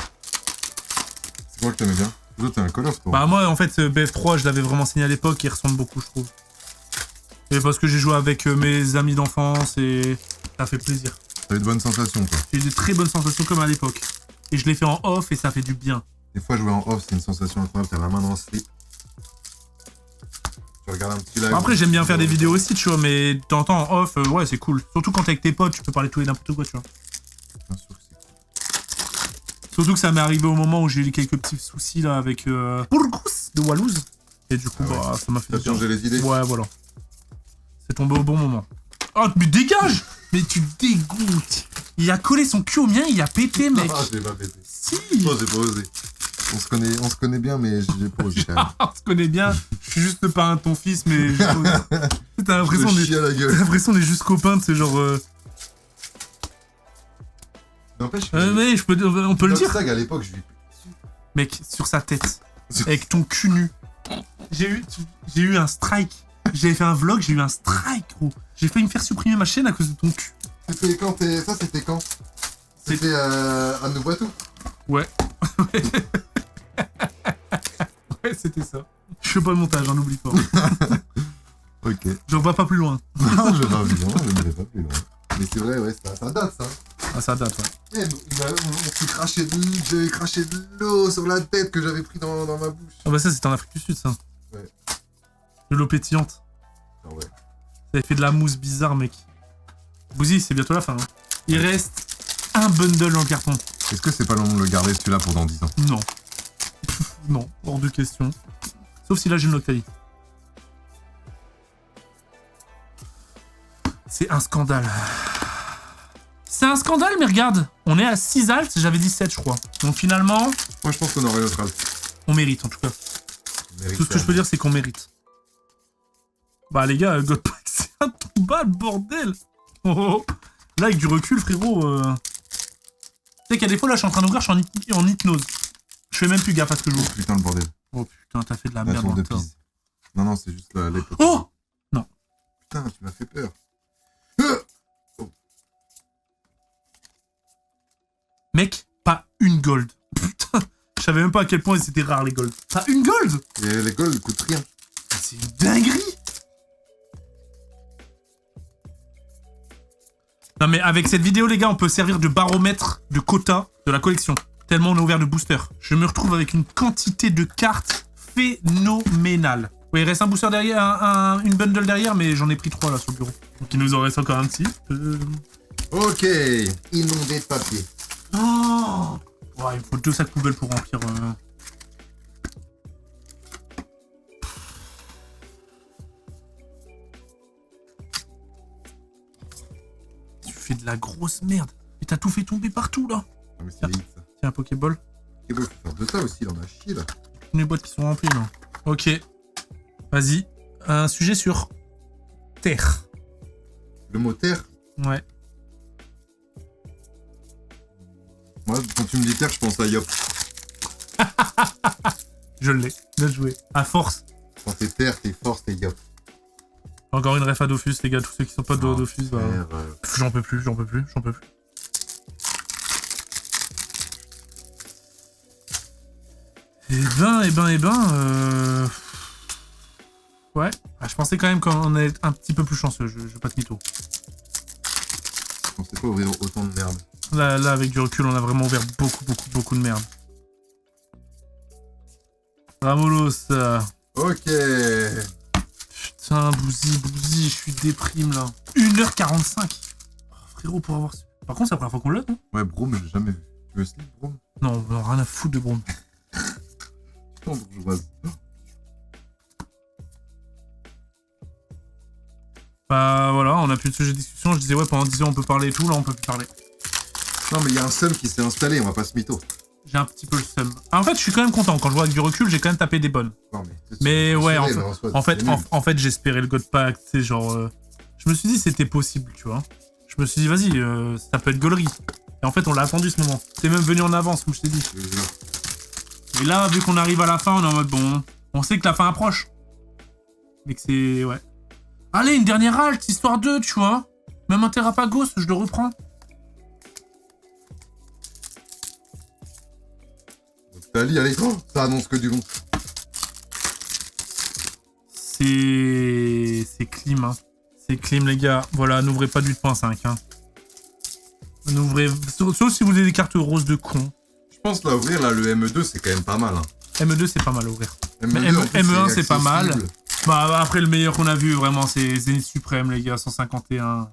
Speaker 2: C'est quoi que t'aimais bien? Toi, t'es un Call of, toi.
Speaker 1: Bah moi en fait BF3 je l'avais vraiment saigné à l'époque, il ressemble beaucoup je trouve. Et parce que j'ai joué avec mes amis d'enfance et ça fait plaisir.
Speaker 2: T'as eu de bonnes sensations, quoi.
Speaker 1: J'ai eu de très bonnes sensations comme à l'époque. Et je l'ai fait en off et ça fait du bien.
Speaker 2: Des fois, jouer en off, c'est une sensation incroyable. T'as la main dans le slip. Tu regardes un petit live.
Speaker 1: Après, j'aime bien faire des vidéos aussi, tu vois, mais de temps en temps en off, ouais, c'est cool. Surtout quand t'es avec tes potes, tu peux parler tout et n'importe quoi, tu vois.
Speaker 2: Bien sûr que c'est
Speaker 1: Surtout que ça m'est arrivé au moment où j'ai eu quelques petits soucis là avec Bourgous de Wallouz. Et du coup, bah, ça m'a fait
Speaker 2: T'as
Speaker 1: du bien.
Speaker 2: changé les idées.
Speaker 1: Ouais, voilà. C'est tombé au bon moment. Oh, mais dégage! Mais tu dégoûtes! Il a collé son cul au mien, il a pété, mec!
Speaker 2: Ah, j'ai pas pété.
Speaker 1: Si!
Speaker 2: Moi, j'ai pas osé. On se connaît bien, mais j'ai pas osé quand même.
Speaker 1: On se connaît bien, je suis juste le parrain de ton fils, mais... T'as l'impression
Speaker 2: Je chie à la gueule.
Speaker 1: on est juste copains, c'est genre...
Speaker 2: N'empêche
Speaker 1: mais on peut le dire.
Speaker 2: à l'époque, je lui ai
Speaker 1: Mec, sur sa tête, avec ton cul nu. J'ai eu un strike. J'avais fait un vlog, j'ai eu un strike, gros. J'ai failli me faire supprimer ma chaîne à cause de ton cul.
Speaker 2: C'était quand Ça, c'était quand? C'était à Nouveau-Tout.
Speaker 1: Ouais. Ouais, c'était ça. Je fais pas le montage, hein, n'oublie pas.
Speaker 2: Ok.
Speaker 1: J'en vois pas plus loin.
Speaker 2: Non, je n'irai pas plus loin. Mais c'est vrai, ouais, ça date, ça.
Speaker 1: Ah, ça date, ouais.
Speaker 2: Eh, on s'est craché j'avais craché de l'eau sur la tête que j'avais pris dans ma bouche.
Speaker 1: Ah bah ça, c'était en Afrique du Sud, ça.
Speaker 2: Ouais.
Speaker 1: De l'eau pétillante.
Speaker 2: Ah ouais.
Speaker 1: Ça avait fait de la mousse bizarre, mec. Bouzy, c'est bientôt la fin. Hein. Il reste un bundle en carton.
Speaker 2: Est-ce que c'est pas long de le garder celui-là pour dans 10 ans?
Speaker 1: Non. Non, hors de question. Sauf si là j'ai une Noctali. C'est un scandale. C'est un scandale, mais regarde, on est à 6 alts, j'avais 17 je crois. Donc finalement,
Speaker 2: Moi je pense qu'on aurait notre alt.
Speaker 1: on mérite en tout cas. Tout ce que je peux dire, c'est qu'on mérite. Bah les gars, Godpack, c'est un tombal, bordel. Oh, oh. Là, avec du recul, frérot... Tu sais qu'il y a des fois, là, je suis en train d'ouvrir, je suis en hypnose. Je fais même plus gaffe à ce que je joue.
Speaker 2: Putain le bordel.
Speaker 1: Oh putain, t'as fait de la
Speaker 2: La
Speaker 1: merde.
Speaker 2: tour de
Speaker 1: encore.
Speaker 2: Pise. Non, c'est juste l'époque.
Speaker 1: Oh!
Speaker 2: Putain, tu m'as fait peur.
Speaker 1: Mec, pas une gold. Putain, je savais même pas à quel point c'était rare les golds. Pas une gold!
Speaker 2: Et les golds coûtent rien.
Speaker 1: C'est une dinguerie! Non mais avec cette vidéo les gars, on peut servir de baromètre de quota de la collection. Tellement on a ouvert de boosters. Je me retrouve avec une quantité de cartes phénoménale. Oui, il reste un booster derrière, une bundle derrière, mais j'en ai pris 3 là sur le bureau. Donc il nous en reste encore un petit.
Speaker 2: Ok, inondé de papier.
Speaker 1: Oh ouais, il me faut 2 sacs poubelles pour remplir. Tu fais de la grosse merde. Et t'as tout fait tomber partout là.
Speaker 2: Ah mais c'est vite ça.
Speaker 1: Tiens, un Pokéball.
Speaker 2: Ok, bon, faut faire de ça aussi, il en a chié là.
Speaker 1: Toutes les boîtes qui sont remplies là. Ok. Vas-y. Un sujet sur Terre.
Speaker 2: Le mot terre,
Speaker 1: Ouais.
Speaker 2: moi quand tu me dis terre, je pense à Yop.
Speaker 1: Je l'ai. Bien joué. À force.
Speaker 2: Quand t'es terre, t'es force, t'es Yop.
Speaker 1: Encore une ref à Dofus, les gars. Tous ceux qui sont pas de Dofus, bah.
Speaker 2: Terre,
Speaker 1: J'en peux plus. Eh ben. Ouais. Ah, je pensais quand même qu'on est un petit peu plus chanceux. Je vais pas te mytho.
Speaker 2: je pensais pas ouvrir autant de merde.
Speaker 1: Là, avec du recul, on a vraiment ouvert beaucoup de merde. Ramolos.
Speaker 2: Ok.
Speaker 1: Putain, Bouzy, je suis déprime là. 1h45. Oh, frérot, pour avoir... Par contre, c'est la première fois qu'on l'a, non?
Speaker 2: Ouais, Broom, j'ai jamais vu. Tu veux slip, Broom?
Speaker 1: Non, on a rien à foutre de Broom.
Speaker 2: Putain, bourgeoise.
Speaker 1: Bah voilà, on a plus de sujet de discussion. Je disais ouais, pendant 10 ans on peut parler et tout, là on peut plus parler.
Speaker 2: Non, mais il y a un seum qui s'est installé, on va pas se mytho.
Speaker 1: J'ai un petit peu le seum. Ah, en fait, je suis quand même content. Quand je vois avec du recul, j'ai quand même tapé des bonnes.
Speaker 2: Non,
Speaker 1: Mais ouais,
Speaker 2: en
Speaker 1: en fait, j'espérais le Godpack, tu sais, genre... je me suis dit c'était possible, tu vois. Je me suis dit, vas-y, ça peut être gaulerie. Et en fait, on l'a attendu ce moment. T'es même venu en avance, comme je t'ai dit. Et là, vu qu'on arrive à la fin, on est en mode, bon, on sait que la fin approche. Mais que c'est... ouais. Allez, une dernière halte, histoire 2, tu vois. Même un Terrapagos, je le reprends.
Speaker 2: Ali, allez, oh, ça annonce que du bon.
Speaker 1: C'est c'est clean, hein. C'est clean, les gars. Voilà, n'ouvrez pas du 8.5, hein. N'ouvrez... Sauf si vous avez des cartes roses de con.
Speaker 2: Je pense là, ouvrir là, le ME2, c'est quand même pas mal. Hein.
Speaker 1: ME2, c'est pas mal à ouvrir.
Speaker 2: ME1,
Speaker 1: c'est pas mal. Bah, après, le meilleur qu'on a vu, vraiment, c'est Zénith Suprême, les gars, 151.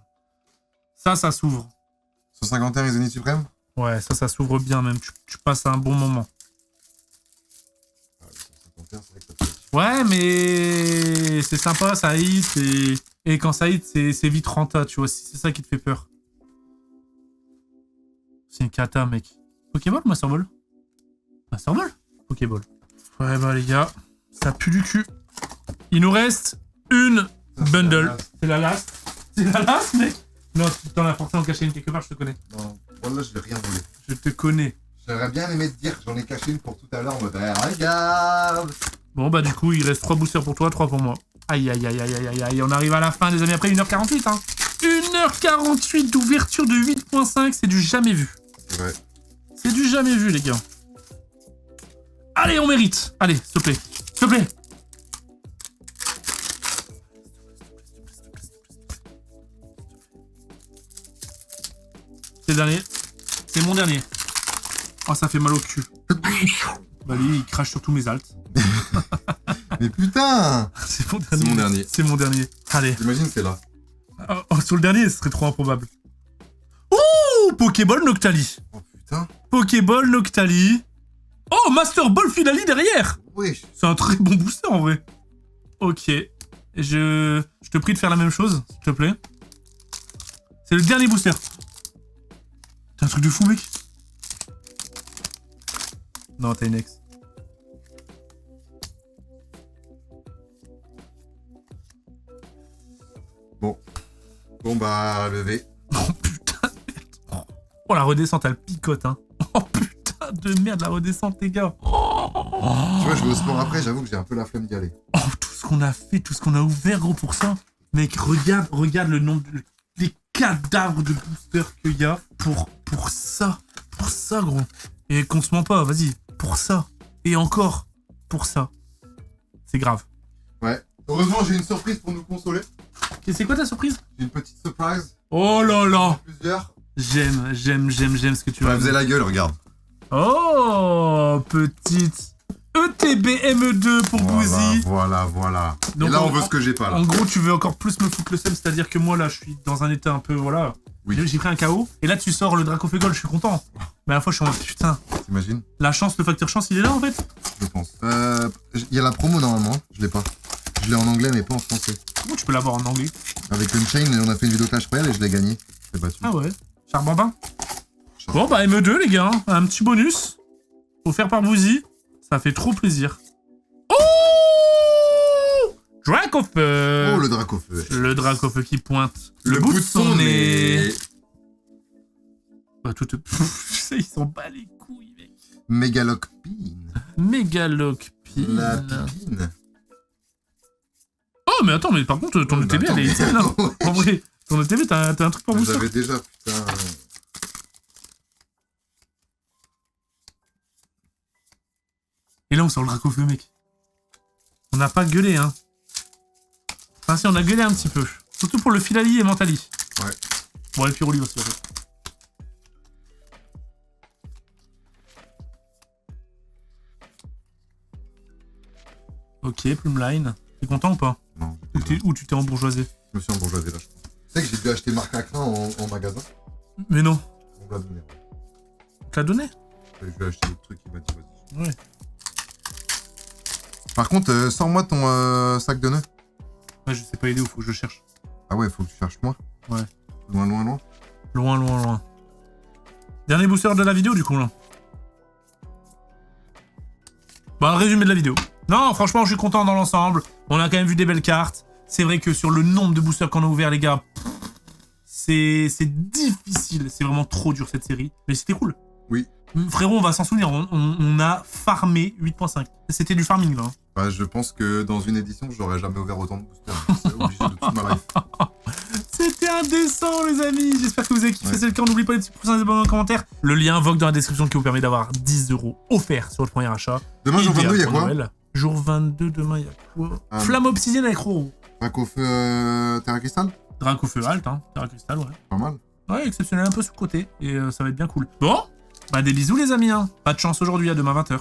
Speaker 1: Ça s'ouvre.
Speaker 2: 151 et Zénith Suprême?
Speaker 1: Ouais, ça s'ouvre bien, même. Tu passes un bon moment. Ouais, mais c'est sympa, ça hit, et quand ça hit, c'est vite renta, tu vois, c'est ça qui te fait peur. C'est une cata, mec. Pokéball ou Master Ball? Master Ball? Pokéball. Ouais, bah les gars, ça pue du cul. Il nous reste une bundle. C'est la last. C'est la last, mec. Non, tu t'en as forcément caché une quelque part, je te connais.
Speaker 2: Non, voilà, je vais rien voler.
Speaker 1: Je te connais.
Speaker 2: J'aurais bien aimé te dire que j'en ai caché une pour tout à l'heure en mode regarde.
Speaker 1: Bon, bah du coup, il reste 3 boosters pour toi, 3 pour moi. Aïe, aïe, aïe, aïe, aïe, aïe, aïe. On arrive à la fin, les amis, après 1h48, hein. 1h48 d'ouverture de 8.5, c'est du jamais vu.
Speaker 2: Ouais.
Speaker 1: C'est du jamais vu, les gars. Allez, on mérite. Allez, s'il te plaît. S'il te plaît. C'est le dernier. C'est mon dernier. Oh, ça fait mal au cul. Bah lui, il crache sur tous mes alts.
Speaker 2: Mais putain.
Speaker 1: C'est mon dernier.
Speaker 2: C'est mon dernier.
Speaker 1: C'est mon dernier. Allez.
Speaker 2: J'imagine c'est là.
Speaker 1: Oh, sur le dernier, ce serait trop improbable. Ouh, Pokéball Noctali.
Speaker 2: Oh putain.
Speaker 1: Pokéball Noctali. Oh, Master Ball Finale derrière.
Speaker 2: Oui.
Speaker 1: C'est un très bon booster en vrai. Ok. Je te prie de faire la même chose, s'il te plaît. C'est le dernier booster. T'as un truc de fou, mec. Non, t'as une ex.
Speaker 2: Bon bah, levé.
Speaker 1: Oh putain de merde. Oh, la redescente, elle picote, hein. Oh putain de merde, la redescente, les gars.
Speaker 2: Tu vois, je vais au sport après, j'avoue que j'ai un peu la flemme d'y aller.
Speaker 1: Oh, tout ce qu'on a fait, tout ce qu'on a ouvert, gros, pour ça. Mec, regarde le nombre des cadavres de boosters qu'il y a pour ça. Pour ça, gros. Et qu'on se ment pas, vas-y. Pour ça. Et encore. Pour ça. C'est grave.
Speaker 2: Ouais. Heureusement, j'ai une surprise pour nous consoler.
Speaker 1: Et c'est quoi ta surprise?
Speaker 2: J'ai une petite surprise.
Speaker 1: Oh là là.
Speaker 2: Plusieurs.
Speaker 1: J'aime ce que tu vas.
Speaker 2: Faisait la gueule, regarde.
Speaker 1: Oh, petite ETB ME2 pour Bouzy.
Speaker 2: Voilà. Donc, et là, on veut ce que j'ai pas, là.
Speaker 1: En gros, tu veux encore plus me foutre le seum, c'est-à-dire que moi, là, je suis dans un état un peu, voilà. Oui. J'ai pris un KO, et là, tu sors le Dracofeu, je suis content. Mais à la fois, je suis en mode, putain.
Speaker 2: T'imagines?
Speaker 1: La chance, le facteur chance, il est là, en fait?
Speaker 2: Je pense. Il y a la promo, normalement. Je l'ai pas. Je l'ai en anglais, mais pas en français.
Speaker 1: Comment tu peux l'avoir en anglais?
Speaker 2: Avec Unchained, on a fait une vidéo Clash Royale et je l'ai gagné. Je l'ai battu.
Speaker 1: Ah ouais? Charbambin. Bon, bah, ME2, les gars. Un petit bonus. Offert par Bouzy. Ça fait trop plaisir. Oh! Dracofeu.
Speaker 2: Oh, le Dracofeu.
Speaker 1: Le Dracofeu qui pointe le bout de son nez. Bah, tout... il s'en bat les couilles, mec.
Speaker 2: Megalocpine.
Speaker 1: Megalocpine.
Speaker 2: La pipine.
Speaker 1: Oh, mais attends, mais par contre, ton ETB, elle est là. En vrai, ton ETB, t'as un truc pour vous.
Speaker 2: J'avais déjà, putain.
Speaker 1: Et là, on sort le Dracofeu, mec. On n'a pas gueulé, hein. Enfin, si, on a gueulé un petit peu. Surtout pour le Filali et Mentali.
Speaker 2: Ouais.
Speaker 1: Bon, et le Pyroli aussi, en fait. Ok, Plumeline. T'es content ou pas?
Speaker 2: Non.
Speaker 1: Ou tu t'es embourgeoisé?
Speaker 2: Je me suis embourgeoisé là, je crois. Tu sais que j'ai dû acheter Marc Lacrin en magasin?
Speaker 1: Mais non.
Speaker 2: On me l'a donné.
Speaker 1: On te l'a donné?
Speaker 2: Je lui ai acheté le truc, il m'a dit vas-y.
Speaker 1: Ouais.
Speaker 2: Par contre, sors-moi ton sac de nœuds.
Speaker 1: Ouais, je sais pas aider où, faut que je cherche.
Speaker 2: Ah ouais, faut que tu cherches moi.
Speaker 1: Ouais.
Speaker 2: Loin.
Speaker 1: Loin. Dernier booster de la vidéo, du coup, là. Bah, résumé de la vidéo. Non, franchement, je suis content dans l'ensemble. On a quand même vu des belles cartes. C'est vrai que sur le nombre de boosters qu'on a ouvert, les gars, c'est difficile. C'est vraiment trop dur, cette série. Mais c'était cool.
Speaker 2: Oui.
Speaker 1: Frérot, on va s'en souvenir. On a farmé 8.5. C'était du farming, là.
Speaker 2: Bah, je pense que dans une édition, j'aurais jamais ouvert autant de boosters. C'est obligé de toute ma life.
Speaker 1: C'était indécent, les amis. J'espère que vous avez kiffé. C'est le cas. N'oubliez pas les petits pouces et les abonnements en commentaire. Le lien Vogue dans la description qui vous permet d'avoir 10 € offerts sur votre premier achat.
Speaker 2: Demain, jour 22, il y a quoi?
Speaker 1: Jour 22, demain, il y a quoi? Flamme obsidienne avec Roro.
Speaker 2: Drac au feu Terra Cristal?
Speaker 1: Drac au feu alt, hein. Terra Cristal, ouais.
Speaker 2: Pas mal.
Speaker 1: Ouais, exceptionnel, un peu sous-côté. Et ça va être bien cool. Bon, bah des bisous les amis, hein. Pas de chance aujourd'hui, à demain 20h.